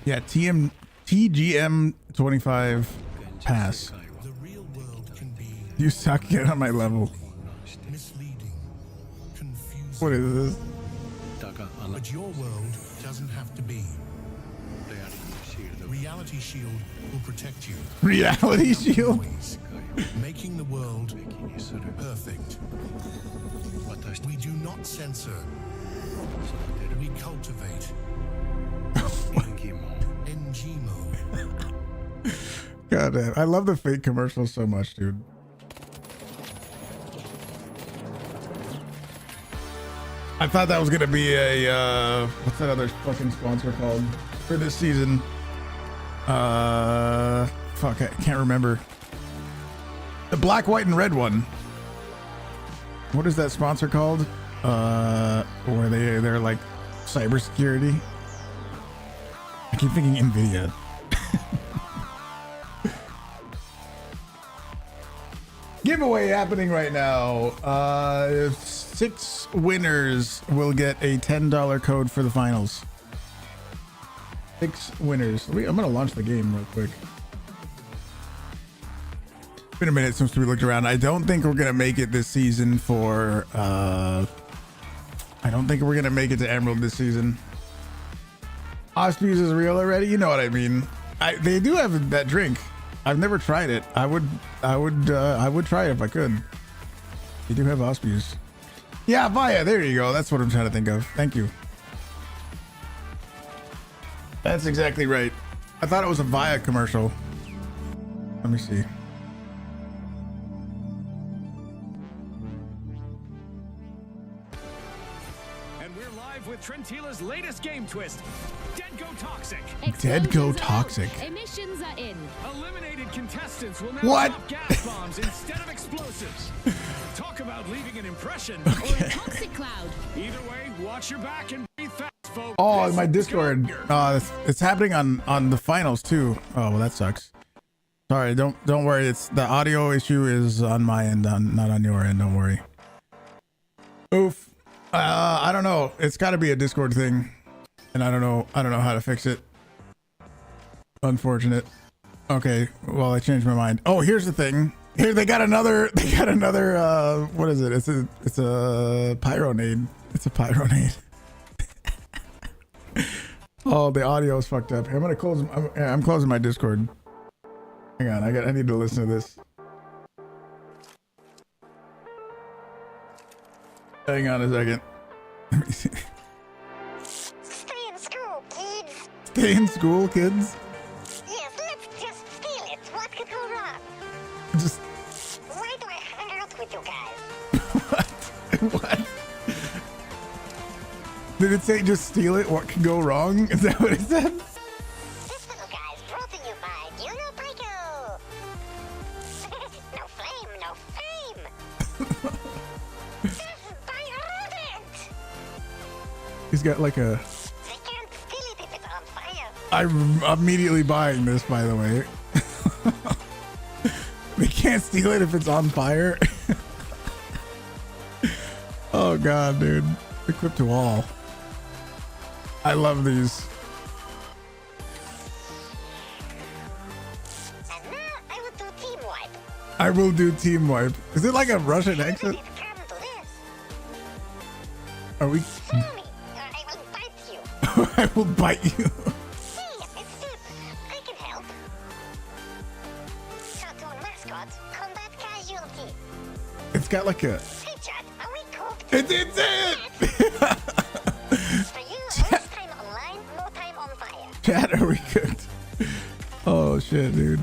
Yeah, TGM 25 pass. You suck, get on my level. What is this? But your world doesn't have to be. Reality Shield will protect you. Reality Shield? Making the world perfect. We do not censor. We cultivate. Ngimo. God damn, I love the fake commercials so much, dude. I thought that was gonna be a what's that other fucking sponsor called for this season? Fuck, I can't remember. The black, white, and red one. What is that sponsor called? Where they're like cybersecurity. I keep thinking Nvidia. Giveaway happening right now. 6 winners will get a $10 code for the finals. 6 winners. I'm gonna launch the game real quick. It's been a minute since we looked around. I don't think we're gonna make it this season for I don't think we're gonna make it to Emerald this season. Auspice is real already, you know what I mean. They do have that drink. I've never tried it. I would try it if I could. They do have Auspice. Yeah, Via, there you go. That's what I'm trying to think of. Thank you. That's exactly right. I thought it was a Via commercial. Let me see. And we're live with Trentila's latest game twist. Dead Go Toxic. Dead Go Toxic. Emissions are in. Eliminated contestants will now What? drop gas bombs instead of explosives. Talk about leaving an impression or a toxic cloud. Either way, watch your back and breathe fast, folks. Oh, my Discord. It's happening on the finals too. Oh, well, that sucks. Sorry, don't worry. It's the audio issue is on my end, not on your end. Don't worry. Oof. I don't know. It's got to be a Discord thing, and I don't know how to fix it. Unfortunate. Okay, well, I changed my mind. Oh, here's the thing. Here they got another what is it? It's a pyronade. It's a pyronade. Oh, the audio is fucked up. I'm gonna close. I'm closing my Discord. Hang on, I need to listen to this. Hang on a second. Let me see. Stay in school, kids. Stay in school, kids. Yes, let's just steal it. What could go wrong? Just Why do I hang out with you guys? what? Did it say just steal it? What could go wrong? Is that what it said? This little guy's brought to you by Juno Pico. No flame, no fame. Death by rodent. He's got like a. They can't steal it if it's on fire. I'm immediately buying this, by the way. We can't steal it if it's on fire. Oh god, dude. Equipped to all. I love these. And now I will do team wipe. I will do team wipe. Is it like a Russian accent? Come to this. Are we? Follow me, or I will bite you. I will bite you. See, it's good. I can squad, combat casualty. It's got like a. Hey chat, are we cooked? It's it. For you, less time online, more time on fire. Chat, are we cooked? Oh shit, dude.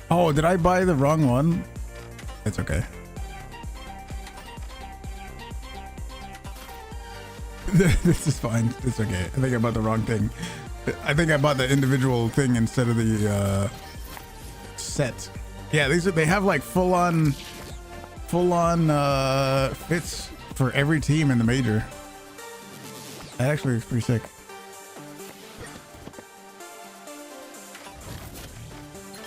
Oh, did I buy the wrong one? It's okay. This is fine. It's okay. I think I bought the wrong thing. I think I bought the individual thing instead of the set. Yeah, they have like full on fits for every team in the major. That actually is pretty sick.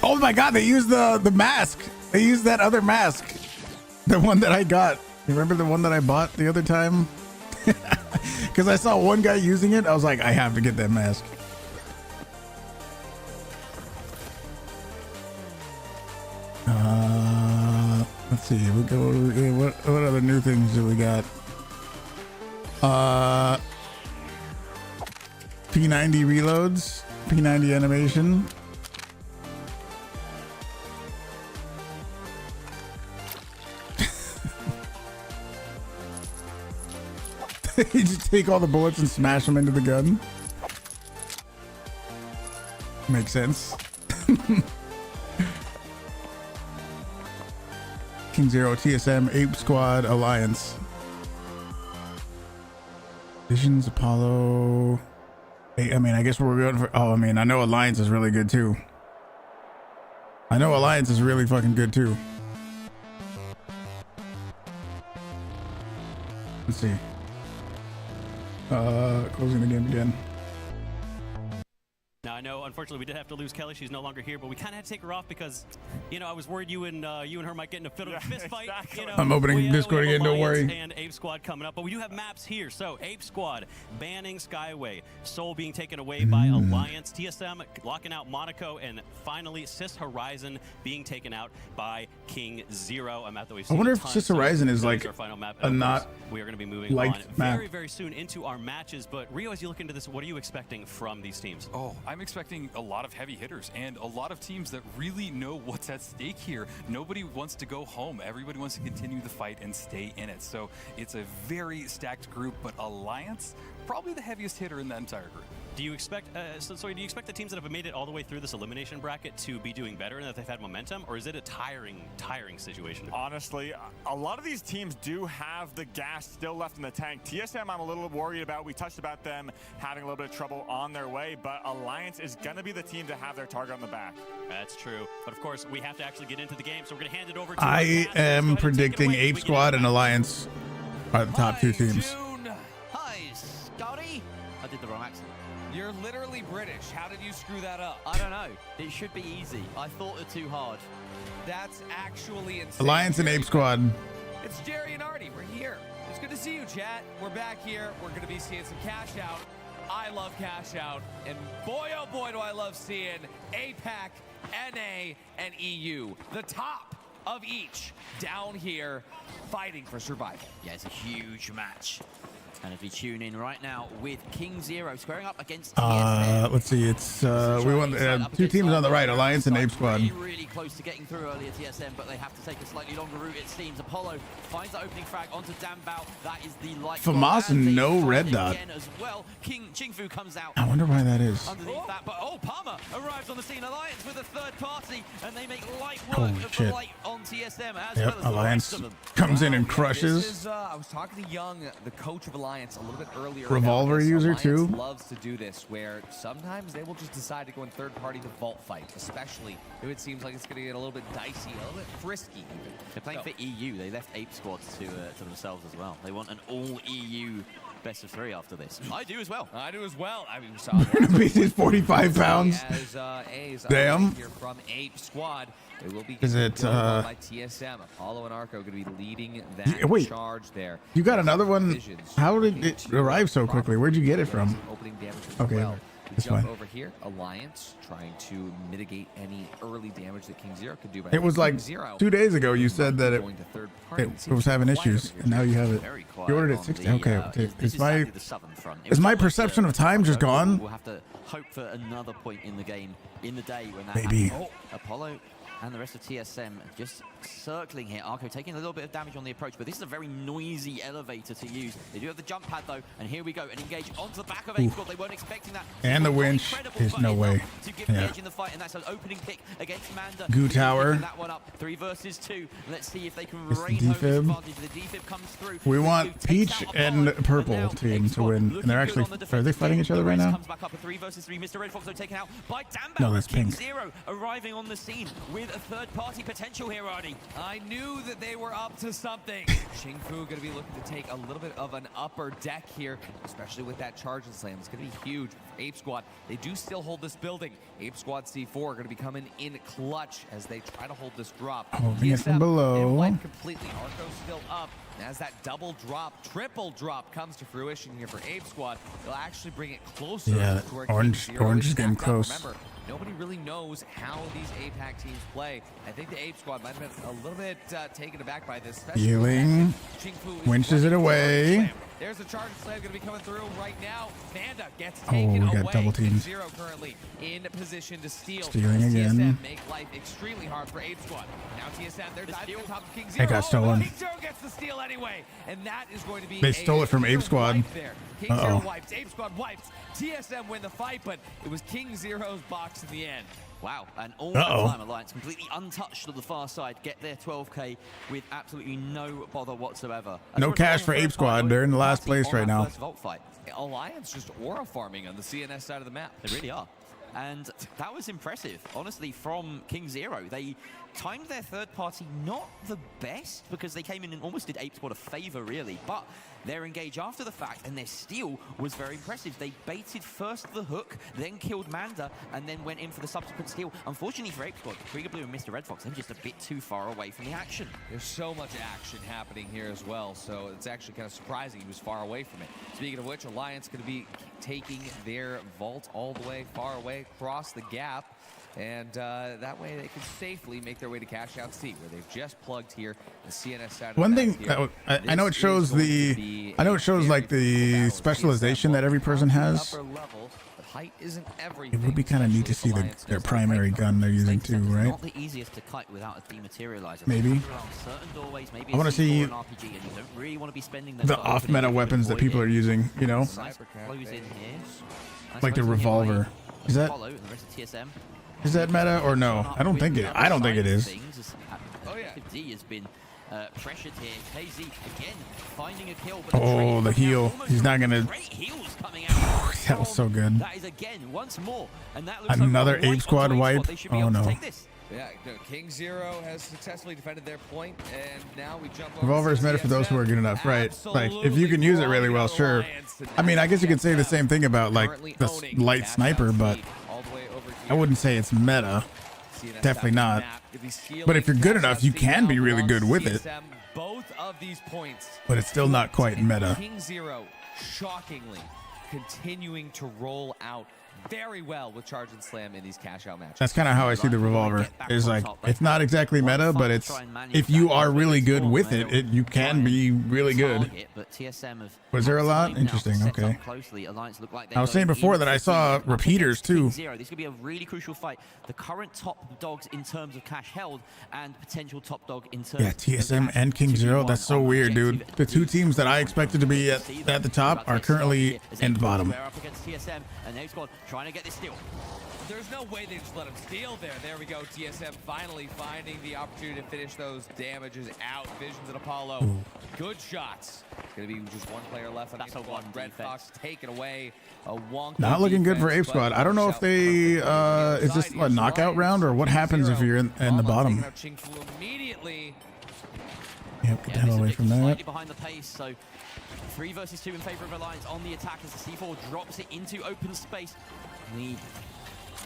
Oh my god, they used the mask. They used that other mask. The one that I got. You remember the one that I bought the other time? Because I saw one guy using it. I was like, I have to get that mask. Let's see. We go. What other new things do we got? P90 reloads. P90 animation. You just take all the bullets and smash them into the gun. Makes sense. King Zero, TSM, Ape Squad, Alliance. Visions, Apollo. I mean, I guess we're going for. Oh, I mean, I know Alliance is really good too. I know Alliance is really fucking good too. Let's see. Closing the game again. Now I know, unfortunately, we did have to lose Kelly. She's no longer here, but we kind of had to take her off because, you know, I was worried you and her might get in a fist fight. Exactly. You know, I'm opening Discord again. Don't worry. And Ape Squad coming up, but we do have maps here. So Ape Squad banning Skyway, Seoul being taken away by Alliance, TSM locking out Monaco, and finally Cis Horizon being taken out by King Zero. A map that we've seen. I wonder if Cis Horizon is like a not. We are going to be moving on very, very soon into our matches. But Rio, as you look into this, what are you expecting from these teams? Oh, I'm expecting a lot of heavy hitters and a lot of teams that really know what's at stake here. Nobody wants to go home. Everybody wants to continue the fight and stay in it. So it's a very stacked group, but Alliance, probably the heaviest hitter in that entire group. Do you expect, do you expect the teams that have made it all the way through this elimination bracket to be doing better and that they've had momentum, or is it a tiring situation? Honestly, a lot of these teams do have the gas still left in the tank. TSM, I'm a little worried about. We touched about them having a little bit of trouble on their way, but Alliance is going to be the team to have their target on the back. That's true. But of course, we have to actually get into the game, so we're going to hand it over to I am predicting Ape Squad and Alliance are the top two teams. Hi, Scotty. I did the wrong accent. You're literally British. How did you screw that up? I don't know. It should be easy. I thought it too hard. That's actually insane. Alliance and Ape Squad. It's Jerry and Artie. We're here. It's good to see you, chat. We're back here. We're going to be seeing some cash out. I love cash out. And boy, oh boy, do I love seeing APAC, NA, and EU. The top of each down here fighting for survival. Yeah, it's a huge match. And if you tune in right now with King Zero squaring up against TSM. Let's see, it's we want two teams on the right, Alliance and Ape Squad. Really close to getting through earlier, TSM, but they have to take a slightly longer route, it seems. Apollo finds the opening frag onto Dambao. That is the light. FAMAS, no red dot. As well. King Chingfu comes out. I wonder why that is. Underneath that, but Palmer arrives on the scene. Alliance with a third party, and they make light work of the light on TSM as well as Alliance the rest of them. comes in and crushes. This is, I was talking to Young, the coach of Alliance, a little bit earlier. Revolver user Alliance too. Loves to do this, where sometimes they will just decide to go in third party to vault fight, especially if it seems like it's going to get a little bit dicey, a little bit frisky. Even. They're playing for EU. They left Ape Squads to themselves as well. They want an all EU best of 3 after this. I do as well. I do as well. I mean, we saw He's 45 pounds. Damn. Here from Ape Squad. It will be Is it by TSM. Apollo and Arco going to be leading that charge there. You got another one. How did it arrive so quickly? Where'd you get it from? Opening damage okay. Well. It's Jump fine. over here. Alliance trying to mitigate any early damage that King Zero could do. It was like 2 days ago you said that it was having issues, and now you have it. You ordered it 60. Okay, is my perception of time just gone? We'll have to hope for another point in the game, in the day when that Maybe. happens. Apollo and the rest of TSM just circling here. Arco taking a little bit of damage on the approach, but this is a very noisy elevator to use. They do have the jump pad though, and here we go, and engage onto the back of Apesquad. They weren't expecting that. And the winch. There's no way. To give the Yeah. edge in the fight, and that's an opening pick against Manda. Goo Tower. That one up, 3 versus 2. Let's see if they can It's the reign home this defib. advantage. The defib comes through. We want Peach and Purple team to win, and they're actually, are they fighting each other right now? Comes back up a 3 versus 3. Mr. Red Fox though taken out by Dambao. No, that's King pink. Zero arriving on the scene with a third-party potential here, Arnie. I knew that they were up to something. Xing Fu going to be looking to take a little bit of an upper deck here, especially with that charge and slam. It's going to be huge for Apesquad. They do still hold this building. Apesquad C4 are going to be coming in clutch as they try to hold this drop. Holding it from TSM below. wiped completely. Arco's still up. And as that double drop, triple drop comes to fruition here for Apesquad, they'll actually bring it closer Yeah, to where orange is getting stacked up. close. Remember, nobody really knows how these APAC teams play. I think the Apesquad might have been a little bit taken aback by this. especially Healing. with that Xing Fu is Winches it running away. slam. There's a charge slam going to be coming through right now. Manda gets Oh, taken we got away. double teamed. Zero currently in position to steal. Stealing TSM again. make life extremely hard for Apesquad. Now TSM, they're diving on top of King It Zero. got stolen. King Zero gets the steal anyway, and that is going to be They stole it from clear Apesquad. wipe there. King Zero Uh-oh. wipes, Apesquad wipes. TSM win the fight, but it was King Zero's box in the end. Wow, and all that time Alliance completely untouched on the far side, get their 12k with absolutely no bother whatsoever. No cash for Apesquad. They're in the last place right now. Vault fight. Alliance just aura farming on the CNS side of the map. They really are. And that was impressive, honestly, from King Zero. They timed their third party not the best because they came in and almost did Apesquad a favor, really. But their engage after the fact and their steal was very impressive. They baited first the hook, then killed Manda, and then went in for the subsequent steal. Unfortunately for Apesquad, Krieger Blue and Mr. Red Fox, they're just a bit too far away from the action. There's so much action happening here as well, so it's actually kind of surprising he was far away from it. Speaking of which, Alliance going to be taking their vault all the way far away across the gap. And that way they can safely make their way to Cash Out C, where they've just plugged here the CNS side of the One map thing, here. I know it shows the, I know it shows like the specialization that every person has. Height isn't everything. It would be kind of neat to see their primary gun they're using too, right? Not the easiest to kite without a dematerializer. Maybe. Certain doorways, maybe I want to see an RPG, and you don't really want to be spending those the off-meta weapons that people are using, you know? Nice close in here. Like the revolver. Is that Apollo and the rest of TSM. is that meta or no? I don't think it. I don't think it is. Oh yeah. D has been pressured here. KZ again finding a kill. But Oh, the heal. He's not gonna. great heals coming out. That was so good. That is again once more, and that looks Another like a Apesquad right wipe. They should be Oh able to no. take this. Yeah, no, King Zero has successfully defended their point, and now we jump over Revolver is to meta for those who are good enough, right? Like, if you Absolutely can use it really well, sure. I mean, I guess you could say the same thing about like the light sniper, but I wouldn't say it's meta. Definitely not. But if you're good enough, you can be really good with it. Both of these points, But it's still not quite meta. King Zero, shockingly, continuing to roll out very well with charge and slam in these cash out matches. That's kind of how I see the revolver. Is like it's not exactly meta, but it's if you are really good with it, you can be really good. But TSM have Was there a lot? Interesting. Okay. I was saying before that I saw repeaters too. Zero. This could be a really crucial fight. The current top dogs in terms of cash held and potential top dog in terms. Yeah, TSM and King Zero. That's so weird, dude. The two teams that I expected to be at the top are currently in the bottom. Up against TSM and Apesquad trying to get this steal. There's no way they just let him steal there. There we go. TSM finally finding the opportunity to finish those damages out. Visions and Apollo. Good shots. Gonna be just one player left. That's a one. Red Fox taken away. A wonky Not looking good for defense, Apesquad. but I don't know if they is this a knockout round or what happens if you're in the bottom. Immediately. Yep, get the hell away from that. Slightly behind the pace, so 3 versus 2 in favor of Alliance on the attack as the C4 drops it into open space. The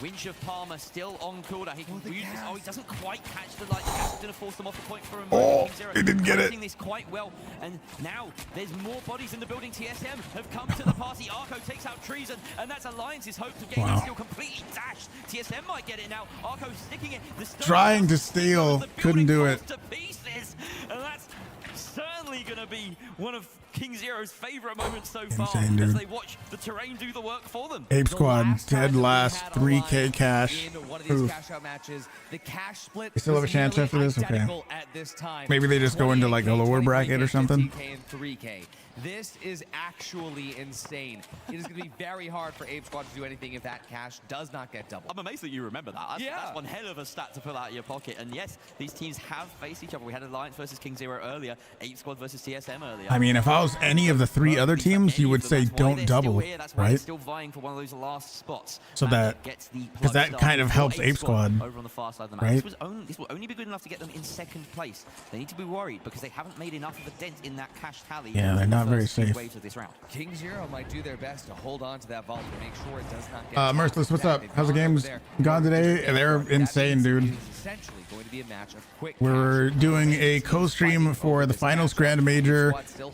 Winch of Palmer still on cooldown. He can use this. Oh, he doesn't quite catch the light. He's going to force them off the point for him. Oh, he didn't get it. This quite well, and now there's more bodies in the building. TSM have come to the party. Arco takes out Treason, and that's Alliance's hope to get it. Still completely dashed. TSM might get it now. Arco sticking it. Trying to steal, couldn't do it. To pieces, and that's certainly going to be one of King Zero's favorite moments so far, as they watch the terrain do the work for them. Ape Squad dead last, 3K cash. In one of these cash out matches, the cash split You still have a chance after this? Okay. at this time. Maybe they just go into like a lower bracket or something. 15K and 3K. This is actually insane. It is going to be very hard for Ape Squad to do anything if that cash does not get doubled. I'm amazed that you remember that. That's one hell of a stat to pull out of your pocket. And yes, these teams have faced each other. We had Alliance versus King Zero earlier, Ape Squad versus TSM earlier. I mean, if I was any of the 3 other teams, you would say don't double, right? Still vying for one of those last spots. So that, because that kind of helps Ape Squad, over on the far side of the map. right? This will only be good enough to get them in 2nd place. They need to be worried because they haven't made enough of a dent in that cash tally. Yeah, they're not very safe. Round. King Zero might do their best to hold on to that vault to make sure it does not get Merciless, what's up? How's the games gone today? They're insane, dude. Essentially going to be a match of quick. We're doing a co-stream for the finals Grand Major.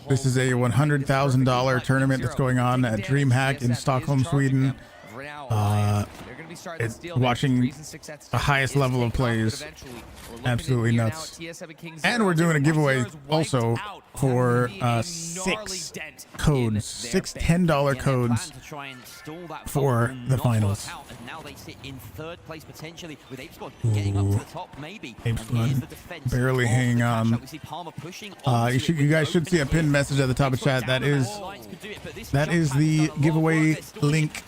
This is a $100,000 tournament that's going on at DreamHack in Stockholm, Sweden. It's watching the highest level of plays. Absolutely nuts. And we're doing a giveaway also for 6 codes, 6 $10 codes for the finals. Now they sit in 3rd place potentially with Ape Squad getting up to the top maybe. Ape Squad barely hanging on. You guys should see a pinned message at the top of chat. That is the giveaway link.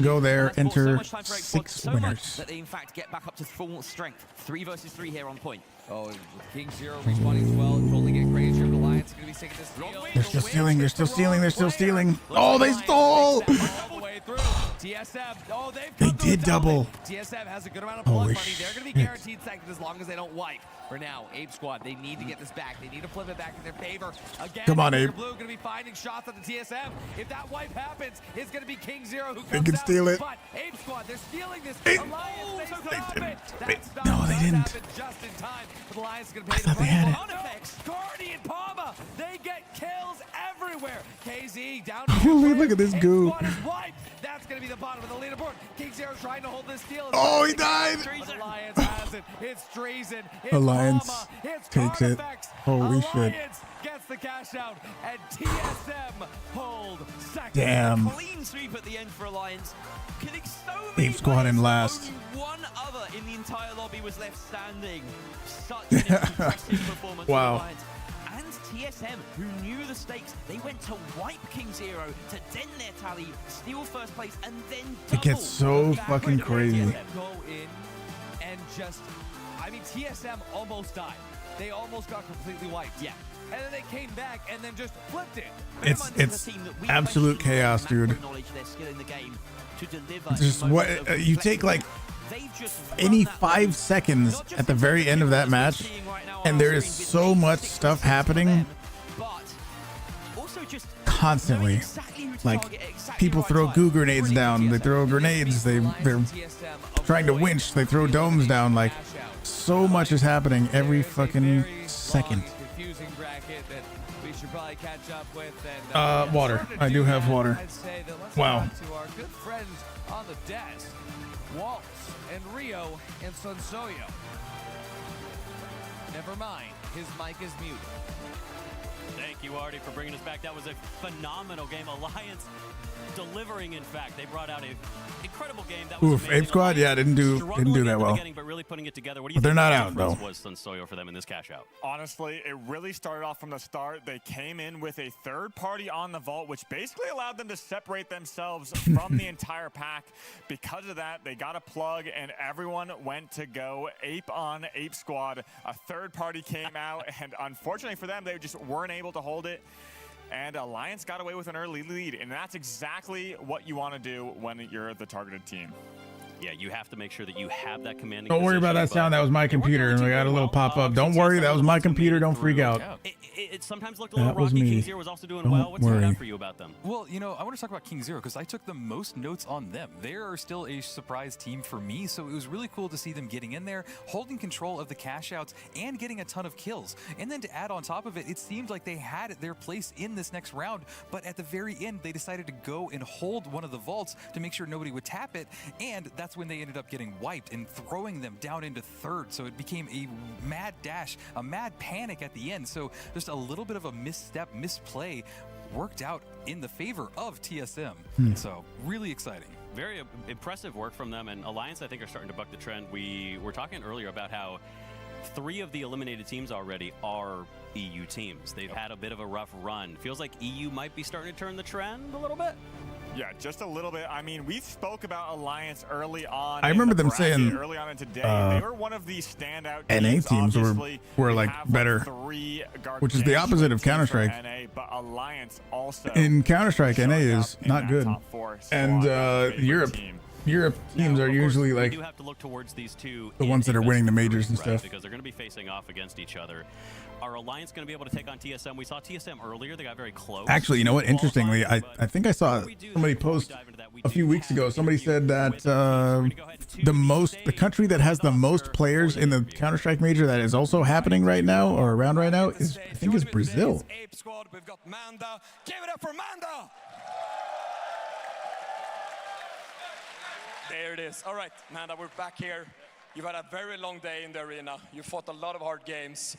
Go there, enter 6 winners. That they in fact get back up to full strength. 3 versus 3 here on point. Oh, King Zero responding as well. Trolling it crazier. The Lions going to be taking this steal. They're still stealing. They're still stealing. They're still stealing. Oh, they stole! TSM, oh, they did double. TSM has a good amount of plug money. They're going to be guaranteed 2nd as long as they don't wipe. For now, Ape Squad, they need to get this back. They need to flip it back in their favor. Again, come on, Ape. Blue going to be finding shots at the TSM. If that wipe happens, it's going to be King Zero who comes they can steal it. But Ape Squad, they're stealing this. Alliance, no, they didn't. Just in time. The Alliance going to pay the price. Guardian Palma, they get kills everywhere. KZ down to look at this goo. That's going to be the bottom of the leaderboard. King Zero trying to hold this steal. Oh, he died. Alliance has it. It's Treason. It's Alliance takes it. Holy shit. Gets the cash out, and TSM hold 2nd. Damn. Clean sweep at the end for Alliance. Killing so many Ape Squad in last. Only one other in the entire lobby was left standing. Such an impressive performance for Alliance. And TSM, who knew the stakes, they went to wipe King Zero to dent their tally, steal 1st place, and then double. It gets so fucking crazy. Go in and just, I mean, TSM almost died. They almost got completely wiped. Yeah. And then they came back and then just flipped it. It's absolute chaos, dude. Just what you take like any 5 seconds at the very end of that match, and there is so much stuff happening constantly. Like people throw goo grenades down, they throw grenades, they're trying to winch, they throw domes down. Like so much is happening every fucking second. Water. I do have water. Wow. To our good friends on the desk, Waltz and Rio and Sonsoyo. Never mind, his mic is muted. Thank you, Artie, for bringing us back. That was a phenomenal game. Alliance delivering, in fact. They brought out an incredible game. That was Ape Squad, yeah, didn't do that well. But really putting it together. What do you but they're think not the out, though. Was Sonsoyo for them in this cash out? Honestly, it really started off from the start. They came in with a 3rd party on the vault, which basically allowed them to separate themselves from the entire pack. Because of that, they got a plug, and everyone went to go Ape on Ape Squad. A 3rd party came out, and unfortunately for them, they just weren't able to hold it. And Alliance got away with an early lead, and that's exactly what you want to do when you're the targeted team. Yeah, you have to make sure that you have that commanding. Don't worry about that sound. That was my computer, and we got a little pop up. Don't worry, that was my computer. Don't freak out. It sometimes looked a little rocky. King Zero was also doing well. What's that for you about them? Well, you know, I want to talk about King Zero because I took the most notes on them. They are still a surprise team for me, so it was really cool to see them getting in there, holding control of the cash outs, and getting a ton of kills. And then to add on top of it, it seemed like they had their place in this next round, but at the very end, they decided to go and hold one of the vaults to make sure nobody would tap it, and that's when they ended up getting wiped and throwing them down into third. So it became a mad dash, a mad panic at the end. So just a little bit of a misstep, misplay worked out in the favor of TSM. So really exciting. Very impressive work from them, and Alliance I think are starting to buck the trend. We were talking earlier about how 3 of the eliminated teams already are EU teams. They've had a bit of a rough run. Feels like EU might be starting to turn the trend a little bit. Yeah, just a little bit. I mean, we spoke about Alliance early on. I remember them saying early on in today, they were one of the standout NA teams were like better, which is the opposite of Counter-Strike. NA, but Alliance also in Counter-Strike, NA is not good, and Europe teams are usually like we do have to look towards these two, the ones that are winning the majors and stuff, because they're going to be facing off against each other. Are Alliance going to be able to take on TSM? We saw TSM earlier. They got very close. Actually, you know what? Interestingly, I think I saw somebody post a few weeks ago. Somebody said that the country that has the most players in the Counter-Strike major that is also happening right now or around right now is, I think, is Brazil. Ape Squad, we've got Manda. Give it up for Manda! There it is. All right, Manda, we're back here. You've had a very long day in the arena. You fought a lot of hard games.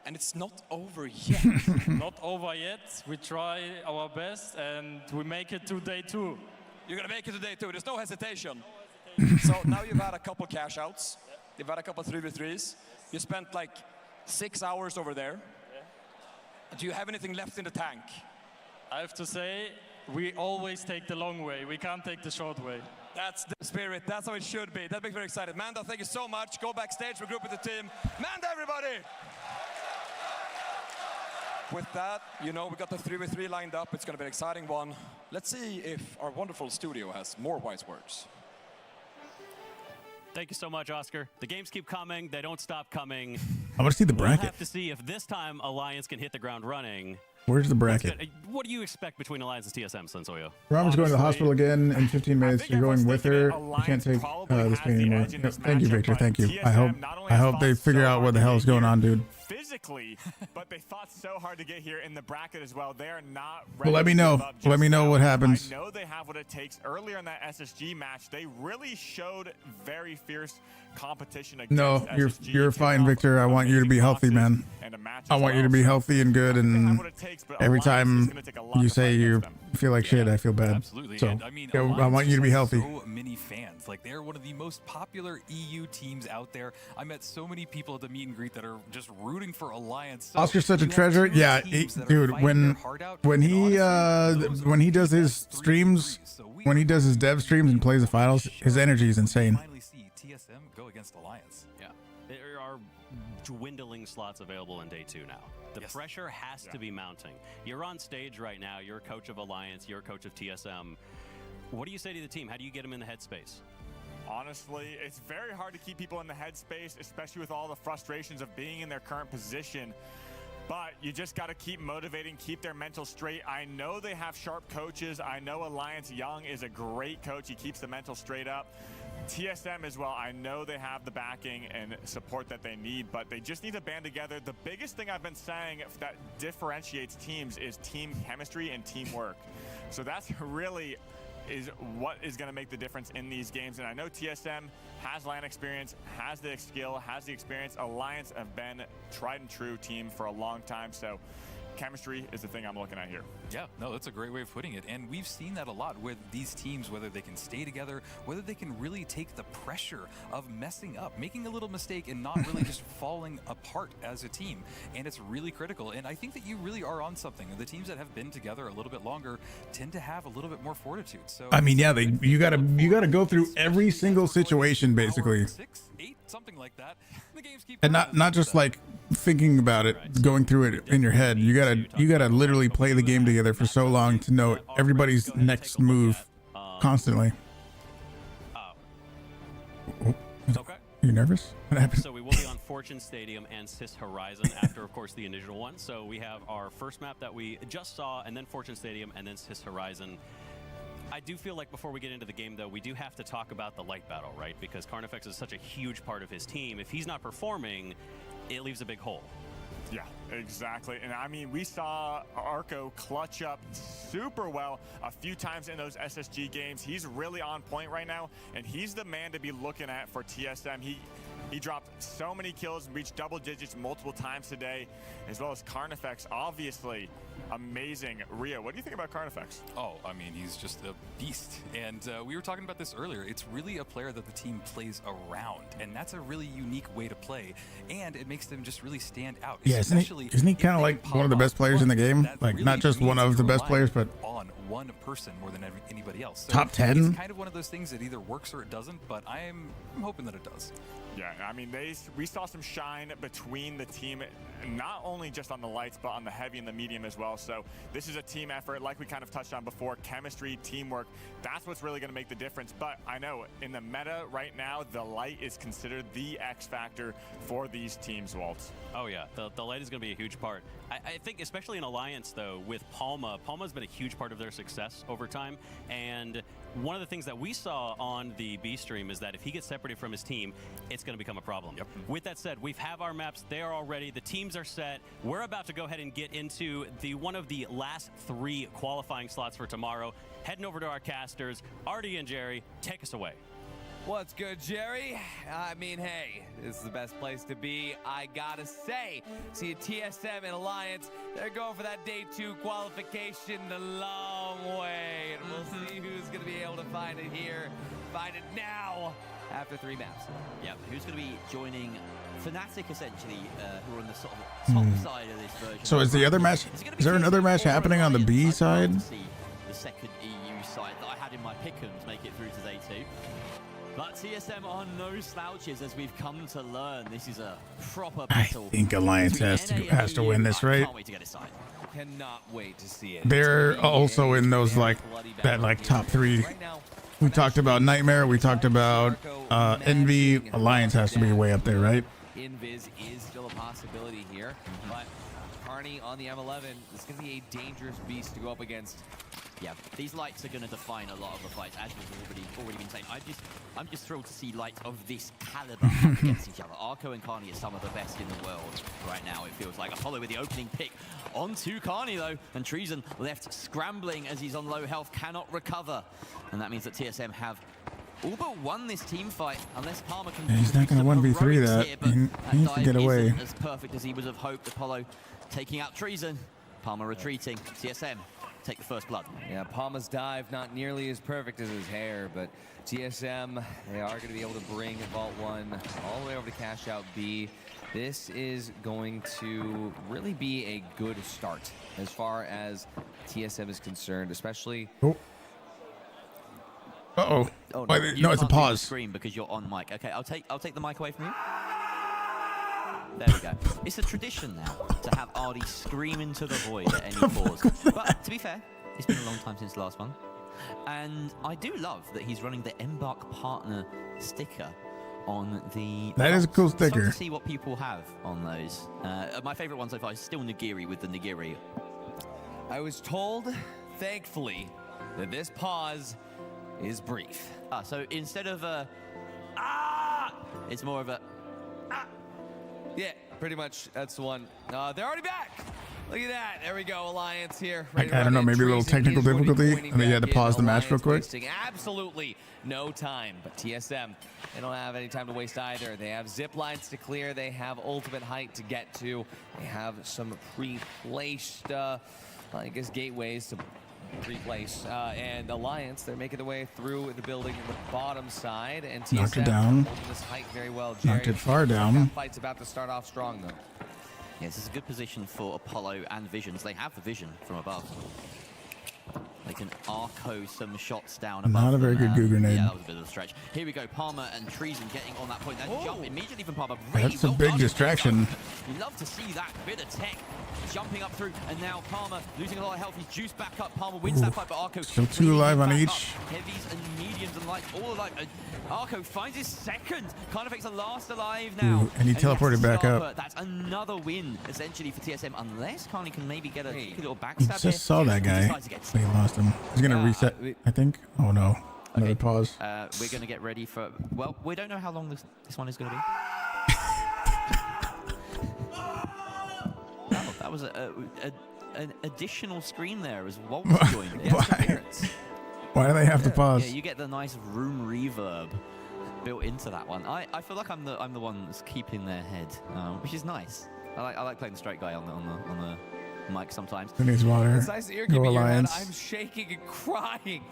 And it's not over yet. Not over yet. We try our best and we make it to day 2. You're going to make it to day 2. There's no hesitation. So now you've had a couple cash outs. You've had a couple 3v3s. You spent like 6 hours over there. Yeah. Do you have anything left in the tank? I have to say, we always take the long way. We can't take the short way. That's the spirit. That's how it should be. That makes me very excited. Manda, thank you so much. Go backstage, regroup with the team. Manda, everybody! With that, you know, we got the 3v3 lined up. It's going to be an exciting one. Let's see if our wonderful studio has more wise words. Thank you so much, Oscar. The games keep coming. They don't stop coming. I want to see the bracket. We'll have to see if this time Alliance can hit the ground running. Where's the bracket? What do you expect between Alliance and TSM, Sensoyo? Robert's going to the hospital again in 15 minutes. You're going with her. You can't take this pain anymore. No, thank you, Victor. Thank you. I hope they figure out what the hell is going on, dude. Physically, but they fought so hard to get here in the bracket as well. They are not ready. Well, let me know. Let me know what happens. I know they have what it takes. Earlier in that SSG match, they really showed very fierce competition against SSG. You're fine, Victor. I want you to be healthy, man. I want you to be healthy and good, and every time you say you feel like shit, I feel bad. Absolutely. So And, I mean, I want you to be healthy. So many fans. Like, they're one of the most popular EU teams out there. I met so many people at the meet and greet that are just rooting for Alliance. So Oscar's such a treasure. Yeah, dude. When he does his streams, when he does his dev streams and plays the finals, his energy is insane. Finally see TSM go against Alliance. Yeah, there are dwindling slots available in day 2 now. The pressure has to be mounting. You're on stage right now. You're a coach of Alliance. You're a coach of TSM. What do you say to the team? How do you get them in the headspace? Honestly, it's very hard to keep people in the headspace, especially with all the frustrations of being in their current position. But you just got to keep motivating, keep their mental straight. I know they have sharp coaches. I know Alliance Young is a great coach. He keeps the mental straight up. TSM as well, I know they have the backing and support that they need, but they just need to band together. The biggest thing I've been saying that differentiates teams is team chemistry and teamwork. So that's really is what is going to make the difference in these games. And I know TSM has LAN experience, has the skill, has the experience. Alliance have been tried and true team for a long time. So chemistry is the thing I'm looking at here. Yeah, no, that's a great way of putting it. And we've seen that a lot with these teams, whether they can stay together, whether they can really take the pressure of messing up, making a little mistake and not really just falling apart as a team. And it's really critical. And I think that you really are on something. The teams that have been together a little bit longer tend to have a little bit more fortitude. So I mean, yeah, you gotta go through every single situation basically. 6, 8, something like that. The games keep And not just like thinking about it, going through it in your head. You gotta literally play the game together for so long to know everybody's next move constantly. Okay. Are you nervous? What happened? So we will be on Fortune Stadium and Sis Horizon after, of course, the initial one. So we have our first map that we just saw, and then Fortune Stadium, and then Sis Horizon. I do feel like before we get into the game, though, we do have to talk about the light battle, right? Because Carnifex is such a huge part of his team. If he's not performing, it leaves a big hole. Yeah, exactly. And I mean, we saw Arco clutch up super well a few times in those SSG games. He's really on point right now, and he's the man to be looking at for TSM. He dropped so many kills and reached double digits multiple times today, as well as Carnifex, obviously amazing. Rio, what do you think about Carnifex? Oh, I mean, he's just a beast. And we were talking about this earlier. It's really a player that the team plays around, and that's a really unique way to play, and it makes them just really stand out. Yeah, isn't he kind of like one of the best players in the game? Like, really not just one of the best players, but on one person more than anybody else. So top 10? It's kind of one of those things that either works or it doesn't, but I'm hoping that it does. Yeah, I mean, we saw some shine between the team, not only just on the lights, but on the heavy and the medium as well. So this is a team effort, like we kind of touched on before, chemistry, teamwork. That's what's really going to make the difference. But I know in the meta right now, the light is considered the X factor for these teams, Waltz. Oh, yeah. The light is going to be a huge part. I think especially in Alliance, though, with Palma's been a huge part of their success over time. And one of the things that we saw on the B stream is that if he gets separated from his team, it's going to become a problem. Yep. With that said, we have our maps. They are all ready. The teams are set. We're about to go ahead and get into one of the last 3 qualifying slots for tomorrow. Heading over to our casters. Artie and Jerry, take us away. What's good, Jerry? I mean, hey, this is the best place to be, I gotta say. See, TSM and Alliance, they're going for that day 2 qualification the long way. And we'll see who's gonna be able to find it here, find it now, after 3 maps. Yep, who's gonna be joining Fnatic, essentially, who are on the sort of top side of this version. So is the other match, is there another match happening on the B side? The second EU side that I had in my pick'ems make it through to day 2. But TSM are no slouches, as we've come to learn. This is a proper battle. I think Alliance has to win this, right? Can't wait to get it signed. Cannot wait to see it. They're also in those like top 3. We talked about Nightmare. We talked about Envy. Alliance has to be way up there, right? Invis is still a possibility here, but Carney on the M11 is going to be a dangerous beast to go up against. Yeah, these lights are going to define a lot of the fights, as we've already been saying. I'm just thrilled to see lights of this caliber up against each other. Arco and Carney are some of the best in the world right now, it feels like. Apollo with the opening pick onto Carney, though, and Treason left scrambling as he's on low health, cannot recover. And that means that TSM have all but won this team fight, unless Palmer can... Yeah, he's not going to 1v3 that. Here, he needs to get away. Isn't as perfect as he would have hoped. Apollo taking out Treason. Palmer retreating. TSM take the first blood. Yeah, Palma's dive not nearly as perfect as his hair, but TSM, they are going to be able to bring Vault 1 all the way over to Cash Out B. This is going to really be a good start as far as TSM is concerned, especially... Oh. Uh-oh. Oh, no, it's a pause. Screen because you're on mic. Okay, I'll take the mic away from you. There we go. It's a tradition now to have Artie scream into the void at any pause. But to be fair, it's been a long time since the last one. And I do love that he's running the Embark Partner sticker on the... That is a cool sticker. To see what people have on those. My favorite one so far is still Nigiri with the Nigiri. I was told, thankfully, that this pause is brief. So instead of a... it's more of a... Yeah, pretty much. That's the one. They're already back. Look at that. There we go. Alliance here. I don't know, maybe a little technical difficulty. And they had to pause the match real quick. Absolutely no time. But TSM, they don't have any time to waste either. They have zip lines to clear. They have ultimate height to get to. They have some pre-placed, I guess, gateways to replace. And Alliance, they're making their way through the building in the bottom side. And TSM knocked it down. holding this height very well. Jerry, knocked it far down. That fight's about to start off strong, though. Yes, this is a good position for Apollo and Visions. They have the vision from above. They can arco some shots down above. Not a very good goo grenade. Yeah, that was a bit of a stretch. Here we go, Palmer and Treason getting on that point. That jump immediately from Palmer. Really That's a big distraction. You love to see that bit of tech jumping up through, and now Palmer losing a lot of health. He's juiced back up. Palmer wins that fight, but Arco still 2 alive on each. Heavies and mediums and lights, all alive. Arco finds his second. Carnifex the last alive now. Ooh, and he teleported back up. That's another win, essentially, for TSM, unless Carney can maybe get a little backstab. Just saw that guy. But he lost him. He's going to reset, I think. Oh, no. Another pause. We're going to get ready for... Well, we don't know how long this one is going to be. Oh, that was an additional screen there as Walt joined. Why do they have to pause? Yeah, you get the nice room reverb built into that one. I feel like I'm the one that's keeping their head, which is nice. I like playing the straight guy on the mic sometimes. Who needs water? It's nice to hear. Go Alliance. I'm shaking and crying.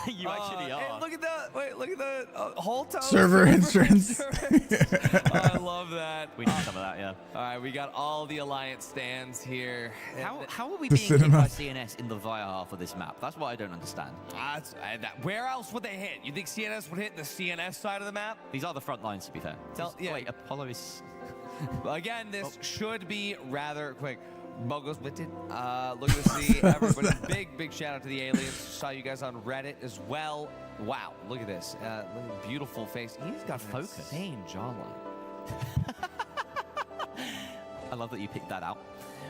You actually are. Hey, look at that! Wait, look at the whole toast. Server insurance. I love that. We need some of that, yeah. All right, we got all the Alliance stands here. How are we being hit by CNS in the via half of this map? That's what I don't understand. Where else would they hit? You think CNS would hit the CNS side of the map? These are the front lines, to be fair. Wait, Apollo is... Again, this should be rather quick. Bogo's lifted. Look at see everybody. Big shout out to the aliens. Saw you guys on Reddit as well. Wow, look at this. Beautiful face. He's got focus. Insane jawline. I love that you picked that out.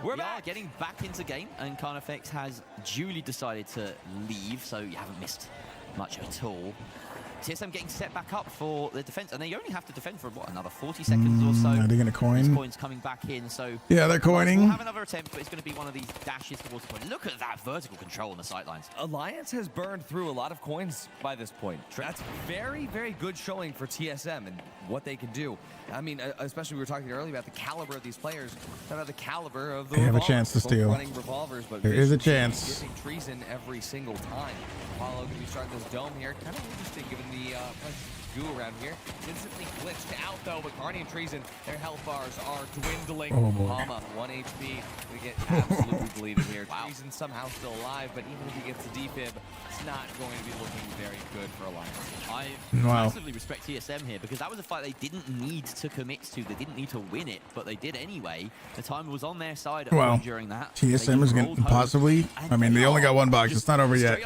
We're getting back into game, and Carnifex has duly decided to leave, so you haven't missed much at all. TSM getting set back up for the defense, and they only have to defend for what, another 40 seconds or so. Are they going to coin? This coin's coming back in, so yeah, they're coining. We'll have another attempt, but it's going to be one of these dashes towards the point. Look at that vertical control on the sidelines. Alliance has burned through a lot of coins by this point. That's very good showing for TSM and what they can do. I mean, especially we were talking earlier about the caliber of these players, about the caliber of the they have a chance to steal. Running revolvers, but there is a chance. Giving Treason every single time. Apollo going to be starting this dome here. Kind of interesting given the goo around here. Instantly glitched out though, but Carney and Treason, their health bars are dwindling. Oh boy. Palma, 1 HP. We get absolutely bleeding here. Wow. Treason somehow still alive, but even if he gets the defib, it's not going to be looking very good for Alliance. I massively respect TSM here, because that was a fight they didn't need to commit to. They didn't need to win it, but they did anyway. The time was on their side during that. TSM is going to possibly... I mean, they only got one box. It's not over yet.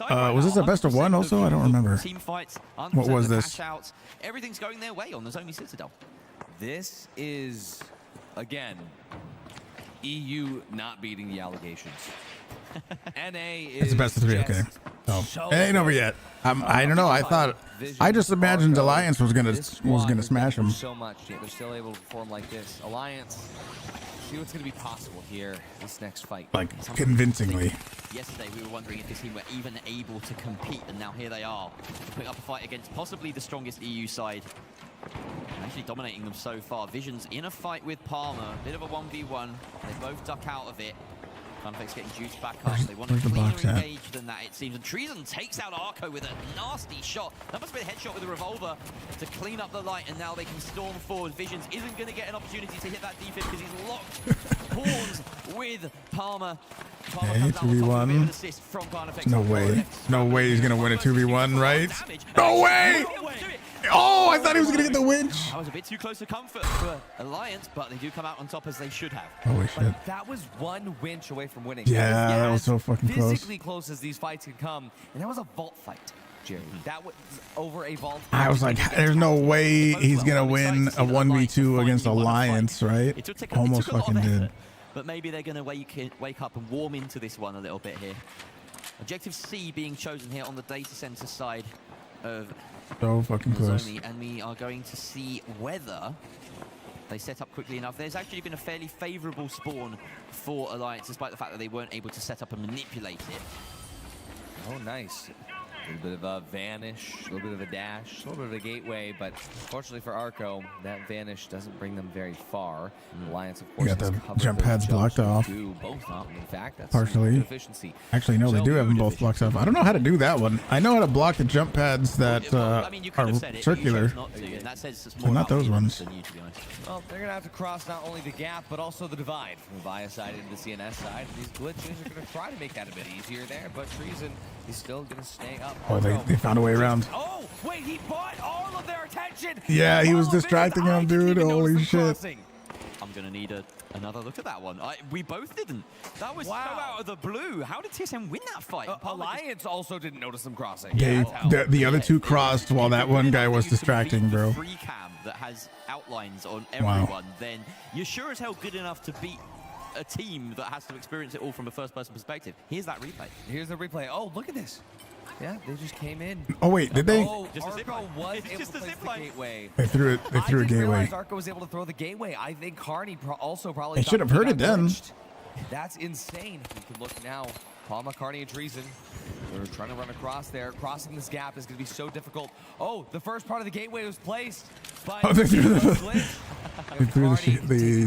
Was this a best of one also? I don't remember. Team fights, what was this? Outs, everything's going their way on the Zomi Citadel. This is, again, EU not beating the allegations. NA is it's the best of 3, okay. Oh, it ain't over yet. I don't know. I just imagined Alliance was gonna smash them. So much, yet they're still able to perform like this. Alliance, see what's gonna be possible here this next fight. Like convincingly. Yesterday we were wondering if this team were even able to compete, and now here they are, putting up a fight against possibly the strongest EU side. Actually dominating them so far. Vision's in a fight with Palmer, a bit of a 1v1. They both duck out of it. Carnifex getting juiced back up. They want a cleaner engage than that, it seems. And Treason takes out Arco with a nasty shot. That must have been a headshot with a revolver to clean up the light, and now they can storm forward. Visions isn't going to get an opportunity to hit that defib because he's locked horns with Palmer. Hey, 2v1. No way. No way he's going to win a 2v1, right? No way! Oh, I thought he was going to get the winch. That was a bit too close to comfort for Alliance, but they do come out on top as they should have. Holy shit. But that was one winch away from winning. Yeah, that was so fucking close. Physically close as these fights can come. And that was a vault fight, Jerry. That was over a vault fight. I was like, there's no way he's going to win a 1v2 against Alliance, right? Almost fucking did. But maybe they're going to wake up and warm into this one a little bit here. Objective C being chosen here on the data center side of so fucking close. And we are going to see whether they set up quickly enough. There's actually been a fairly favorable spawn for Alliance, despite the fact that they weren't able to set up and manipulate it. Oh, nice. A little bit of a vanish, a little bit of a dash, a little bit of a gateway, but fortunately for Arco, that vanish doesn't bring them very far. Alliance, of course, you got the jump pads blocked off. Both up. In fact, that's partially. Efficiency. Actually, no, they do have them both blocked off. I don't know how to do that one. I know how to block the jump pads that are circular. So not those ones. Well, they're going to have to cross not only the gap, but also the divide from the Via side into the CNS side. These glitches are going to try to make that a bit easier there, but Treason is still going to stay up. Oh, they found a way around. Oh, wait! Yeah, he was distracting him, dude. Holy shit. I'm going to need another look at that one. We both didn't. That was so out of the blue. How did TSM win that fight? Alliance also didn't notice them crossing. The other two crossed while that one guy was distracting, bro. Free cam that has outlines on everyone, then you're sure as hell good enough to beat a team that has to experience it all from a first-person perspective. Here's that replay. Here's the replay. Oh, look at this. Yeah, they just came in. Oh wait, did they? Oh, Arco was able to place the gateway. They threw it. They threw a gateway. Arco was able to throw the gateway. I think Carney also probably. They should have heard it then. That's insane. You can look now. Palma, Carney, and Treason. They're trying to run across there. Crossing this gap is going to be so difficult. Oh, the first part of the gateway was placed, but they threw the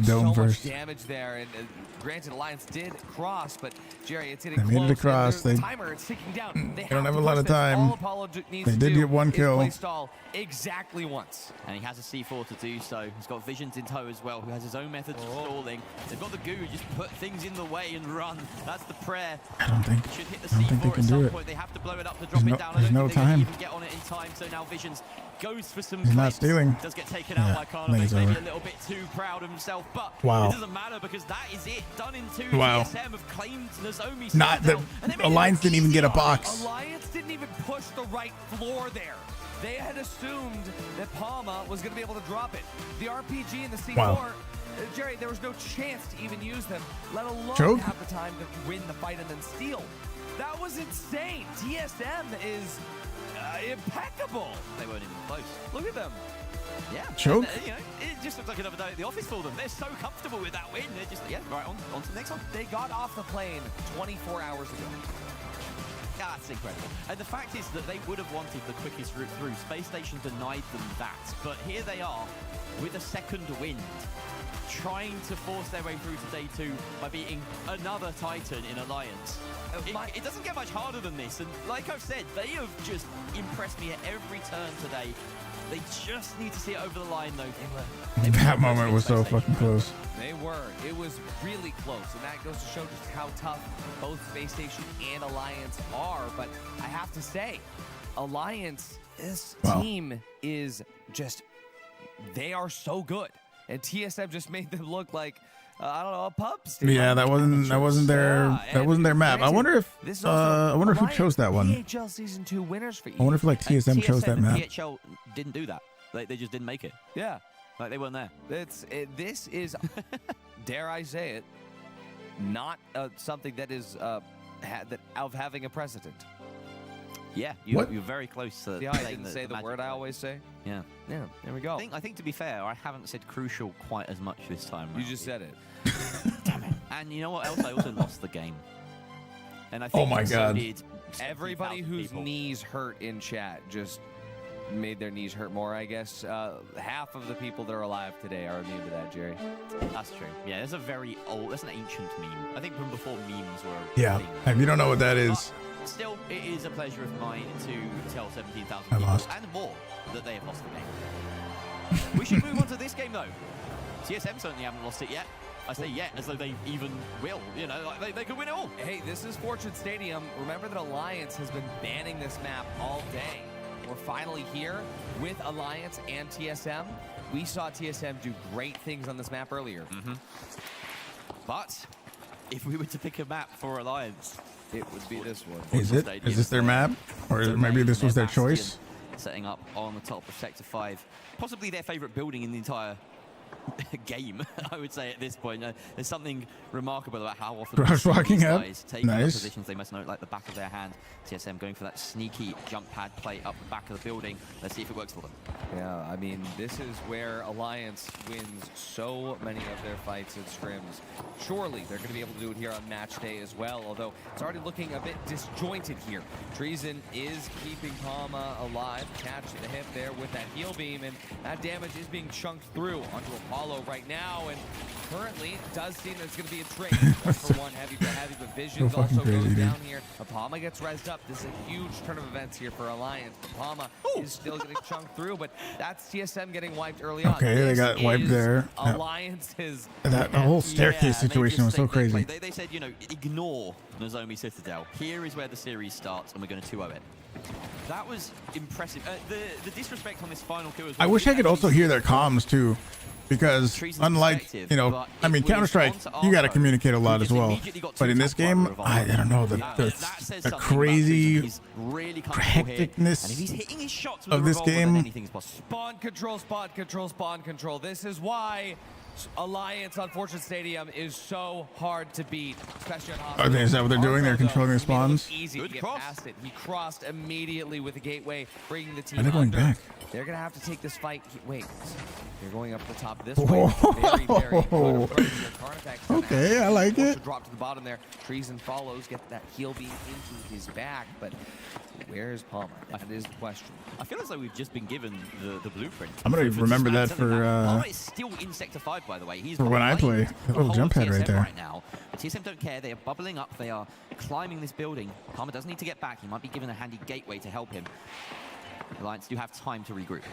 dome so first. Much damage there, and granted, Alliance did cross, but Jerry, it's getting They close. made it across. They timer, it's ticking down. They don't have a lot of time. They did get one kill. Exactly once. And he has a C4 to do so. He's got Visions in tow as well, who has his own methods of stalling. They've got the goo, just put things in the way and run. That's the prayer. I don't think they can do it. They have to blow it up to drop it down. There's no time. Even get on it in time. So now Visions goes for some. He's not stealing. Does get taken out by Carnivate. Maybe a little bit too proud of himself, but it doesn't matter because that is it. Done in two. TSM have claimed Nozomi. Not the Alliance didn't even get a box. Alliance didn't even push the right floor there. They had assumed that Palma was going to be able to drop it. The RPG and the C4, Jerry, there was no chance to even use them, let alone have the time to win the fight and then steal. That was insane. TSM is impeccable. They weren't even close. Look at them. Yeah. Choke? And, it just looks like another day at the office for them. They're so comfortable with that win. They're just, right, on to the next one. They got off the plane 24 hours ago. That's incredible. And the fact is that they would have wanted the quickest route through. Space Station denied them that. But here they are with a second wind, trying to force their way through to day 2 by beating another Titan in Alliance. It doesn't get much harder than this. And like I've said, they have just impressed me at every turn today. They just need to see it over the line, though. That moment was so fucking close. They were. It was really close, and that goes to show just how tough both Space Station and Alliance are. But I have to say, Alliance, this team is just, they are so good. And TSM just made them look like, I don't know, a pub stadium. Yeah, that wasn't their map. I wonder if who chose that one. PHL Season 2 winners for you. I wonder if like TSM chose that map. PHL didn't do that. They just didn't make it. Yeah. Like they weren't there. This is, dare I say it, not something that is of having a precedent. Yeah, you're very close to. Yeah, I didn't say the word I always say. Yeah. Yeah, there we go. I think to be fair, I haven't said crucial quite as much this time. You just said it. Damn it. And you know what else? I also lost the game. And I think oh my God. Everybody whose knees hurt in chat just made their knees hurt more, I guess. Half of the people that are alive today are immune to that, Jerry. That's true. Yeah, there's a very old, that's an ancient meme. I think from before memes were yeah, if you don't know what that is. But still, it is a pleasure of mine to tell 17,000 people and more that they have lost the game. We should move on to this game, though. TSM certainly haven't lost it yet. I say yet, as though they even will. You know, like they could win it all. Hey, this is Fortune Stadium. Remember that Alliance has been banning this map all day. We're finally here with Alliance and TSM. We saw TSM do great things on this map earlier. But if we were to pick a map for Alliance, it would be this one. Is it? Is this their map? Or maybe this was their choice? Setting up on the top of Sector 5. Possibly their favorite building in the entire game, I would say at this point. There's something remarkable about how often Brush walking up. Taking up positions they must know like the back of their hand. TSM going for that sneaky jump pad play up the back of the building. Let's see if it works for them. Yeah, I mean, this is where Alliance wins so many of their fights and scrims. Surely they're going to be able to do it here on match day as well, although it's already looking a bit disjointed here. Treason is keeping Palma alive. Catch the hip there with that heal beam, and that damage is being chunked through onto Apollo right now, and currently it does seem that it's going to be a trade. 1-for-1 heavy, but Visions also goes down here. Palma gets rezzed up. This is a huge turn of events here for Alliance, but Palma is still getting chunked through, but that's TSM getting wiped early on. Okay, they got wiped there. Alliance's that whole staircase situation was so crazy. They said, you know, ignore Nozomi Citadel. Here is where the series starts, and we're going to 2-0 it. That was impressive. The disrespect on this final kill as I well. wish I could also hear their comms too, because unlike, you know, I mean, Counter-Strike, you got to communicate a lot as well. But in this game, I don't know, the crazy hecticness of this game. Spawn control, spawn control, spawn control. This is why Alliance on Fortune Stadium is so hard to beat, especially on Hospital. Okay, is that what they're doing? They're controlling the spawns? Easy to get past it. He crossed immediately with the gateway, bringing the team Are they going back? They're going to have to take this fight. Wait, they're going up the top this way. Very, very good. Okay, I like it. Drop to the bottom there. Treason follows, get that heal beam into his back, but where's Palmer? That is the question. I feel as though we've just been given the blueprint. I'm gonna remember that for Palmer is still in Sector 5, by the way. He's for when I play. That little jump head right there. Right now. But TSM don't care. They are bubbling up. They are climbing this building. Palmer doesn't need to get back. He might be given a handy gateway to help him. Alliance do have time to regroup.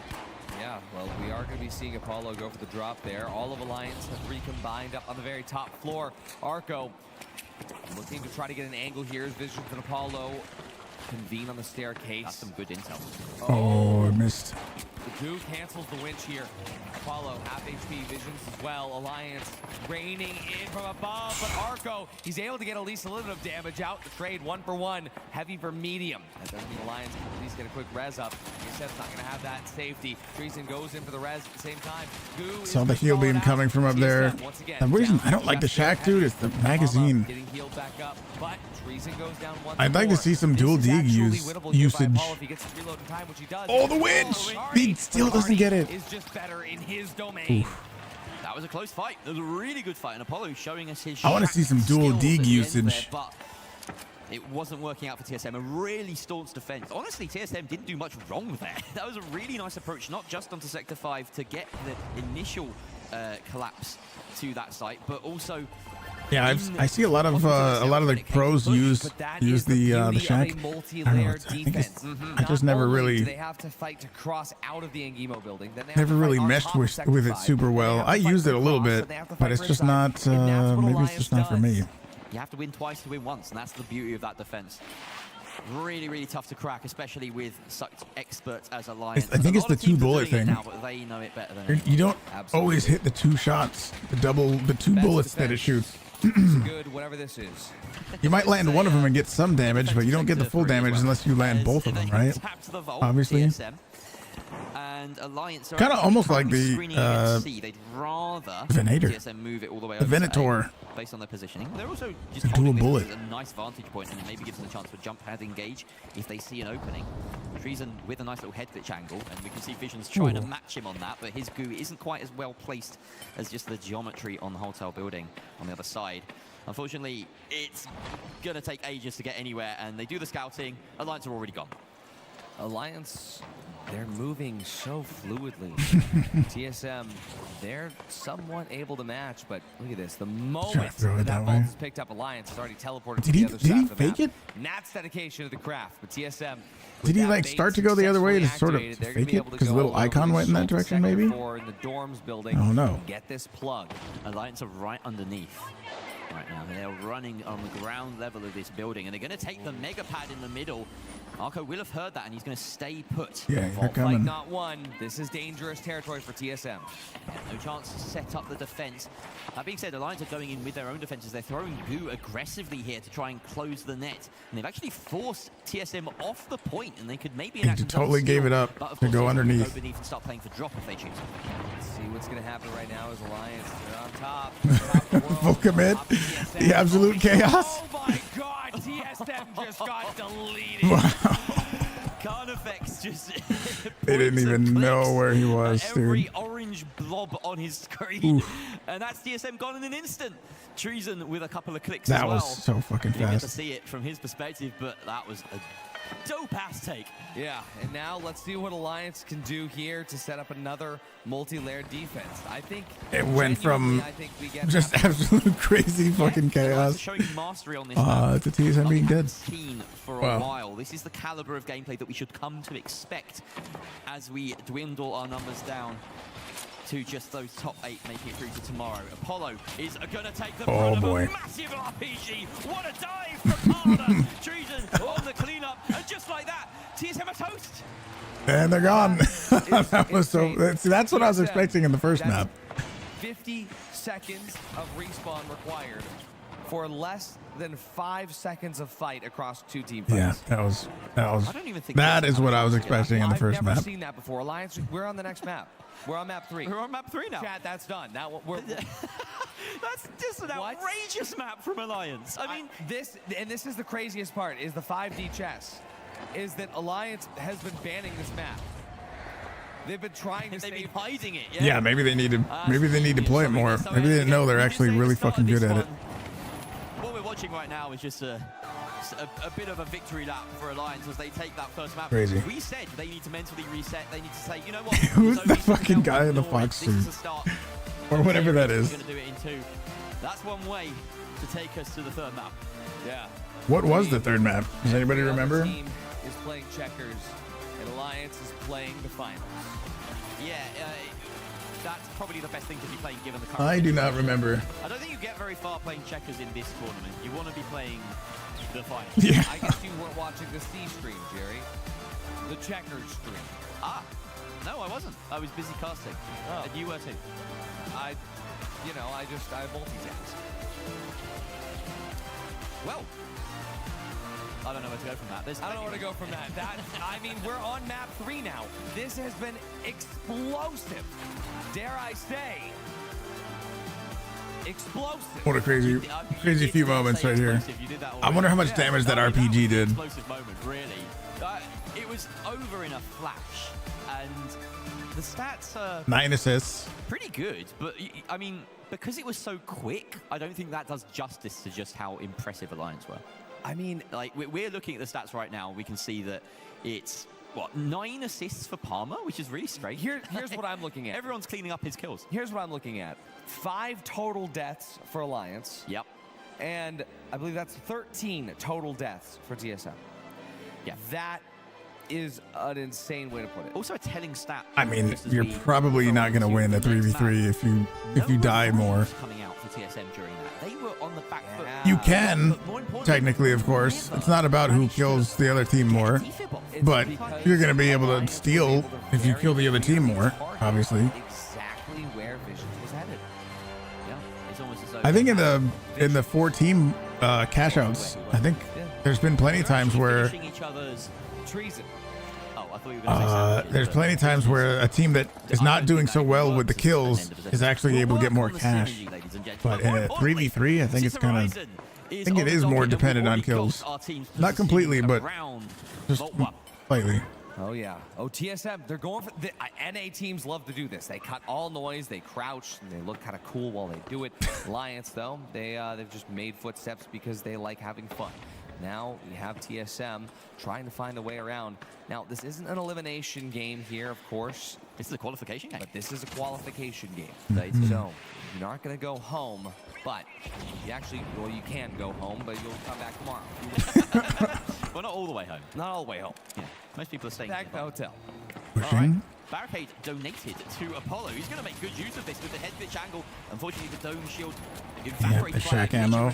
Yeah, well, we are going to be seeing Apollo go for the drop there. All of Alliance have recombined up on the very top floor. Arco looking to try to get an angle here. His vision from Apollo. Convene on the staircase. That's some good intel. Oh, I missed. The Goo cancels the winch here. Apollo, half HP, visions as well. Alliance raining in from above, but Arco, he's able to get at least a little bit of damage out. The trade 1-for-1, heavy for medium. That doesn't mean Alliance can at least get a quick res up. Yosef's not going to have that safety. Treason goes in for the res at the same time. Goo Saw the heal beam coming from up there. The reason I don't like the Shack, dude, is the magazine. Getting healed back up, but Treason goes down once I'd like to see some dual dig usage. Oh, the winch! He still doesn't get it. Is just better in his domain. That was a close fight. It was a really good fight, and Apollo showing us his. I want to see some dual dig usage. But it wasn't working out for TSM. A really staunch defense. Honestly, TSM didn't do much wrong there. That was a really nice approach, not just onto Sector 5 to get the initial collapse to that site, but also. Yeah, I see a lot of the pros use the Shack. I don't know, I just never really never really meshed with it super well. I used it a little bit, but it's just not. Maybe it's just not for me. You have to win twice to win once, and that's the beauty of that defense. Really, really tough to crack, especially with such experts as Alliance. I think it's the two bullet thing. Now, but they know it better than you don't always hit the two shots, the two bullets that it shoots. Good, whatever this is. You might land one of them and get some damage, but you don't get the full damage unless you land both of them, right? Obviously. And Alliance kind of almost like the Venator. The Venator. Based on their positioning, they're also just a dual bullet. A nice vantage point, and it maybe gives them a chance for jump pad engage if they see an opening. Treason with a nice little head glitch angle, and we can see Visions trying to match him on that, but his goo isn't quite as well placed as just the geometry on the hotel building on the other side. Unfortunately, it's gonna take ages to get anywhere, and they do the scouting. Alliance are already gone. Alliance, they're moving so fluidly. TSM, they're somewhat able to match, but look at this. The moment that vault is picked up, Alliance has already teleported to the other side of the map. Did he fake it? Nat's dedication to the craft, but TSM... Did he like start to go the other way to sort of fake it? Because the little icon went in that direction, maybe? In the dorms building. Oh no. Get this plug. Alliance are right underneath. Right now, they're running on the ground level of this building, and they're going to take the mega pad in the middle. Arco will have heard that, and he's going to stay put. Yeah, they're coming. Not one. This is dangerous territory for TSM. No chance to set up the defense. That being said, Alliance are going in with their own defenses. They're throwing Goo aggressively here to try and close the net, and they've actually forced TSM off the point, and they could maybe totally gave it up to go underneath. And start playing for drop if they choose. Let's see what's going to happen right now is Alliance. They're on top. Full commit. The absolute chaos. Oh my God! TSM just got deleted. Wow. Carnifex just they didn't even know where he was, every dude. orange blob on his screen. And that's TSM gone in an instant. Treason with a couple of clicks as well. That was so fucking Didn't get to fast. see it from his perspective, but that was a dope ass take. Yeah, and now let's see what Alliance can do here to set up another multi-layered defense. I think it went from just absolute crazy fucking chaos showing mastery on this to TSM being dead. For a while. This is the caliber of gameplay that we should come to expect as we dwindle our numbers down to just those top 8 making it through to tomorrow. Apollo is going to take the brunt of a massive RPG. What a dive from Palmer. Treason on the cleanup. And just like that, TSM are toast. And they're gone. That was so. That's what I was expecting in the first map. 50 seconds of respawn required for less than 5 seconds of fight across 2 team fights. Yeah, that was. That is what I was expecting in the first I've map. never seen that before. Alliance, we're on the next map. We're on map 3. We're on map 3 now. Chat, that's done. Now we're That's just an outrageous map from Alliance. I mean, this is the craziest part, is the 5D chess, is that Alliance has been banning this map. They've been trying to They've save been hiding it. Yeah, maybe they need to. Maybe they need to play it more. Maybe they didn't know they're actually really fucking good at it. What we're watching right now is just a bit of a victory lap for Alliance as they take that first map. Crazy. We said they need to mentally reset. They need to say, you know what? Who's the fucking guy in the fox suit? Or whatever that is. We're going to do it in 2. That's one way to take us to the third map. Yeah. What was the third map? Does anybody remember? Team is playing checkers, and Alliance is playing the finals. Yeah, that's probably the best thing to be playing given the current I do not situation. remember. I don't think you get very far playing checkers in this tournament. You want to be playing the finals. Yeah. I guess you weren't watching the C stream, Jerry. The checkers stream. Ah, no, I wasn't. I was busy casting. Oh. And you were too. I multitask. Well, I don't know where to go from that. I don't know where to go from that. I mean, we're on map 3 now. This has been explosive. Dare I say, explosive. What a crazy few moments right here. I wonder how much damage that RPG did. Explosive moment, really. It was over in a flash, and the stats are 9 assists. pretty good. But I mean, because it was so quick, I don't think that does justice to just how impressive Alliance were. I mean, like, we're looking at the stats right now. We can see that it's, what, 9 assists for Palmer, which is really strange. Here's what I'm looking at. Everyone's cleaning up his kills. Here's what I'm looking at. 5 total deaths for Alliance. Yep. And I believe that's 13 total deaths for TSM. Yeah. That is an insane way to put it. Also a telling stat. I mean, you're probably not going to win a 3v3 if you die more. Coming out for TSM during that. They were on the back foot. You can, technically, of course. It's not about who kills the other team more, but you're going to be able to steal if you kill the other team more, obviously. Exactly where Visions was headed. Yeah, it's almost as though I think in the 4 team cash outs, I think there's been plenty of times where each other's treason. Oh, I thought you were going to say there's plenty of times where a team that is not doing so well with the kills is actually able to get more cash. But in a 3v3, I think it's kind of, I think it is more dependent on kills. Not completely, but just slightly. Oh yeah. Oh, TSM, they're going for the NA teams love to do this. They cut all noise, they crouch, and they look kind of cool while they do it. Alliance, though, they've just made footsteps because they like having fun. Now we have TSM trying to find a way around. Now, this isn't an elimination game here, of course. This is a qualification game. But this is a qualification game. So you're not going to go home, but you actually, well, you can go home, but you'll come back tomorrow. Well, not all the way home. Not all the way home. Yeah, most people are staying back to the hotel. Pushing. Barricade donated to Apollo. He's going to make good use of this with the head glitch angle. Unfortunately, the dome shield evaporates the shack ammo.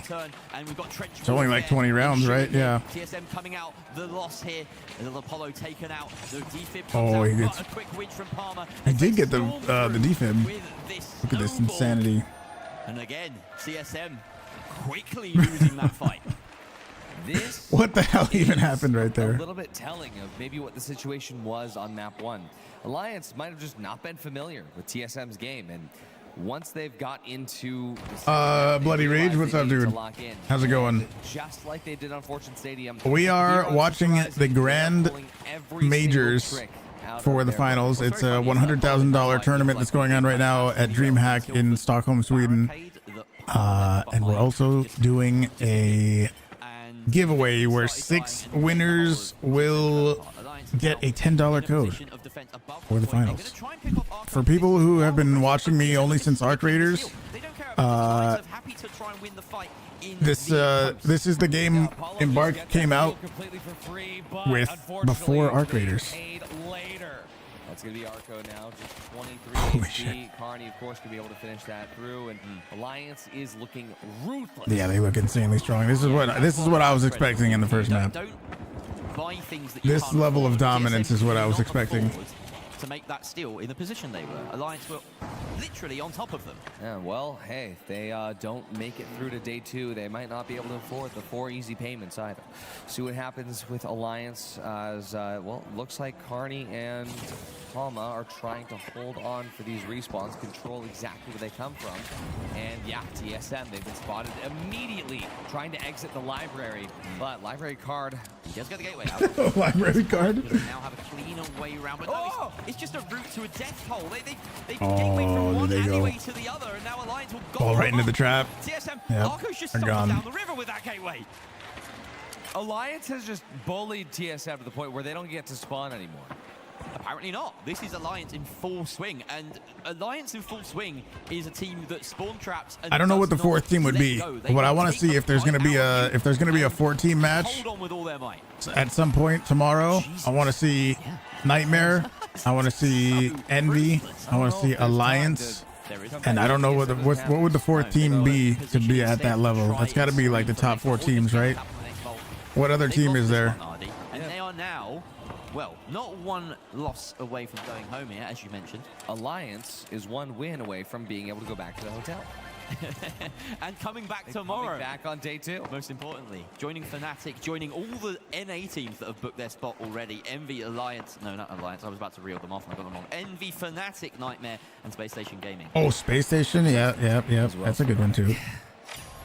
and we've got trench. It's only like 20 rounds, right? Yeah. TSM coming out. The loss here. The Apollo taken out. The defib comes Oh, out. he gets. A quick win from Palmer. He did get the defib. Look at this insanity. And again, CSM quickly losing that fight. This What the hell even happened right there? A little bit telling of maybe what the situation was on map 1. Alliance might have just not been familiar with TSM's game, and once they've got into Bloody Rage, what's up, dude? How's it going? Just like they did on Fortune Stadium. We are watching the Grand Majors for the finals. It's a $100,000 tournament that's going on right now at DreamHack in Stockholm, Sweden. And we're also doing a giveaway where 6 winners will get a $10 code for the finals. For people who have been watching me only since Arc Raiders, this is the game Embark came out with before Arc Raiders. That's going to be Arco now, just 23 Holy HP. shit. Carney, of course, going to be able to finish that through, and Alliance is looking ruthless. Yeah, they look insanely strong. This is what I was expecting in the first map. buy things that you This can't level of afford. dominance TSM is what I was cannot expecting. afford to make that steal in the position they were. Alliance were literally on top of them. Yeah, well, hey, if they don't make it through to day 2, they might not be able to afford the 4 easy payments either. See what happens with Alliance as, well, looks like Carney and Palma are trying to hold on for these respawns, control exactly where they come from. And yeah, TSM, they've been spotted immediately trying to exit the library. But library card, he does get the gateway out. Library card? They now have a cleaner way around, but no, it's just a route to a death hole. They gateway from one alleyway to the other, and now Alliance will go Fall right into the trap. TSM, Yep, Arco's just they're stopped gone. down the river with that gateway. Alliance has just bullied TSM to the point where they don't get to spawn anymore. Apparently not. This is Alliance in full swing, and Alliance in full swing is a team that spawn traps. And I don't know what the does fourth not team would let be, go. They but I will want to take see the if there's going to be a fight out 4-team match hold on with all their might. at some point tomorrow. I want to see Nightmare. I want to see Envy. I want to see Alliance. And I don't know what would the fourth team be to be at that level. That's got to be like the top 4 teams, right? What other team is there? And they are now, well, not one loss away from going home here, as you mentioned. Alliance is 1 win away from being able to go back to the hotel. And coming back tomorrow. Coming back on day 2. Most importantly, joining Fnatic, joining all the NA teams that have booked their spot already. Envy, Alliance, no, not Alliance. I was about to reel them off and I got them wrong. Envy, Fnatic, Nightmare, and Space Station Gaming. Oh, Space Station? Yeah. That's a good one too.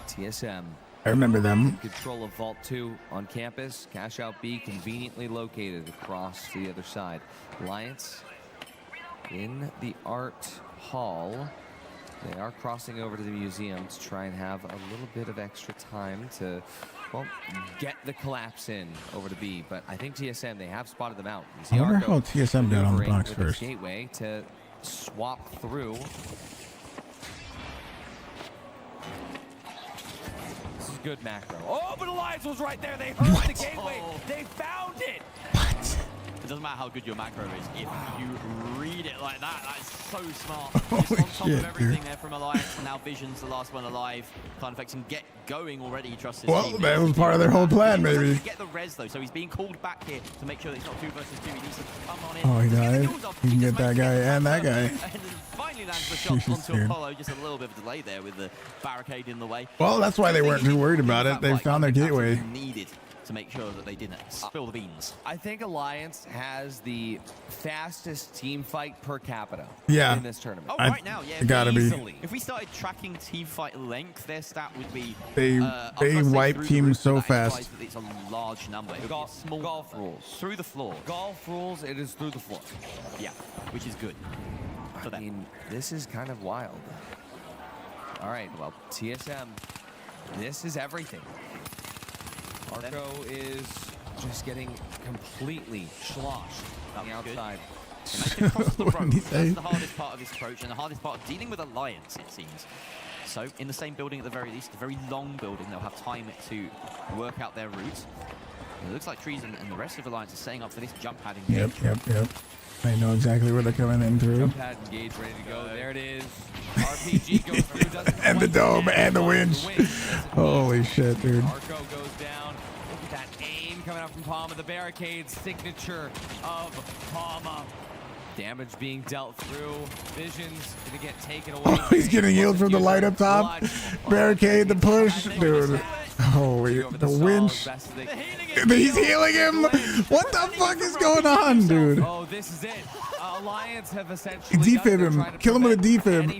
TSM. I remember them. Control of Vault 2 on campus. Cash Out B conveniently located across the other side. Alliance in the art hall. They are crossing over to the museum to try and have a little bit of extra time to, well, get the collapse in over to B. But I think TSM, they have spotted them out. I wonder how TSM got on the box first. Gateway to swap through. This is good macro. Oh, but Alliance was right there. They heard the gateway. They found it. It doesn't matter how good your macro is. If you read it like that, that's so smart. Just on top of everything there from Alliance. And now Vision's the last one alive. Clan Effects can get going already. He trusts his team. That was part of their whole plan, maybe. Get the res though, so he's being called back here to make sure that it's not 2 versus 2. He needs to come on in. Oh, he died. He can get that guy and that guy. And then finally lands the shot onto dude. Apollo. Just a little bit of a delay there with the barricade in the way. Well, that's why they weren't too worried about it. They found their gateway. Needed to make sure that they didn't spill the beans. I think Alliance has the fastest team fight per capita in this tournament. Oh, right now, yeah. It gotta be. If we started tracking team fight length, their stat would be... They wipe teams so fast. It's a large number. It would be a small golf rules. Through the floor. Golf rules, it is through the floor. Yeah, which is good. I mean, this is kind of wild. All right, well, TSM, this is everything. Arco is just getting completely sloshed on the outside. That's the hardest part of this approach and the hardest part of dealing with Alliance, it seems. So, in the same building at the very least, a very long building, they'll have time to work out their route. It looks like Trees and the rest of Alliance are setting up for this jump pad engage. Yep. I know exactly where they're coming in through. Jump pad engage, ready to go. There it is. RPG goes through, doesn't And the dome and the winch. Holy shit, dude. Arco goes down. Look at that aim coming out from Palma. The barricade signature of Palma. Damage being dealt through. Vision's gonna get taken away. Oh, he's getting healed from the light up top. Barricade, the push, dude. Holy, the winch. He's healing him. What the fuck is going on, dude? Oh, this is it. Alliance have essentially Defib him. Kill him with a defib.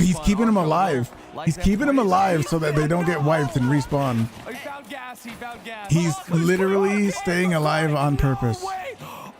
He's keeping him alive. He's keeping him alive so that they don't get wiped and respawn. Oh, he found gas. He found gas. He's literally staying alive on purpose.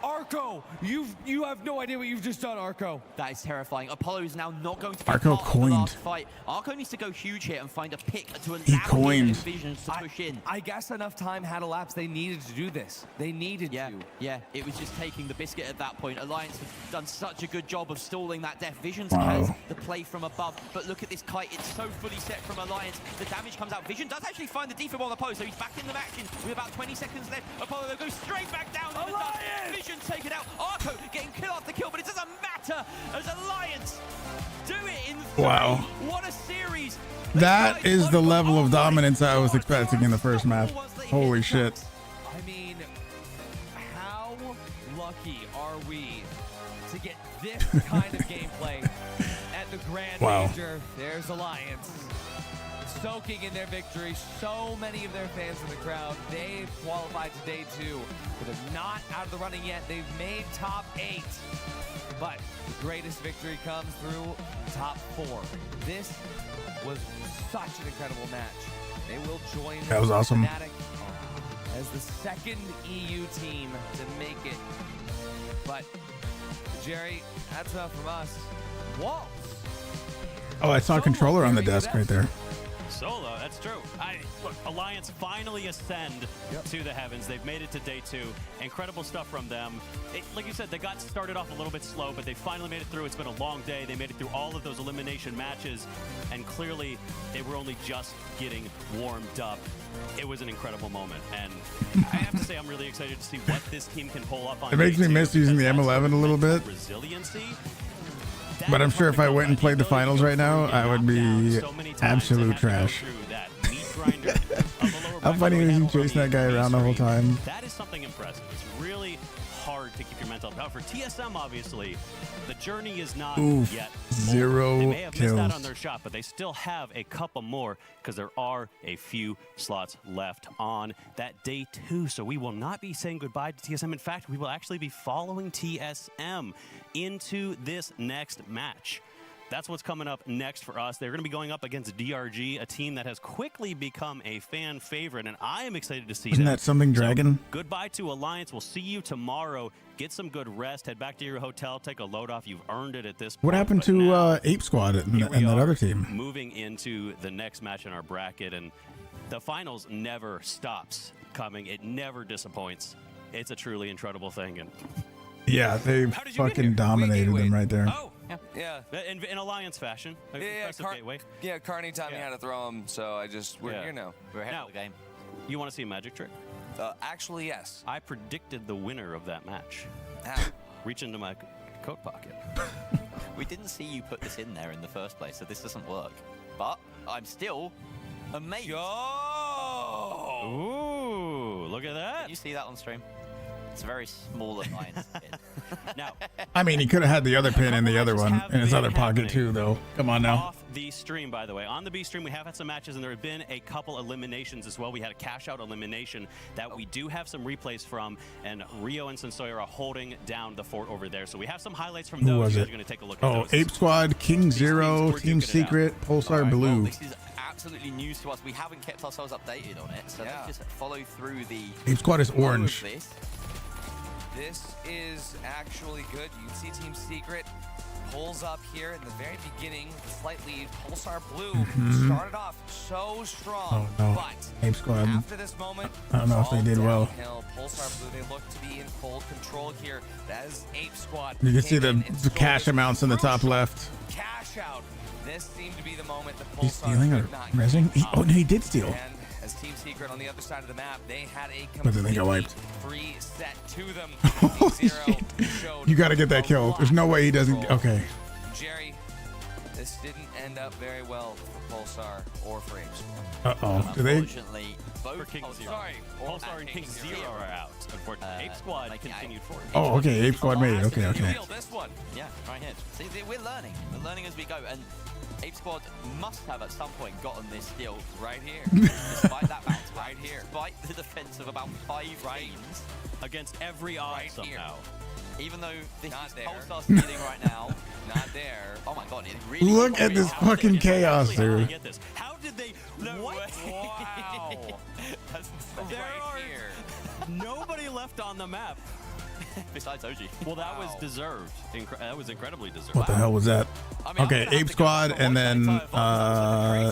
Arco, you have no idea what you've just done, Arco. That is terrifying. Apollo is now not going to be Arco part of the last coined. fight. Arco needs to go huge here and find a pick to allow He coined. Visions to push in. I guess enough time had elapsed. They needed to do this. They needed to. Yeah, it was just taking the biscuit at that point. Alliance has done such a good job of stalling that death. Visions has the play from above, but look at this kite. It's so fully set from Alliance. The damage comes out. Vision does actually find the defib on Apollo, so he's back in the action with about 20 seconds left. Apollo goes straight back down. Vision taken out. Arco getting kill after kill, but it doesn't matter as Alliance do it in 3. Wow. What a series. That is the level of dominance I was expecting in the first match. Holy shit. I mean, to get this kind of gameplay at the Grand Major. There's Alliance soaking in their victory. So many of their fans in the crowd. They've qualified to day 2, but they're not out of the running yet. They've made top 8. But the greatest victory comes through top 4. This was such an incredible match. They will join that was awesome. Fnatic as the second EU team to make it. But Jerry, that's enough from us. Waltz. Oh, I saw a controller on the desk right there. Solo, that's true. Look, Alliance finally ascend to the heavens. They've made it to day 2. Incredible stuff from them. Like you said, they got started off a little bit slow, but they finally made it through. It's been a long day. They made it through all of those elimination matches, and clearly they were only just getting warmed up. It was an incredible moment, and I have to say I'm really excited to see what this team can pull up on. It makes me miss using the M11 a little bit. Resiliency. But I'm sure if I went and played the finals right now, I would be absolute trash. How funny is he chasing that guy around the whole time? That is something impressive. It's really hard to keep your mental health. For TSM, obviously, the journey is not yet over. 0 They may have missed out kills. on their shot, but they still have a couple more because there are a few slots left on that day 2. So we will not be saying goodbye to TSM. In fact, we will actually be following TSM into this next match. That's what's coming up next for us. They're going to be going up against DRG, a team that has quickly become a fan favorite, and I am excited to see Isn't that something, Dragon? So, goodbye to Alliance. We'll see you tomorrow. Get some good rest. Head back to your hotel. Take a load off. You've earned it at this point. What happened to Ape Squad and that other team? Moving into the next match in our bracket, and the finals never stops coming. It never disappoints. It's a truly incredible thing. And Yeah, they fucking dominated them right there. Oh, yeah. In Alliance fashion. Gateway. Yeah, Carney taught me how to throw them, so we're here now. We're ahead of the game. You want to see a magic trick? Actually, yes. I predicted the winner of that match. How? Reach into my coat pocket. We didn't see you put this in there in the first place, so this doesn't work. But I'm still amazed. Ooh, look at that. Can you see that on stream? It's a very small alliance pin. Now, I mean, he could have had the other pin in the other one in his other pocket too, though. Come on now. Off the stream, by the way. On the B stream, we have had some matches, and there have been a couple eliminations as well. We had a cash-out elimination that we do have some replays from, and Rio and Sensoya are holding down the fort over there. So we have some highlights from Who those. was You it? guys are going to take a look at Oh, those. Ape Squad, King Zero, Team Secret, Pulsar Blue. Well, this is absolutely news to us. We haven't kept ourselves updated on it, so let's just follow through the... Ape Squad is orange. This is actually good. You can see Team Secret pulls up here in the very beginning, slight lead. Pulsar Blue started off so strong, Oh, no. but Ape Squad. after this moment, I don't know if they did well. Pulsar Blue, they look to be in full control here. That is Ape Squad. You can see the cash amounts in the top left. Cash out. This seemed to be the moment that He's Pulsar stealing or could not rezzing? Oh, no, he did steal. And as Team Secret on the other side of the map, they had a But then they got wiped. free set to them. Holy shit. You got to get that kill. There's no way he doesn't. Okay. Jerry, this didn't end up very well for Pulsar or for Ape Squad. Uh-oh. Do they? Unfortunately, both For King Zero. Sorry. Pulsar and King Zero are out. Unfortunately, Ape Squad continued forward. Oh, okay. Ape Squad made it. Okay, okay. This one. Yeah, right here. See, we're learning. We're learning as we go. And Ape Squad must have at some point gotten this steal right here. Despite that bounce right here. Despite the defense of about 5 teams. Against every odd somehow. Even though this Not is there. Pulsar stealing right now. Not there. Oh my god, it really Look at this fucking chaos, dude. Get this. How did they? What? Wow. That's insane. There Right are here. nobody left on the map. Besides OG. Well, that was deserved. That was incredibly deserved. What the hell was that? Okay, Ape Squad and then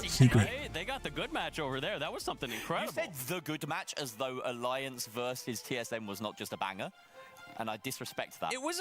Secret. Hey, they got the good match over there. That was something incredible. You said the good match as though Alliance versus TSM was not just a banger. And I disrespect that. It was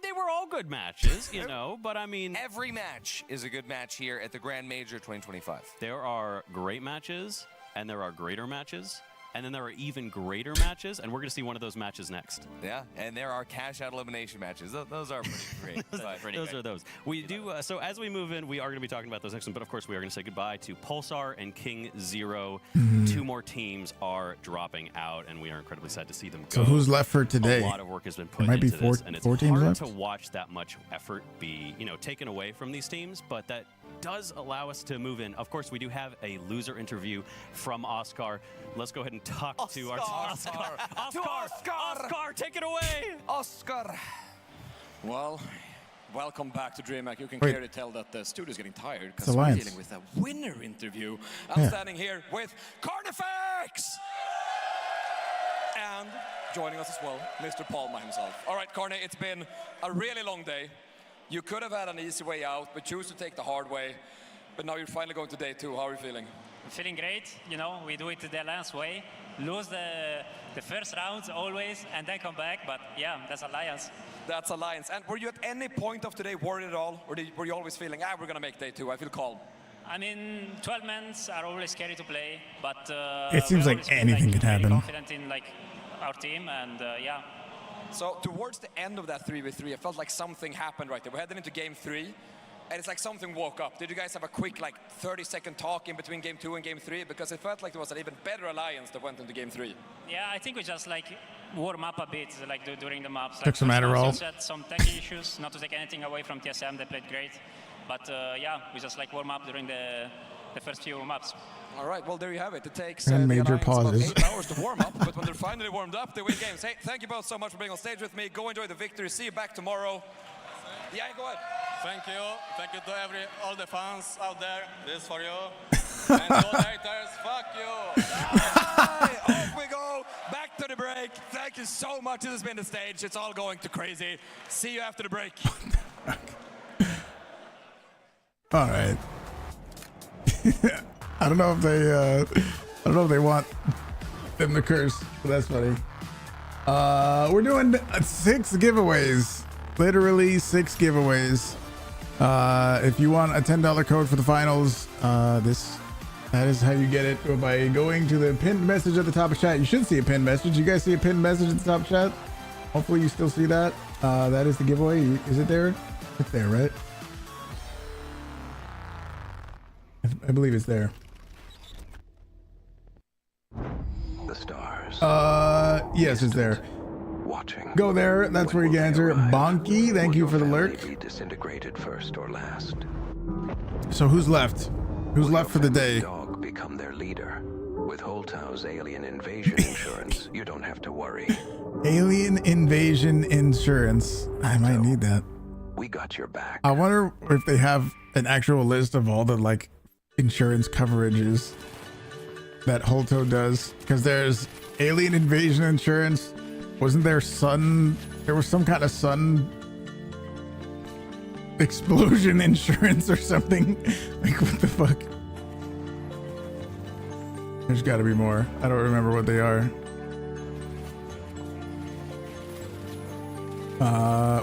they were all good matches, you know, but I mean... Every match is a good match here at the Grand Major 2025. There are great matches, and there are greater matches. and then there are even greater matches, and we're going to see one of those matches next. Yeah, and there are cash-out elimination matches. Those are pretty great. Those are those. We do, so as we move in, we are going to be talking about those next one, but of course we are going to say goodbye to Pulsar and King Zero. 2 more teams are dropping out, and we are incredibly sad to see them go. So who's left for today? A lot of work has been put might be into four, this, and it's 4 teams hard left? to watch that much effort be, taken away from these teams, but that does allow us to move in. Of course, we do have a loser interview from Oscar. Let's go ahead and talk to our Oscar, take it away. Oscar. Well, welcome back to DreamHack. You can Wait. clearly tell that the studio's getting tired It's because we're Alliance. dealing with a winner interview. I'm standing here with Carnifex! And joining us as well, Mr. Palma himself. All right, Carney, it's been a really long day. You could have had an easy way out, but choose to take the hard way. But now you're finally going to day 2. How are you feeling? I'm feeling great. We do it the Alliance way. Lose the first rounds always, and then come back. But yeah, that's Alliance. That's Alliance. And were you at any point of today worried at all? Or were you always feeling, we're going to make day 2, I feel calm? I mean, 12 men are always scary to play, but It seems we're like always been, anything could very happen. confident in our team, and yeah. So towards the end of that 3v3, I felt like something happened right there. We're heading into game 3, and it's like something woke up. Did you guys have a quick 30-second talk in between game 2 and game 3? Because it felt like there was an even better alliance that went into game 3. Yeah, I think we just warm up a bit during the maps. Took some Adderall. Had some techie issues, not to take anything away from TSM, they played great. But yeah, we just warm up during the first few maps. All right, well, there you have it. It takes And the major Alliance pauses. about 8 hours to warm up, but when they're finally warmed up, they win games. Hey, thank you both so much for being on stage with me. Go enjoy the victory. See you back tomorrow. Yeah, go ahead. Thank you. Thank you to all the fans out there. This is for you. And all haters, fuck you. Off we go. Back to the break. Thank you so much. This has been the stage. It's all going to crazy. See you after the break. All right. I don't know if they want them to curse, but that's funny. We're doing 6 giveaways, literally 6 giveaways. If you want a $10 code for the finals, that is how you get it, by going to the pinned message at the top of chat. You should see a pinned message. You guys see a pinned message at the top of chat? Hopefully you still see that. That is the giveaway. Is it there? It's there, right? I believe it's there. The stars. Yes, it's there. Watching. Go there. That's where you can answer. Bonky, thank you for the lurk. Be disintegrated first or last. So who's left? Who's left for the day? Dog become their leader. With Holtau's alien invasion insurance, you don't have to worry. Alien invasion insurance. I might need that. We got your back. I wonder if they have an actual list of all the insurance coverages that Holto does, because there's alien invasion insurance. Wasn't there there was some kind of sun explosion insurance or something? What the fuck? There's got to be more. I don't remember what they are.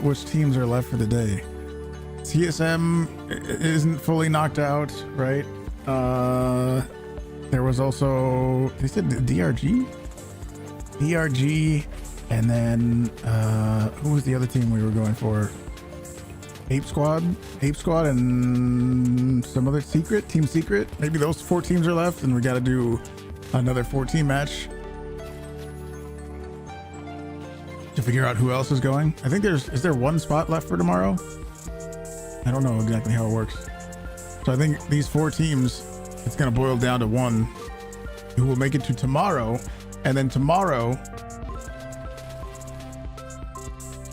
Which teams are left for the day? TSM isn't fully knocked out, right? There was also, they said DRG? DRG, and then who was the other team we were going for? Ape Squad and some other Team Secret. Maybe those 4 teams are left, and we got to do another 4-team match to figure out who else is going. I think is there 1 spot left for tomorrow? I don't know exactly how it works. So I think these 4 teams, it's gonna boil down to 1 who will make it to tomorrow, and then tomorrow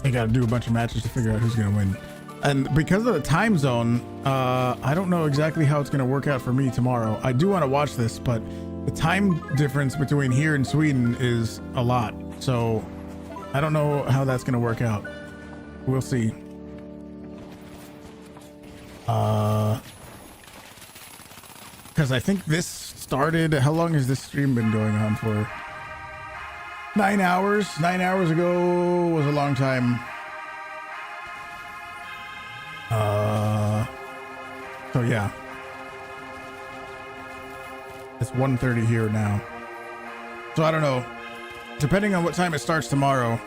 they gotta do a bunch of matches to figure out who's gonna win. And because of the time zone, I don't know exactly how it's gonna work out for me tomorrow. I do want to watch this, but the time difference between here and Sweden is a lot, so I don't know how that's gonna work out. We'll see. Because I think this started, how long has this stream been going on for? 9 hours. 9 hours ago was a long time. So yeah. It's 1:30 here now. So I don't know. Depending on what time it starts tomorrow,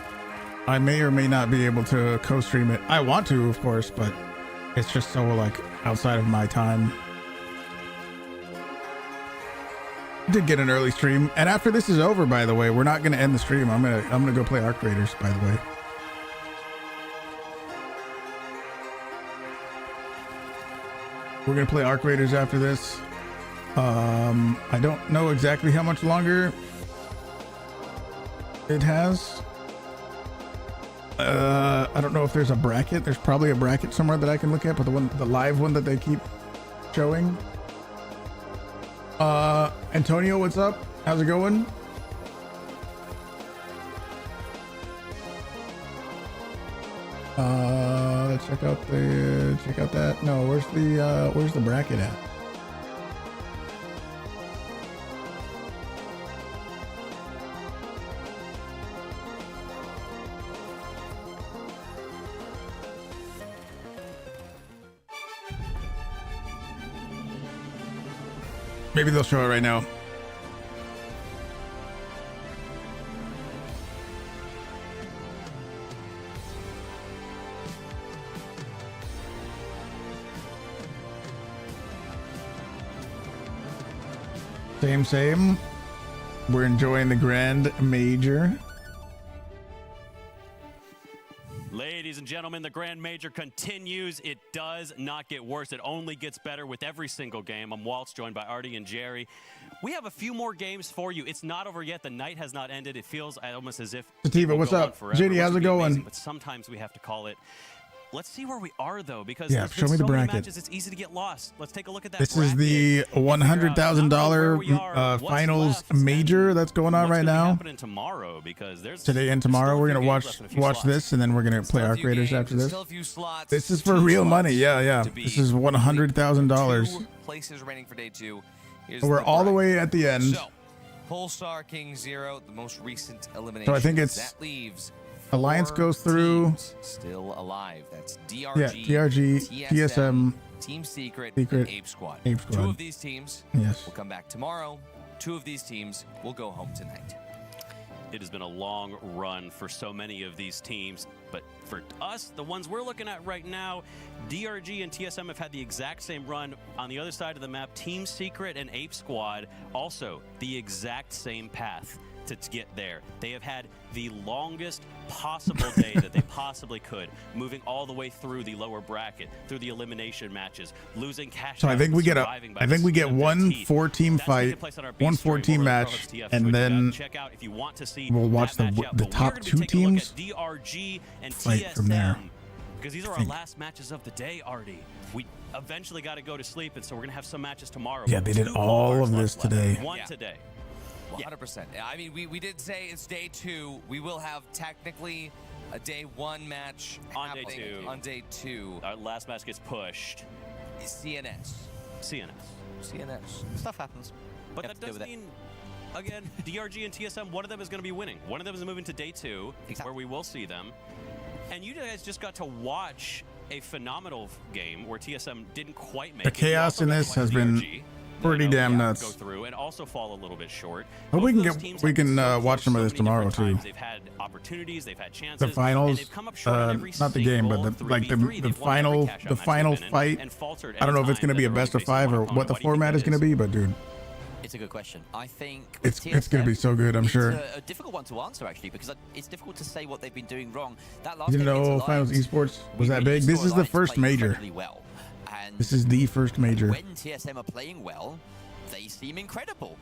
I may or may not be able to co-stream it. I want to, of course, but it's just so like outside of my time. Did get an early stream, and after this is over, by the way, we're not gonna end the stream. I'm gonna go play Arc Raiders, by the way. We're gonna play Arc Raiders after this. I don't know exactly how much longer it has. I don't know if there's a bracket. There's probably a bracket somewhere that I can look at, but the live one that they keep showing. Antonio, what's up? How's it going? Check out that. No, where's the bracket at? Maybe they'll show it right now. Same. We're enjoying the Grand Major. Ladies and gentlemen, the Grand Major continues. It does not get worse. It only gets better with every single game. I'm Waltz, joined by Artie and Jerry. We have a few more games for you. It's not over yet. The night has not ended. It feels almost as if Sativa, what's up? JD, how's it going? Amazing, but sometimes we have to call it. Let's see where we are, though, because yeah, show me the bracket. Matches, it's easy to get lost. Let's take a look at that. This bracket. Is the $100,000 finals major that's going on right now. Tomorrow, because there's today and tomorrow we're gonna watch this, and then we're gonna play Arc Raiders after this. This is for real money. Yeah. This is $100,000. Places remaining for day 2. We're all the way at the end. So, Pulsar King 0, the most recent elimination. So I think it's that leaves Alliance goes through. Still alive. That's DRG, yeah, DRG, TSM, Team Secret, and Ape Squad. 2 of these teams will come back tomorrow. 2 of these teams will go home tonight. It has been a long run for so many of these teams, but for us, the ones we're looking at right now, DRG and TSM have had the exact same run. On the other side of the map, Team Secret and Ape Squad also the exact same path to get there. They have had the longest possible day that they possibly could, moving all the way through the lower bracket, through the elimination matches, losing cash. So I think we get one 4-team fight, one 4-team match, and then we'll watch the top 2 teams DRG and fight TSM, from there. because these are our last matches of the day, Artie. We eventually got to go to sleep, and so we're gonna have some matches tomorrow. Yeah, they did all of this today. One today. 100%. I mean, we did say it's day 2. We will have technically a day 1 match on day 2. On day 2, our last match gets pushed. CNS. Stuff happens. But that does mean, again, DRG and TSM, one of them is going to be winning. One of them is moving to day 2, where we will see them. And you guys just got to watch a phenomenal game where TSM didn't quite make the chaos in this has been pretty damn nuts. Go through and also fall a little bit short. Hope we can watch some of this tomorrow too. They've had opportunities, they've had chances. The finals, not the game, but the final fight. I don't know if it's going to be a best of 5 or what the format is going to be, but dude, it's a good question. I think it's going to be so good. I'm sure. It's a difficult one to answer actually, because it's difficult to say what they've been doing wrong. That last you know, finals esports was that big. This is the first major. This is the first major. When TSM are playing well, they seem incredible.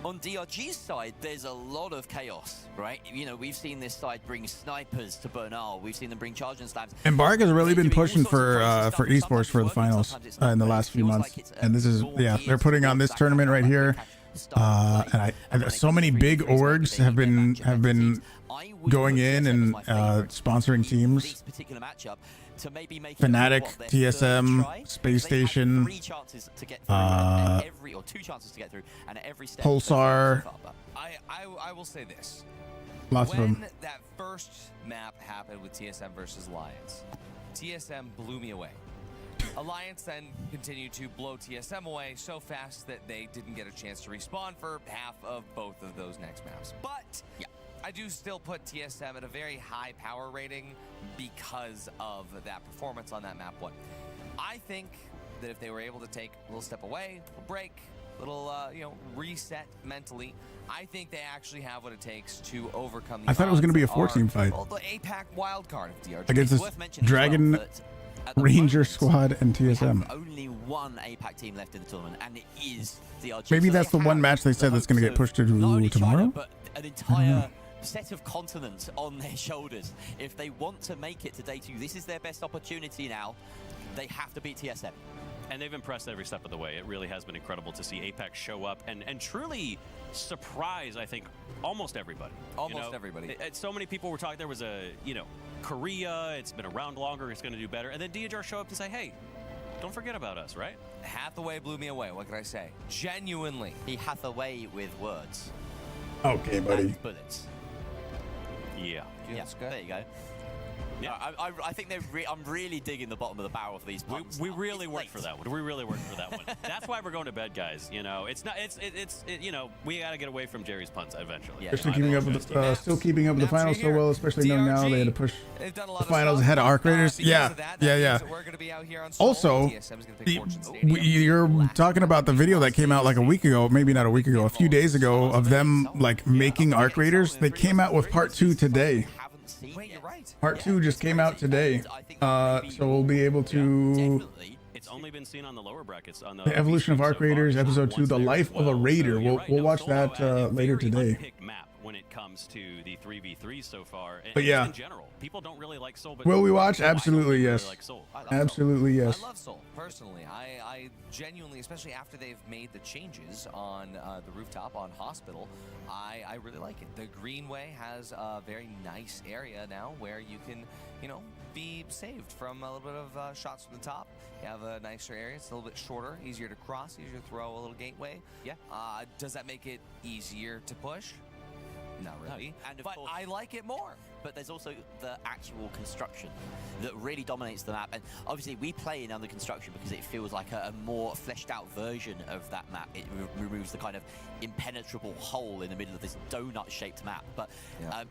On DRG's side, there's a lot of chaos, right? You know, we've seen this side bring snipers to Bernal. We've seen them bring charge and slabs. Embark has really been pushing for esports for the finals in the last few months, and this is they're putting on this tournament right here. And so many big orgs have been going in and sponsoring teams. Fnatic, TSM, Space Station, Pulsar. I will say this. Lots of them. When that first map happened with TSM versus Lions, TSM blew me away. Alliance then continued to blow TSM away so fast that they didn't get a chance to respawn for half of both of those next maps. But yeah, I do still put TSM at a very high power rating because of that performance on that map 1. I think that if they were able to take a little step away, a break, little reset mentally, I think they actually have what it takes to overcome the I thought it was going to be a 4-team fight. Well, the APAC wildcard of DRG. Against this Dragon Ranger squad and TSM. Only one APAC team left in the tournament, and it is DRG. Maybe that's the one match they said that's going to get pushed to tomorrow? But an entire set of continents on their shoulders. If they want to make it to day 2, this is their best opportunity now. They have to beat TSM. And they've impressed every step of the way. It really has been incredible to see Apex show up and truly surprise, I think, almost everybody. Almost everybody. So many people were talking. There was Korea, it's been around longer, it's going to do better. And then DHR show up and say, hey, don't forget about us, right? Hathaway blew me away. What can I say? Genuinely. He hath away with words. Okay, buddy. And bullets. Yeah. Yeah, there you go. Yeah, I think I'm really digging the bottom of the barrel for these puns. We really worked for that one. We really worked for that one. That's why we're going to bed, guys. It's not. We got to get away from Jerry's puns eventually. Yeah, still keeping up with the finals so well, especially knowing now they had to push the finals ahead of Arc Raiders. Yeah. Also, you're talking about the video that came out like a week ago, maybe not a week ago, a few days ago, of them like making Arc Raiders. They came out with part 2 today. Wait, you're right. Part 2 just came out today, so we'll be able to. It's only been seen on the lower brackets. On the evolution of Arc Raiders, episode 2, the life of a raider. We'll watch that later today. Map when it comes to the 3v3 so far. But yeah, in general, people don't really like Soul. But will we watch? Absolutely yes. Absolutely yes. I love Soul personally. I genuinely, especially after they've made the changes on the rooftop on Hospital, I really like it. The Greenway has a very nice area now where you can, be saved from a little bit of shots from the top. You have a nicer area. It's a little bit shorter, easier to cross, easier to throw a little gateway. Yeah. Does that make it easier to push? Not really. No. But I like it more. But there's also the actual construction that really dominates the map. And obviously we play in under construction because it feels like a more fleshed out version of that map. It removes the kind of impenetrable hole in the middle of this donut shaped map. But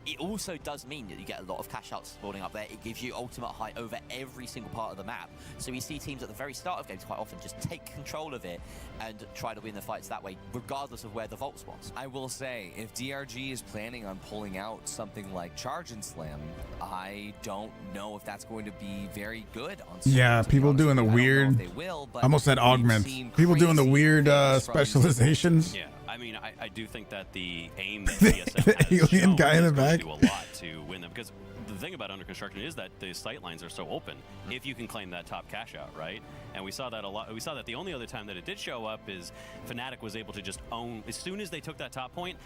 it also does mean that you get a lot of cash outs spawning up there. It gives you ultimate height over every single part of the map. So we see teams at the very start of games quite often just take control of it and try to win the fights that way, regardless of where the vault spawns. I will say, if DRG is planning on pulling out something like Charge and Slam, I don't know if that's going to be very good on Slam. Yeah, people doing the weird, I almost said augment. People doing the weird specializations. Yeah, I mean, I do think that the aim that TSM has alien guy in the back do a lot to win them, because the thing about under construction is that the sight lines are so open if you can claim that top cash out, right? And we saw that a lot. We saw that the only other time that it did show up is Fnatic was able to just own as soon as they took that top point.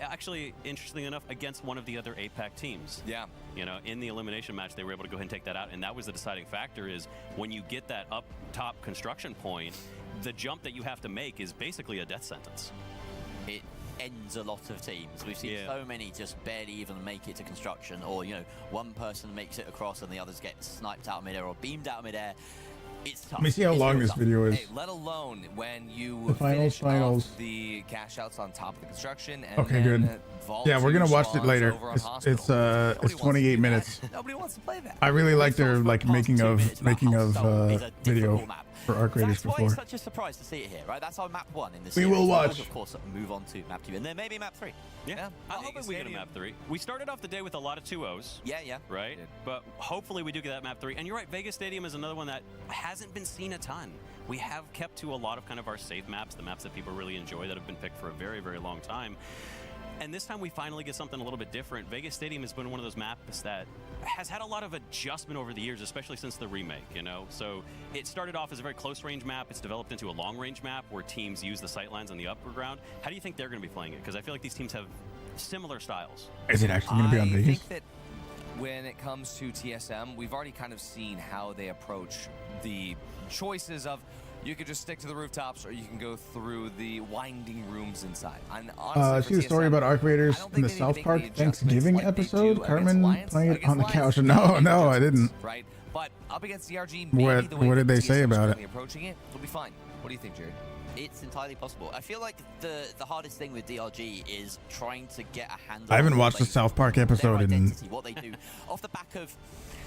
Actually, interestingly enough, against one of the other APAC teams. Yeah. In the elimination match, they were able to go ahead and take that out, and that was the deciding factor. Is when you get that up top construction point, the jump that you have to make is basically a death sentence. It ends a lot of teams. We've seen so many just barely even make it to construction, or one person makes it across and the others get sniped out midair or beamed out midair. It's tough. Let me see how long this video is. Hey, let alone when you the finals. The cash outs on top of the construction. And okay, good. Yeah, we're gonna watch it later. It's 28 minutes. Nobody wants to play that. I really like their making of video for Arc Raiders before. That's why it's such a surprise to see it here, right? That's our map 1 in this series. We will watch. Of course, move on to map 2, and then maybe map 3. Yeah. I'm hoping we get a map 3. We started off the day with a lot of 2-0s. Yeah. Right? But hopefully we do get that map 3. And you're right, Vegas Stadium is another one that hasn't been seen a ton. We have kept to a lot of kind of our safe maps, the maps that people really enjoy that have been picked for a very, very long time. And this time we finally get something a little bit different. Vegas Stadium has been one of those maps that has had a lot of adjustment over the years, especially since the remake, So it started off as a very close range map. It's developed into a long range map where teams use the sightlines on the upper ground. How do you think they're going to be playing it? Because I feel like these teams have similar styles. Is it actually going to be on Vegas? I think that when it comes to TSM, we've already kind of seen how they approach the choices of you could just stick to the rooftops, or you can go through the winding rooms inside. See the story about Arc Raiders in the South Park Thanksgiving episode? Carmen playing it on the couch. No, I didn't. Right, But up against DRG, maybe the way what did they say TSM about it? Approaching it, it'll be fine. What do you think, Jared? It's entirely possible. I feel like the hardest thing with DRG is trying to get a handle. I haven't watched the South Park episode in what they do off the back of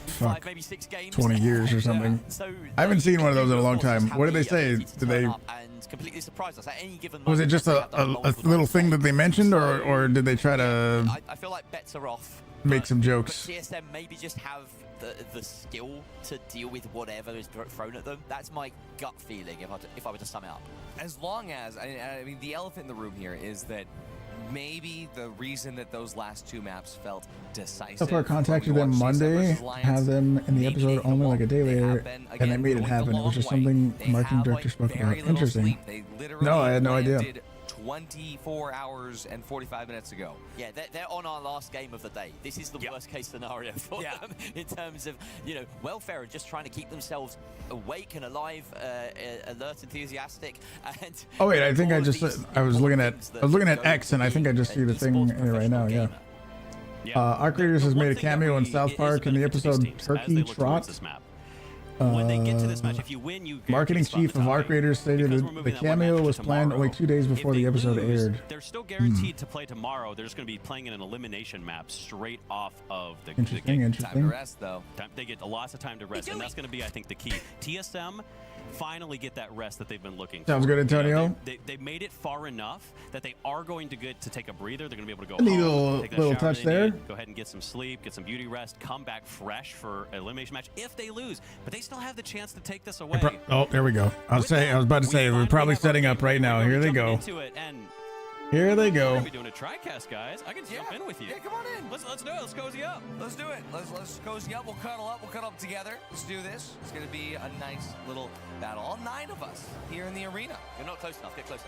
fuck, 5, maybe 6 games, 20 years or something. So I haven't seen one of those in a long time. What did they say? Did they? And completely surprised us at any given moment. Was it just a little thing that they mentioned, or did they try to I feel like bets are off. make some But jokes? TSM maybe just have the skill to deal with whatever is thrown at them. That's my gut feeling if I were to sum it up. As long as, I mean, the elephant in the room here is that maybe the reason that those last 2 maps felt decisive. So far, contacted them Monday, have them in the episode only like a day later, and they made it happen. It was just something the marketing director spoke about. Interesting. No, I had no idea. 24 hours and 45 minutes ago. Yeah, they're on our last game of the day. This is the worst case scenario for them in terms of, welfare and just trying to keep themselves awake and alive, alert, enthusiastic. And Oh wait, I think I was looking at X, and I think I just see the thing in it right now. Yeah. Arc Raiders has made a cameo in South Park in the episode Turkey Trot. When they get to this match, if you win, you Marketing chief of Arc Raiders stated that the cameo was planned only 2 days before the episode aired. They're still guaranteed to play tomorrow. They're just going to be playing in an elimination map straight off of the game. Interesting. Time to rest, though. They get lots of time to rest, and that's going to be, I think, the key. TSM finally get that rest that they've been looking for. Sounds good, Antonio. They made it far enough that they are going to get to take a breather. They're going to be able to go A home, take little that shower touch there. Go ahead and get some sleep, get some beauty rest, come back fresh for an elimination match if they lose. But they still have the chance to take this away. Oh, there we go. I was about to say we're probably setting up right now. Here they go. Here they We're go. gonna be doing a TriCast, guys. I can jump in with you. Yeah, come on in. Let's do it. Let's cozy up. Let's do it. Let's cozy up. We'll cuddle up. We'll cuddle up together. Let's do this. It's going to be a nice little battle. All 9 of us here in the arena. You're not close enough. Get closer.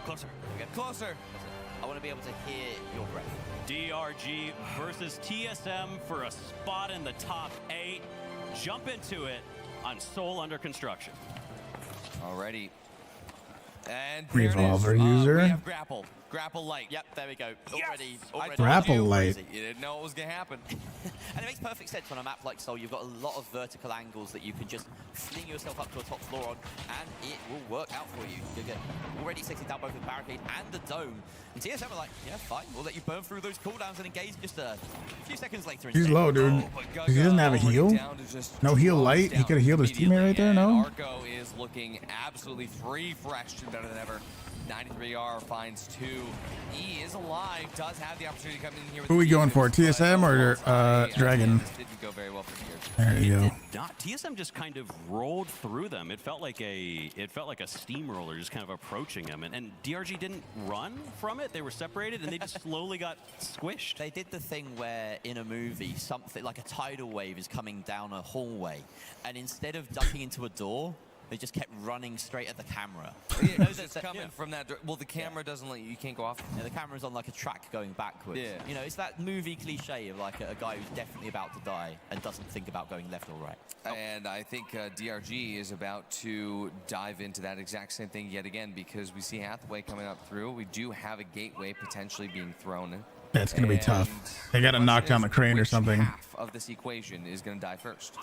Closer. Get closer. I want to be able to hear your breath. DRG versus TSM for a spot in the top 8. Jump into it on Soul Under Construction. Alrighty. And Revolver user. We have grapple light. Yep, there we go. Already. Grapple light. You didn't know what was going to happen. And it makes perfect sense on a map like Soul. You've got a lot of vertical angles that you can just fling yourself up to a top floor on, and it will work out for you. You're already sitting down both the barricade and the dome. And TSM are like, yeah, fine. We'll let you burn through those cooldowns and engage just a few seconds later. He's low, dude. He doesn't have a heal. No heal light. He could have healed his teammate right there. No. Arco is looking absolutely refreshed and better than ever. 93R finds 2. He is alive. Does have the opportunity to come in here. Who are we going for? TSM or Dragon? This didn't go very well for There you go. TSM just kind of rolled through them. It felt like a steamroller just kind of approaching them, and DRG didn't run from it. They were separated, and they just slowly got squished. They did the thing where in a movie something like a tidal wave is coming down a hallway, and instead of ducking into a door, they just kept running straight at the camera. It's coming from that. Well, the camera doesn't let you. You can't go off. Yeah, the camera's on like a track going backwards. Yeah. It's that movie cliche of like a guy who's definitely about to die and doesn't think about going left or right. And I think DRG is about to dive into that exact same thing yet again, because we see Hathaway coming up through. We do have a gateway potentially being thrown in. That's going to be tough. They got to knock down the crane or something. Half of this equation is going to die first.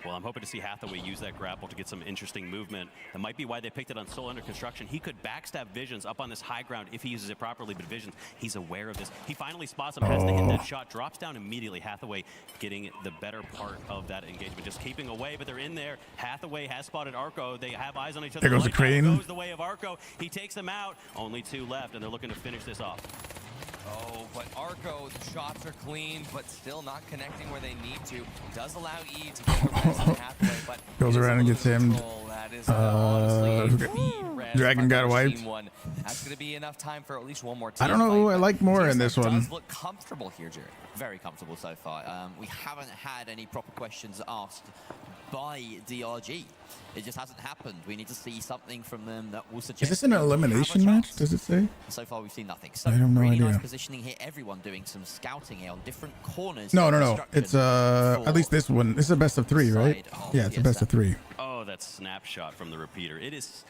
Well, I'm hoping to see Hathaway use that grapple to get some interesting movement. That might be why they picked it on Soul Under Construction. He could backstab Visions up on this high ground if he uses it properly, but Visions, he's aware of this. He finally spots him, has to hit that shot, drops down immediately. Hathaway getting the better part of that engagement, just keeping away, but they're in there. Hathaway has spotted Arco. They have eyes on each other. There goes the crane. Goes the way of Arco. He takes them out. Only 2 left, and they're looking to finish this off. Oh, but Arco, the shots are clean, but still not connecting where they need to. Does allow E to get the rest of Hathaway, but goes around and gets him. That is Dragon got wiped. That's going to be enough time for at least one more team. I don't know who I like more in this one. Does look comfortable here, Jared. Very comfortable so far. We haven't had any proper questions asked by DRG. It just hasn't happened. We need to see something from them that will suggest. Is this an elimination match? Does it say? So far, we've seen nothing. So I have no really idea. nice positioning here. Everyone doing some scouting here on different corners. No. It's at least this one. This is a best of 3, right? Yeah, it's a best of 3. Oh, that snapshot from the repeater. It is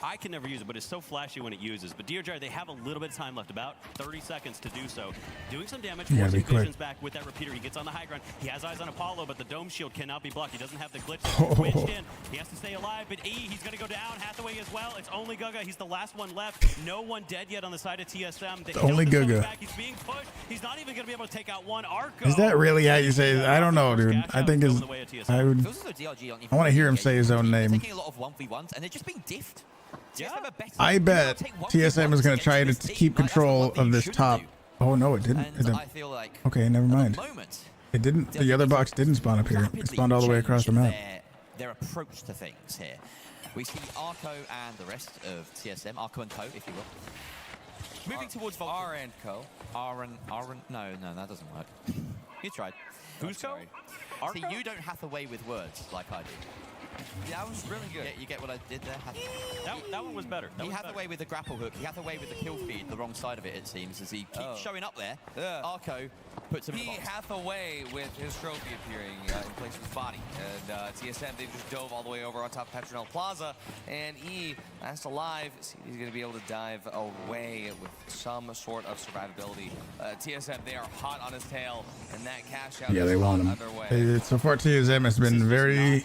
I can never use it, but it's so flashy when it uses. But DRG, they have a little bit of time left, about 30 seconds to do so. Doing some damage, forcing Visions back with that repeater. He gets on the high ground. He has eyes on Apollo, but the dome shield cannot be blocked. He doesn't have the glitch switched in. He has to stay alive, but he's going to go down. Hathaway as well. It's only Guga. He's the last one left. No one dead yet on the side of TSM. They only Guga. He's being pushed. He's not even going to be able to take out one Arco. Is that really how you say it? I don't know, dude. I think I want to hear him say his own name. A lot of 1v1s, and they're just being diffed. I bet TSM is going to try to keep control of this top. Oh no, it didn't. Okay, never mind. It didn't. The other box didn't spawn up here. It spawned all the way across the map. Their approach to things here. We see Arco and the rest of TSM, Arco and Co, if you will, moving towards R and Co. No, that doesn't work. You tried. Who's Co? See, you don't Hathaway with words like I do. Yeah, that was really good. You get what I did there? That one was better. He Hathaway with the grapple hook. He Hathaway with the kill feed, the wrong side of it, it seems, as he keeps showing up there. Arco puts him in the box. He Hathaway with his trophy appearing in place of his body. And TSM, they just dove all the way over on top of Petronel Plaza. And last alive, he's going to be able to dive away with some sort of survivability. TSM, they are hot on his tail, and that cash out Yeah, they want him. So far, TSM has been very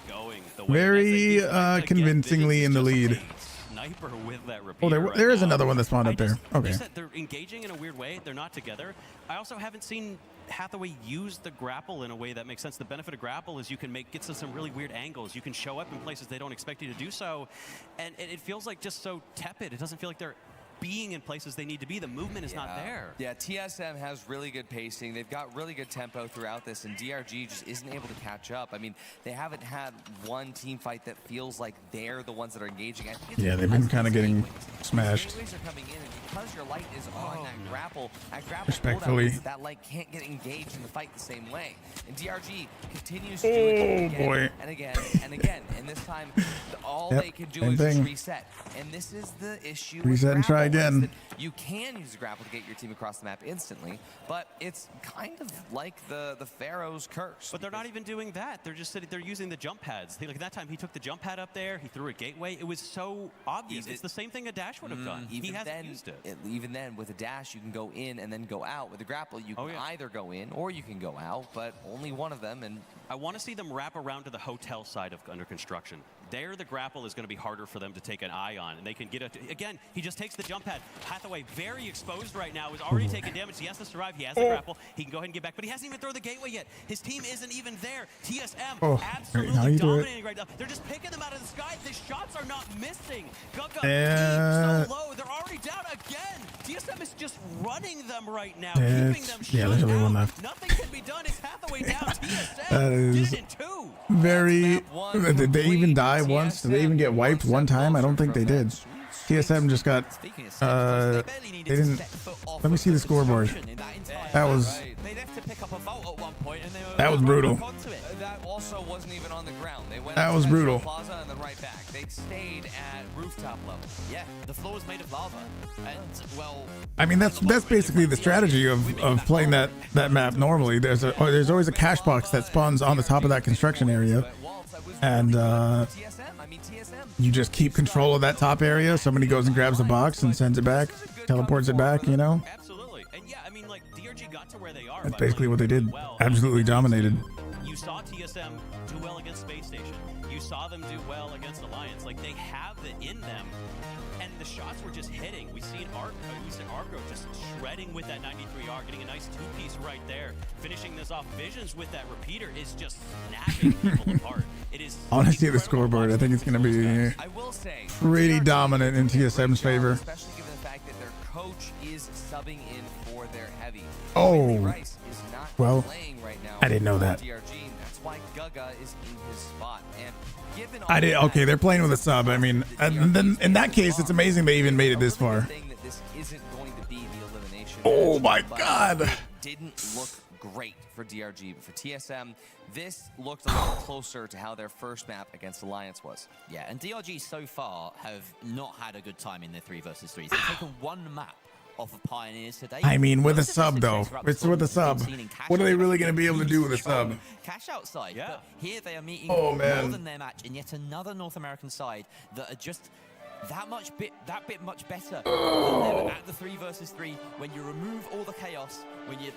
convincingly in the lead. Sniper with that Oh, there is another one that spawned up there. Okay. They're engaging in a weird way. They're not together. I also haven't seen Hathaway use the grapple in a way that makes sense. The benefit of grapple is you can get to some really weird angles. You can show up in places they don't expect you to do so. And it feels like just so tepid. It doesn't feel like they're being in places they need to be. The movement is not there. Yeah, TSM has really good pacing. They've got really good tempo throughout this, and DRG just isn't able to catch up. I mean, they haven't had one team fight that feels like they're the ones that are engaging. Yeah, they've been kind of getting smashed. Gateways are coming in, and because your light is on that grapple Respectfully. that light can't get engaged in the fight the same way. And DRG continues to do it again and again and again. And this time, all they can do is just reset. And this is the issue. Reset and try again. You can use a grapple to get your team across the map instantly, but it's kind of like the Pharaoh's curse. But they're not even doing that. They're just sitting. They're using the jump pads. Like that time, he took the jump pad up there. He threw a gateway. It was so obvious. It's the same thing a dash would have done. He hasn't used it. Even then, with a dash, you can go in and then go out. With a grapple, you can either go in or you can go out, but only one of them. And I want to see them wrap around to the hotel side of under construction. There, the grapple is going to be harder for them to take an eye on, and they can get it. Again, he just takes the jump pad. Hathaway, very exposed right now, is already taking damage. He has to survive. He has the grapple. He can go ahead and get back, but he hasn't even thrown the gateway yet. His team isn't even there. TSM absolutely dominating right now. They're just picking them out of the sky. The shots are not missing. Guga so low. They're already down again. TSM is just running them right now, keeping them shut there's only one left. Nothing can be done. It's Hathaway down. TSM that is did it in two. Very. Did they even die once? Did they even get wiped one time? I don't think they did. TSM just got. They didn't. Let me see the scoreboard. That was. That was brutal. That also wasn't even on the ground. They went that was brutal. Plaza and then right back. They stayed at rooftop level. Yeah, the floor was made of lava, and well. I mean, that's basically the strategy of playing that map normally. There's always a cache box that spawns on the top of that construction area, and you just keep control of that top area. Somebody goes and grabs the box and sends it back, teleports it back. You know. Absolutely, and yeah, I mean, like DRG got to where they are. That's basically what they did. Absolutely dominated. You saw TSM do well against Space Station. You saw them do well against Alliance. Like, they have it in them. And the shots were just hitting. We see Arco just shredding with that 93R, getting a nice two-piece right there. Finishing this off. Visions with that repeater is just snapping people apart. It is. I want to see the scoreboard. I think it's going to be pretty dominant in TSM's favor. Especially given the fact that their coach is subbing in for their heavy. Oh, well, I didn't know that. That's why Guga is in his spot. And given I did. Okay, they're playing with a sub. I mean, and then in that case, it's amazing they even made it this far. This isn't going to be the elimination. Oh my God! Didn't look great for DRG, but for TSM, this looked a little closer to how their first map against Alliance was. Yeah, and DRG so far have not had a good time in their 3 versus 3s. They've taken one map off of Pioneers today. I mean, with a sub though, it's with a sub. What are they really going to be able to do with a sub? Cash outside. Yeah. But here they are meeting more than their match in yet another North American side that are just that bit much better than them at the 3 versus 3. When you remove all the chaos, when you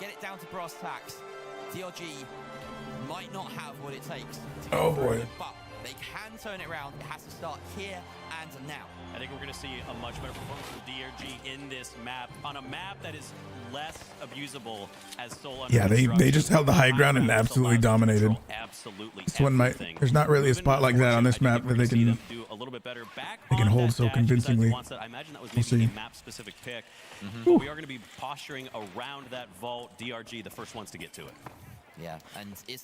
get it down to brass tacks, DRG might not have what it takes to get through it, but they can turn it around. It has to start here and now. I think we're going to see a much better performance from DRG in this map, on a map that is less abusable as Soul. Yeah, they just held the high ground and absolutely dominated. Absolutely. This one might. There's not really a spot like that on this map that they can do a little bit better back. They can hold so convincingly. I imagine that was maybe a map-specific pick. But we are going to be posturing around that vault. DRG, the first ones to get to it. Yeah, and it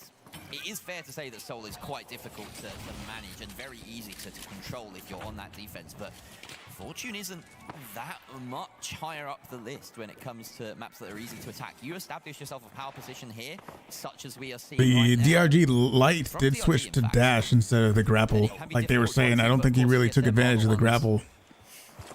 is fair to say that Soul is quite difficult to manage and very easy to control if you're on that defense, but Fortune isn't that much higher up the list when it comes to maps that are easy to attack. You establish yourself a power position here, such as we are seeing The right DRG Light did switch to dash instead of the grapple, like they were saying. I don't think he really took advantage of the grapple.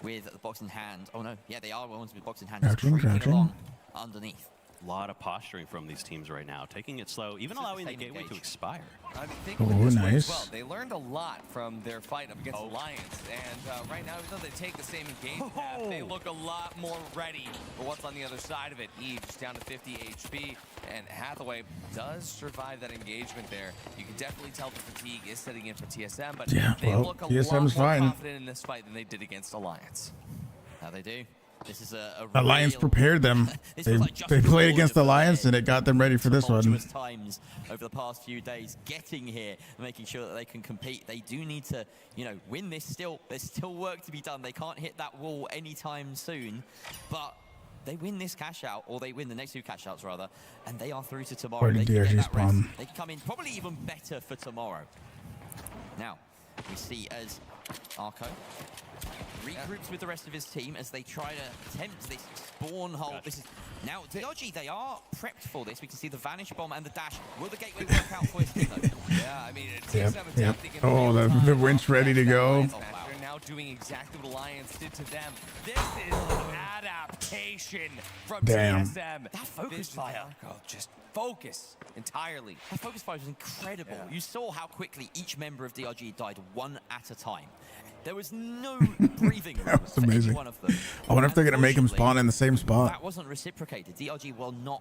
With the box in hand. Oh no, yeah, they are ones with box in hand. Crouching. Along underneath. A lot of posturing from these teams right now, taking it slow, even allowing the gateway to expire. I think nice. Well, they learned a lot from their fight up against Alliance, and right now, even though they take the same engagement path, they look a lot more ready for what's on the other side of it. Eve just down to 50 HP, and Hathaway does survive that engagement there. You can definitely tell the fatigue is setting in for TSM, but they look a lot more confident in this fight than they did against Alliance. How they do. This is a Alliance prepared them. They played against Alliance and it got them ready for this one. Times over the past few days, getting here, making sure that they can compete. They do need to, win this still. There's still work to be done. They can't hit that wall anytime soon, but they win this cash out, or they win the next 2 cash outs rather, and they are through to tomorrow. They can get that rest. They can come in probably even better for tomorrow. Now, we see as Arco regroups with the rest of his team as they try to attempt this spawn hole. This is now DRG. They are prepped for this. We can see the vanish bomb and the dash. Will the gateway work out for his team though? Yeah, I mean, Yep. Oh, the winch ready to go. They're now doing exactly what Alliance did to them. This is an adaptation from TSM. That focus fire. Just focus entirely. That focus fire was incredible. Yeah. You saw how quickly each member of DRG died one at a time. There was no breathing room That was for amazing. any one of them. I wonder if they're going to make him spawn in the same spot. That wasn't reciprocated. DRG will not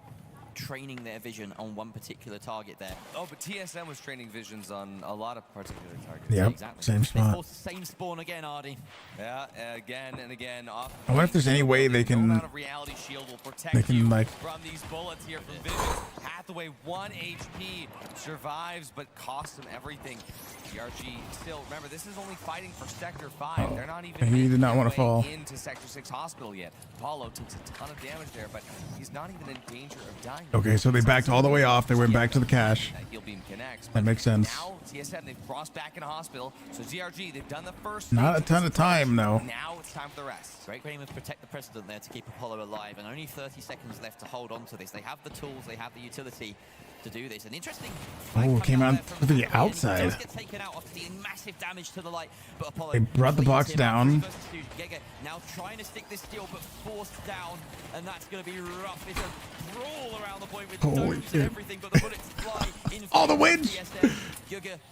training their vision on one particular target there. Oh, but TSM was training visions on a lot of particular targets. Yep, exactly. same spot. Same spawn again, Ardy. Yeah, again and again. I wonder if there's any way they can. Reality shield will protect you from these bullets here from Vision. Hathaway 1 HP survives, but costs him everything. DRG still, remember, this is only fighting for Sector 5. They're not even He did not want to fall into Sector 6 Hospital yet. Apollo takes a ton of damage there, but he's not even in danger of dying. Okay, so they backed all the way off. They went back to the cache. That makes sense. Now TSM, they've crossed back in a hospital. So DRG, they've done the first. Not a ton of time, though. Now it's time for the rest. Great game of protect the precedent there to keep Apollo alive, and only 30 seconds left to hold on to this. They have the tools, they have the utility to do this. An interesting. Oh, it came out to the outside. Get taken out after dealing massive damage to the light, but Apollo They brought the box down. Now trying to stick this steal, but forced down, and that's going to be rough. It's a brawl around the point with Holy domes and everything, but the bullets fly in. Oh, the winch!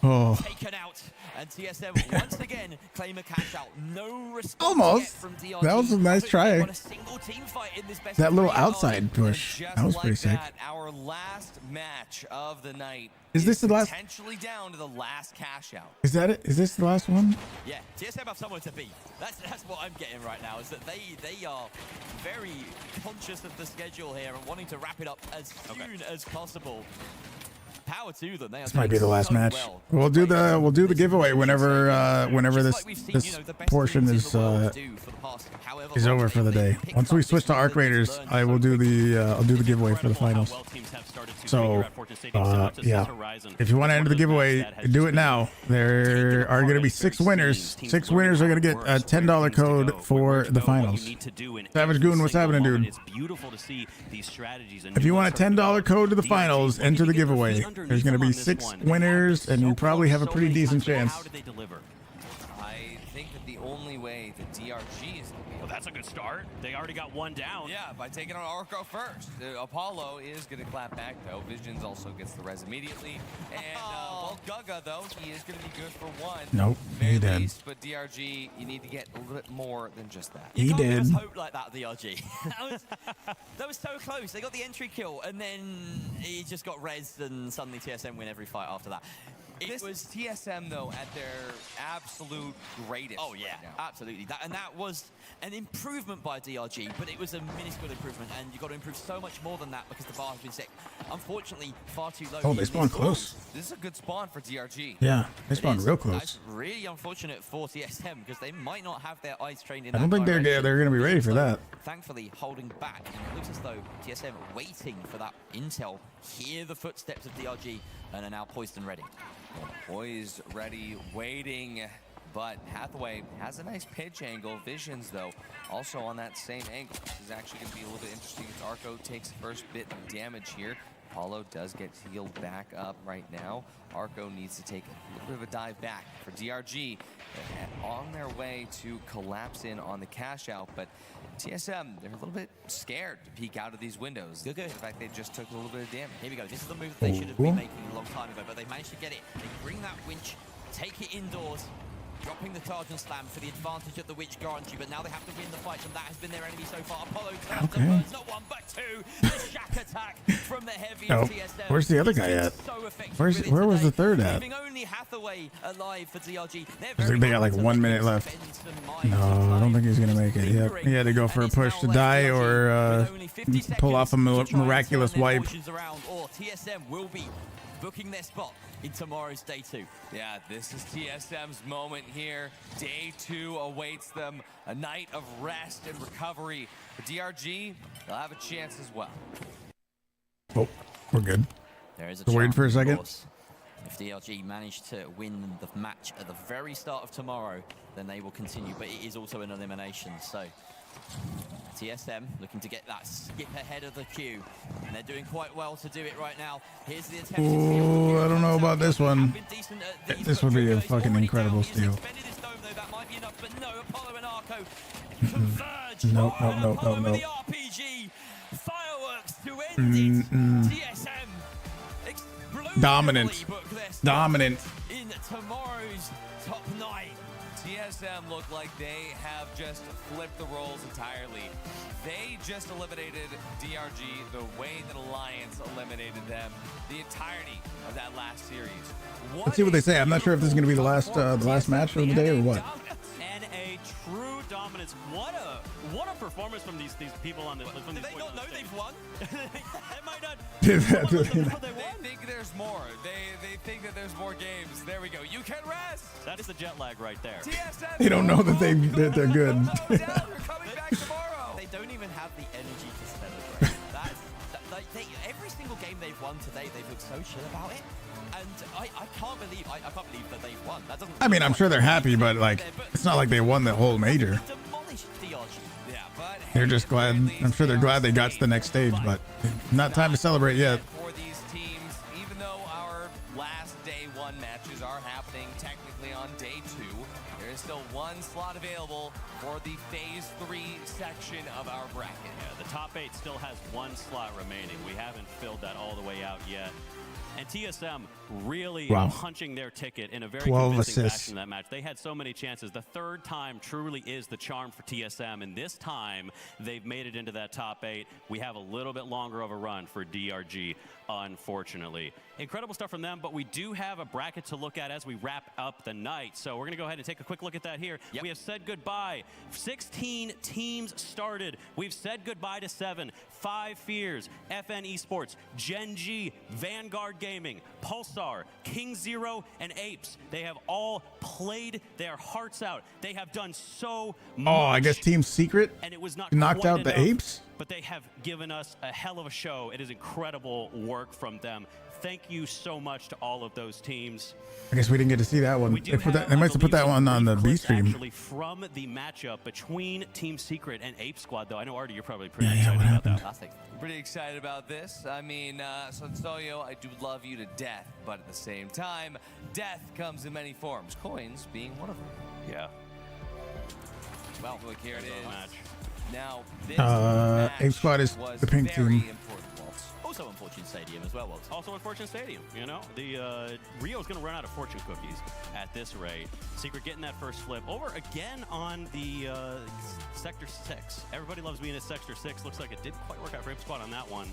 Oh. Taken out, and TSM once again claim a cash out. No response Almost. from DRG. That was a nice try. A single team fight in this best That little of 3 outside push. That was pretty sick. Our last match of the night. Is this the last? Potentially down to the last cash out. Is that it? Is this the last one? Yeah, TSM have somewhere to be. That's what I'm getting right now. Is that they are very conscious of the schedule here and wanting to wrap it up as soon as possible. Power to them. This might be the last match. We'll do the giveaway whenever this portion is over for the day. Once we switch to Arc Raiders, I will do the I'll do the giveaway for the finals. So yeah, if you want to enter the giveaway, do it now. There are going to be 6 winners. 6 winners are going to get a $10 code for the finals. Savage Goon, what's happening, dude? If you want a $10 code to the finals, enter the giveaway. There's going to be 6 winners, and you probably have a pretty decent chance. I think that the only way the DRG is going to be... Well, that's a good start. They already got one down. Yeah, by taking on Arco first. Apollo is going to clap back, though. Visions also gets the res immediately. And, well, Guga, though, he is going to be good for one. Nope, he did. Least, but DRG, you need to get a little bit more than just that. You can't did. give us hope like that, DRG. that was so close. They got the entry kill, and then he just got rezzed, and suddenly TSM win every fight after that. This was TSM, though, at their absolute greatest. Oh, yeah, absolutely. And that was an improvement by DRG, but it was a minuscule improvement, and you've got to improve so much more than that because the bar has been set, unfortunately, far too low. Oh, they spawned close. This is a good spawn for DRG. Yeah, they spawned real close. That's really unfortunate for TSM because they might not have their eyes trained in I don't think they're going to be ready for that. Thankfully, holding back, and it looks as though TSM waiting for that intel. Hear the footsteps of DRG, and are now poised and ready. Poised, ready, waiting, but Hathaway has a nice pitch angle. Visions, though, also on that same angle. This is actually going to be a little bit interesting as Arco takes the first bit of damage here. Apollo does get healed back up right now. Arco needs to take a little bit of a dive back for DRG. They're on their way to collapse in on the cash out, but TSM, they're a little bit scared to peek out of these windows. Good. In fact, they just took a little bit of damage. Here we go. This is the move that they should have been making a long time ago, but they managed to get it. They bring that winch, take it indoors, dropping the Tarjan Slam for the advantage of the Witch Garanti, but now they have to win the fight, and that has been their enemy so far. Apollo turns the birds, not one, but two. The shack attack from the heavy TSM. Where's the other guy at? Where was the third at? Leaving only Hathaway alive for DRG. They got like 1 minute left. No, I don't think he's going to make it. Yep. He had to go for a push to die or pull off a miraculous wipe. Or TSM will be booking their spot in tomorrow's day 2. Yeah, this is TSM's moment here. Day 2 awaits them. A night of rest and recovery. For DRG, they'll have a chance as well. Oh, we're good. There is a Wait for a second. If DRG manage to win the match at the very start of tomorrow, then they will continue. But it is also an elimination, so TSM looking to get that skip ahead of the queue, and they're doing quite well to do it right now. Here's the attempt. Ooh, I don't know about this one. This would be a fucking incredible steal. That might be enough, but no, Apollo and Arco converge. Nope. The RPG fireworks to end it. TSM dominant in tomorrow's top 9. TSM look like they have just flipped the roles entirely. They just eliminated DRG the way that Alliance eliminated them the entirety of that last series. Let's see what they say. I'm not sure if this is going to be the last match of the day or what. And a true dominance. What a performance from these people on this. Do they not know they've won? They might not. They think there's more. They think that there's more games. There we go. You can rest. That is the jet lag right there. TSM, they don't know that they're good. You're coming back tomorrow. They don't even have the energy to celebrate. Every single game they've won today, they've looked so chill about it. And I can't believe that they've won. That doesn't. I mean, I'm sure they're happy, but like, it's not like they won the whole major. Demolished DRG. Yeah, but they're just glad. I'm sure they're glad they got to the next stage, but not time to celebrate yet. For these teams, even though our last day 1 matches are happening technically on day 2, there is still 1 slot available for the phase 3 section of our bracket. Yeah, the top 8 still has 1 slot remaining. We haven't filled that all the way out yet. And TSM really punching their ticket in a very convincing fashion in that match. They had so many chances. The third time truly is the charm for TSM, and this time they've made it into that top 8. We have a little bit longer of a run for DRG, unfortunately. Incredible stuff from them, but we do have a bracket to look at as we wrap up the night. So we're going to go ahead and take a quick look at that here. Yep. We have said goodbye. 16 teams started. We've said goodbye to 7. 5 Fears, FN Esports, Gen G, Vanguard Gaming, Pulsar, King Zero, and Apes. They have all played their hearts out. They have done so much. Oh, I guess Team Secret and it was not knocked out the Apes? But they have given us a hell of a show. It is incredible work from them. thank you so much to all of those teams. I guess we didn't get to see that one. They might have put that one on the B stream. Actually, from the matchup between Team Secret and Ape Squad, though, I know Artie, you're probably pretty excited about that. Fantastic. Pretty excited about this. I mean, Sonsoyo, I do love you to death, but at the same time, death comes in many forms. Coins being one of them. Yeah. Well, look, here it is. Match. Now, this Ape Squad is the pink team. Also in Fortune Stadium as well, Waltz. Also in Fortune Stadium, you know. The Rio's going to run out of fortune cookies at this rate. Secret getting that first flip. Over again on the Sector 6. Everybody loves being at Sector 6. Looks like it didn't quite work out for Ape Squad on that one.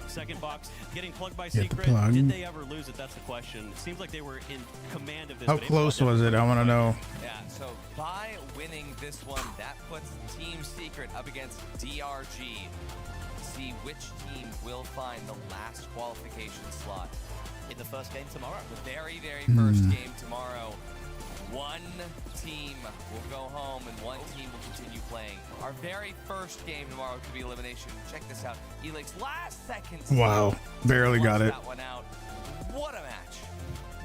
Second box getting plugged by Secret. Did they ever lose it? That's the question. It seems like they were in command of this. How close was it? I want to know. Yeah, so by winning this one, that puts Team Secret up against DRG. See which team will find the last qualification slot in the first game tomorrow. The very, very first game tomorrow. One team will go home and one team will continue playing. Our very first game tomorrow could be elimination. Check this out. Elix's last second team. Wow, barely got it. That one out. What a match.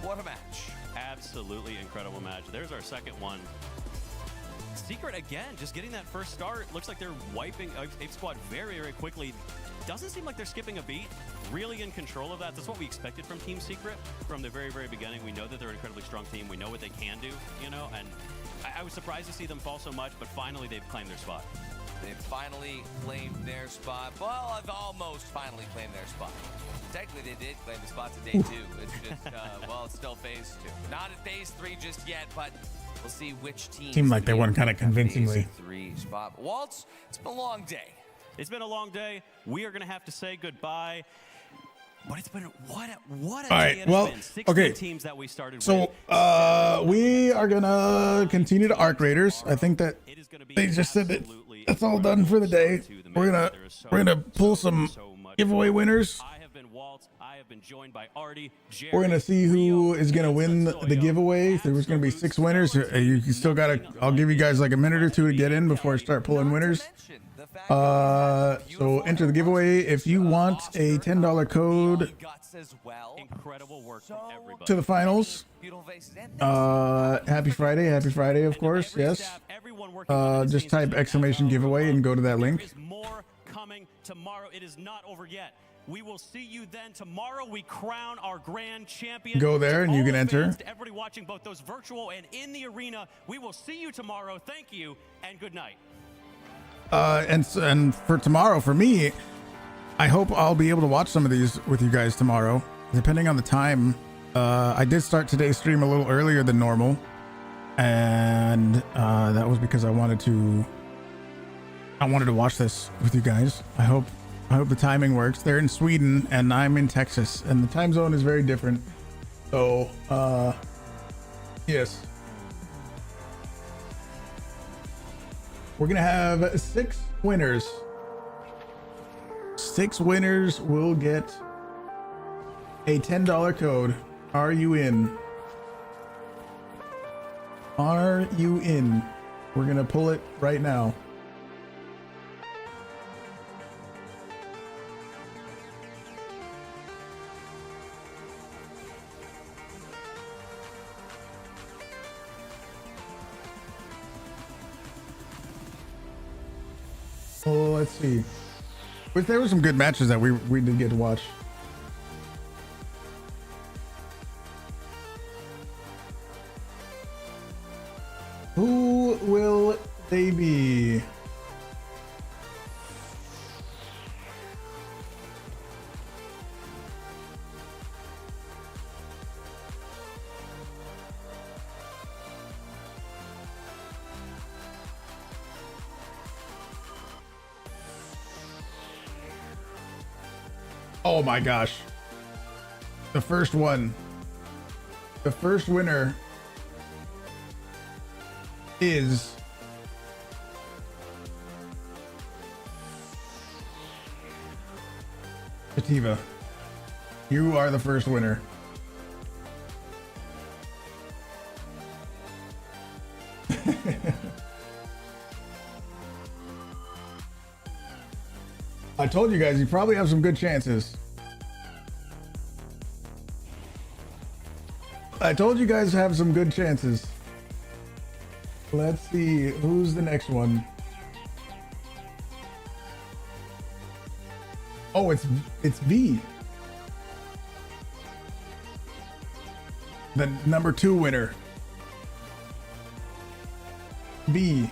What a match. Absolutely incredible match. There's our second one. Secret again, just getting that first start. Looks like they're wiping Ape Squad very, very quickly. Doesn't seem like they're skipping a beat. Really in control of that. That's what we expected from Team Secret from the very, very beginning. We know that they're an incredibly strong team. We know what they can do, you know, and I was surprised to see them fall so much, but finally they've claimed their spot. They've finally claimed their spot. Well, I've almost finally claimed their spot. Technically, they did claim the spot to day 2. It's just, well, it's still phase 2. Not at phase 3 just yet, but we'll see which team. Seemed like they won kind of convincingly. 3 spot. Waltz, it's been a long day. It's been a long day. We are going to have to say goodbye. But it's been what a All day right, it well, has been. 16 teams that we started with. So we are gonna continue to Arc Raiders. I think that they just said that that's all done for the day. We're gonna pull some giveaway winners. I have been joined by Artie, Jerry, We're gonna see who is gonna win the giveaway. There's gonna be 6 winners. You still gotta. I'll give you guys like a minute or 2 to get in before I start pulling winners. So enter the giveaway if you want a $10 code to the finals. Happy Friday, of course. Yes. Just type exclamation giveaway and go to that link. More coming tomorrow. It is not over yet. We will see you then. Tomorrow we crown our grand champion. Go there and you can enter. To everybody watching both those virtual and in the arena, we will see you tomorrow. Thank you and good night. And for tomorrow, for me, I hope I'll be able to watch some of these with you guys tomorrow, depending on the time. I did start today's stream a little earlier than normal, and that was because I wanted to watch this with you guys. I hope the timing works. They're in Sweden and I'm in Texas, and the time zone is very different. So, yes. We're gonna have 6 winners. 6 winners will get a $10 code. Are you in? Are you in? We're gonna pull it right now. Oh, let's see. But there were some good matches that we did get to watch. Who will they be? Oh my gosh. The first one. The first winner is Sativa. You are the first winner. I told you guys, you probably have some good chances. I told you guys have some good chances. Let's see who's the next one. Oh, it's V. The number 2 winner. V.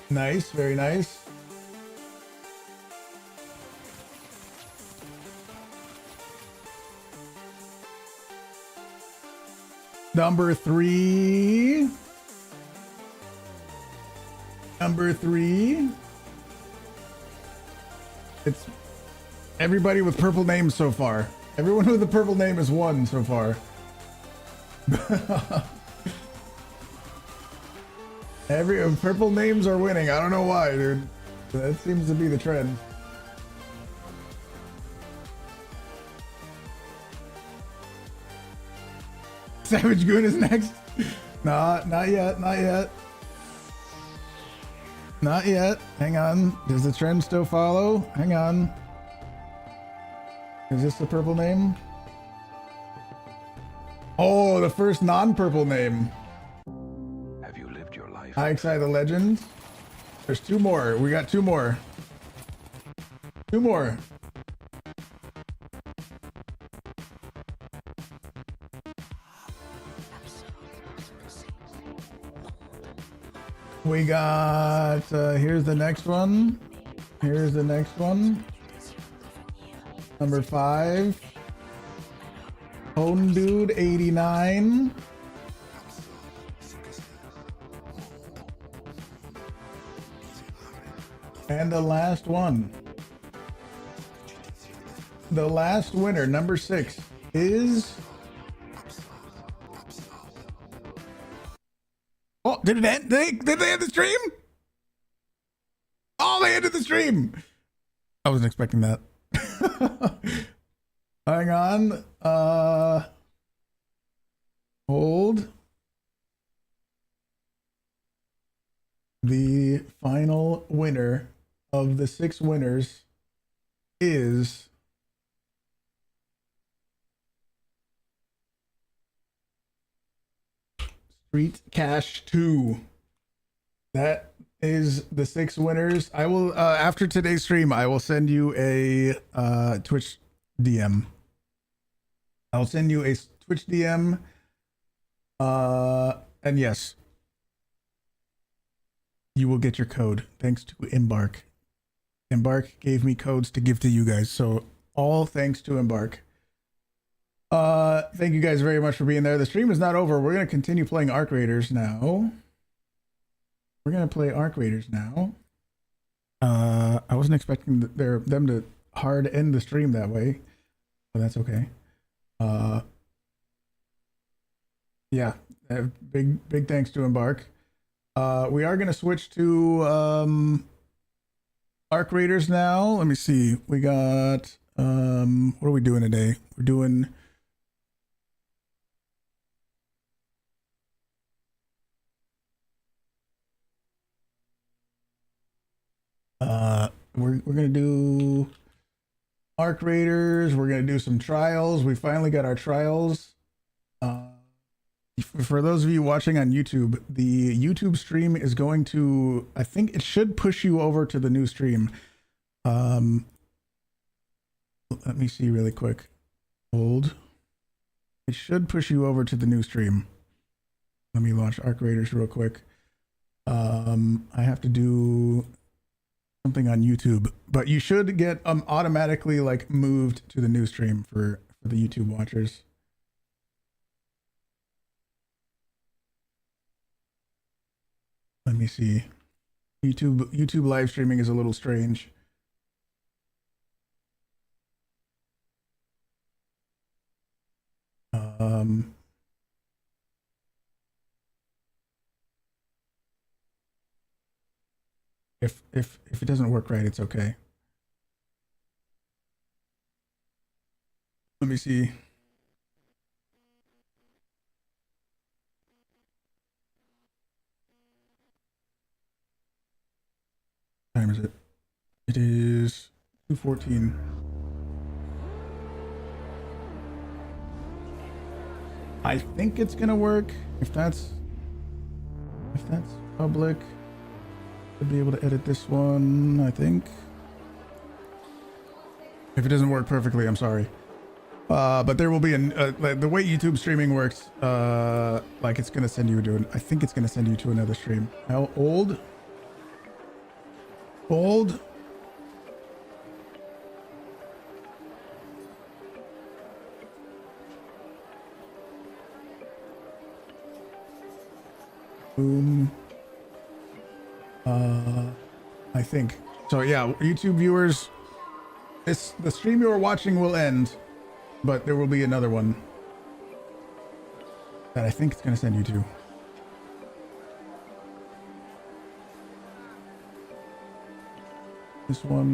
Nice, very nice. Number 3. Number 3. It's everybody with purple names so far. Everyone with a purple name is 1 so far. Purple names are winning. I don't know why, dude. That seems to be the trend. Savage Goon is next. Nah, not yet. Not yet. Not yet. Hang on. Does the trend still follow? Hang on. Is this the purple name? Oh, the first non-purple name. Have you lived your life? Ixai the Legend. There's 2 more. We got 2 more. 2 more. We got, here's the next one. Here's the next one. Number 5. Hone Dude 89. And the last one. The last winner, number 6, is... Oh, did it end? Did they end the stream? Oh, they ended the stream. I wasn't expecting that. Hang on. Hold. The final winner of the 6 winners is Street Cash 2. That is the 6 winners. I will after today's stream, I will send you a Twitch DM. I'll send you a Twitch DM. And yes, you will get your code thanks to Embark. Embark gave me codes to give to you guys, so all thanks to Embark. Thank you guys very much for being there. The stream is not over. We're going to continue playing Arc Raiders now. We're going to play Arc Raiders now. I wasn't expecting them to hard end the stream that way, but that's okay. Yeah, big thanks to Embark. We are going to switch to Arc Raiders now. Let me see. We got what are we doing today? We're doing we're gonna do Arc Raiders. We're gonna do some trials. We finally got our trials. For those of you watching on YouTube, the YouTube stream is going to, I think it should push you over to the new stream. Let me see really quick. Hold. It should push you over to the new stream. Let me launch Arc Raiders real quick. I have to do something on YouTube, but you should get automatically like moved to the new stream for the YouTube watchers. Let me see. YouTube live streaming is a little strange. If it doesn't work right, it's okay. Let me see. What time is it? It is 2:14. I think it's gonna work. If that's public, I'll be able to edit this one, I think. If it doesn't work perfectly, I'm sorry. But there will be the way YouTube streaming works, like it's gonna send you to I think it's gonna send you to another stream. How old? Boom. I think so. Yeah, YouTube viewers, the stream you are watching will end, but there will be another one that I think it's going to send you to. This one.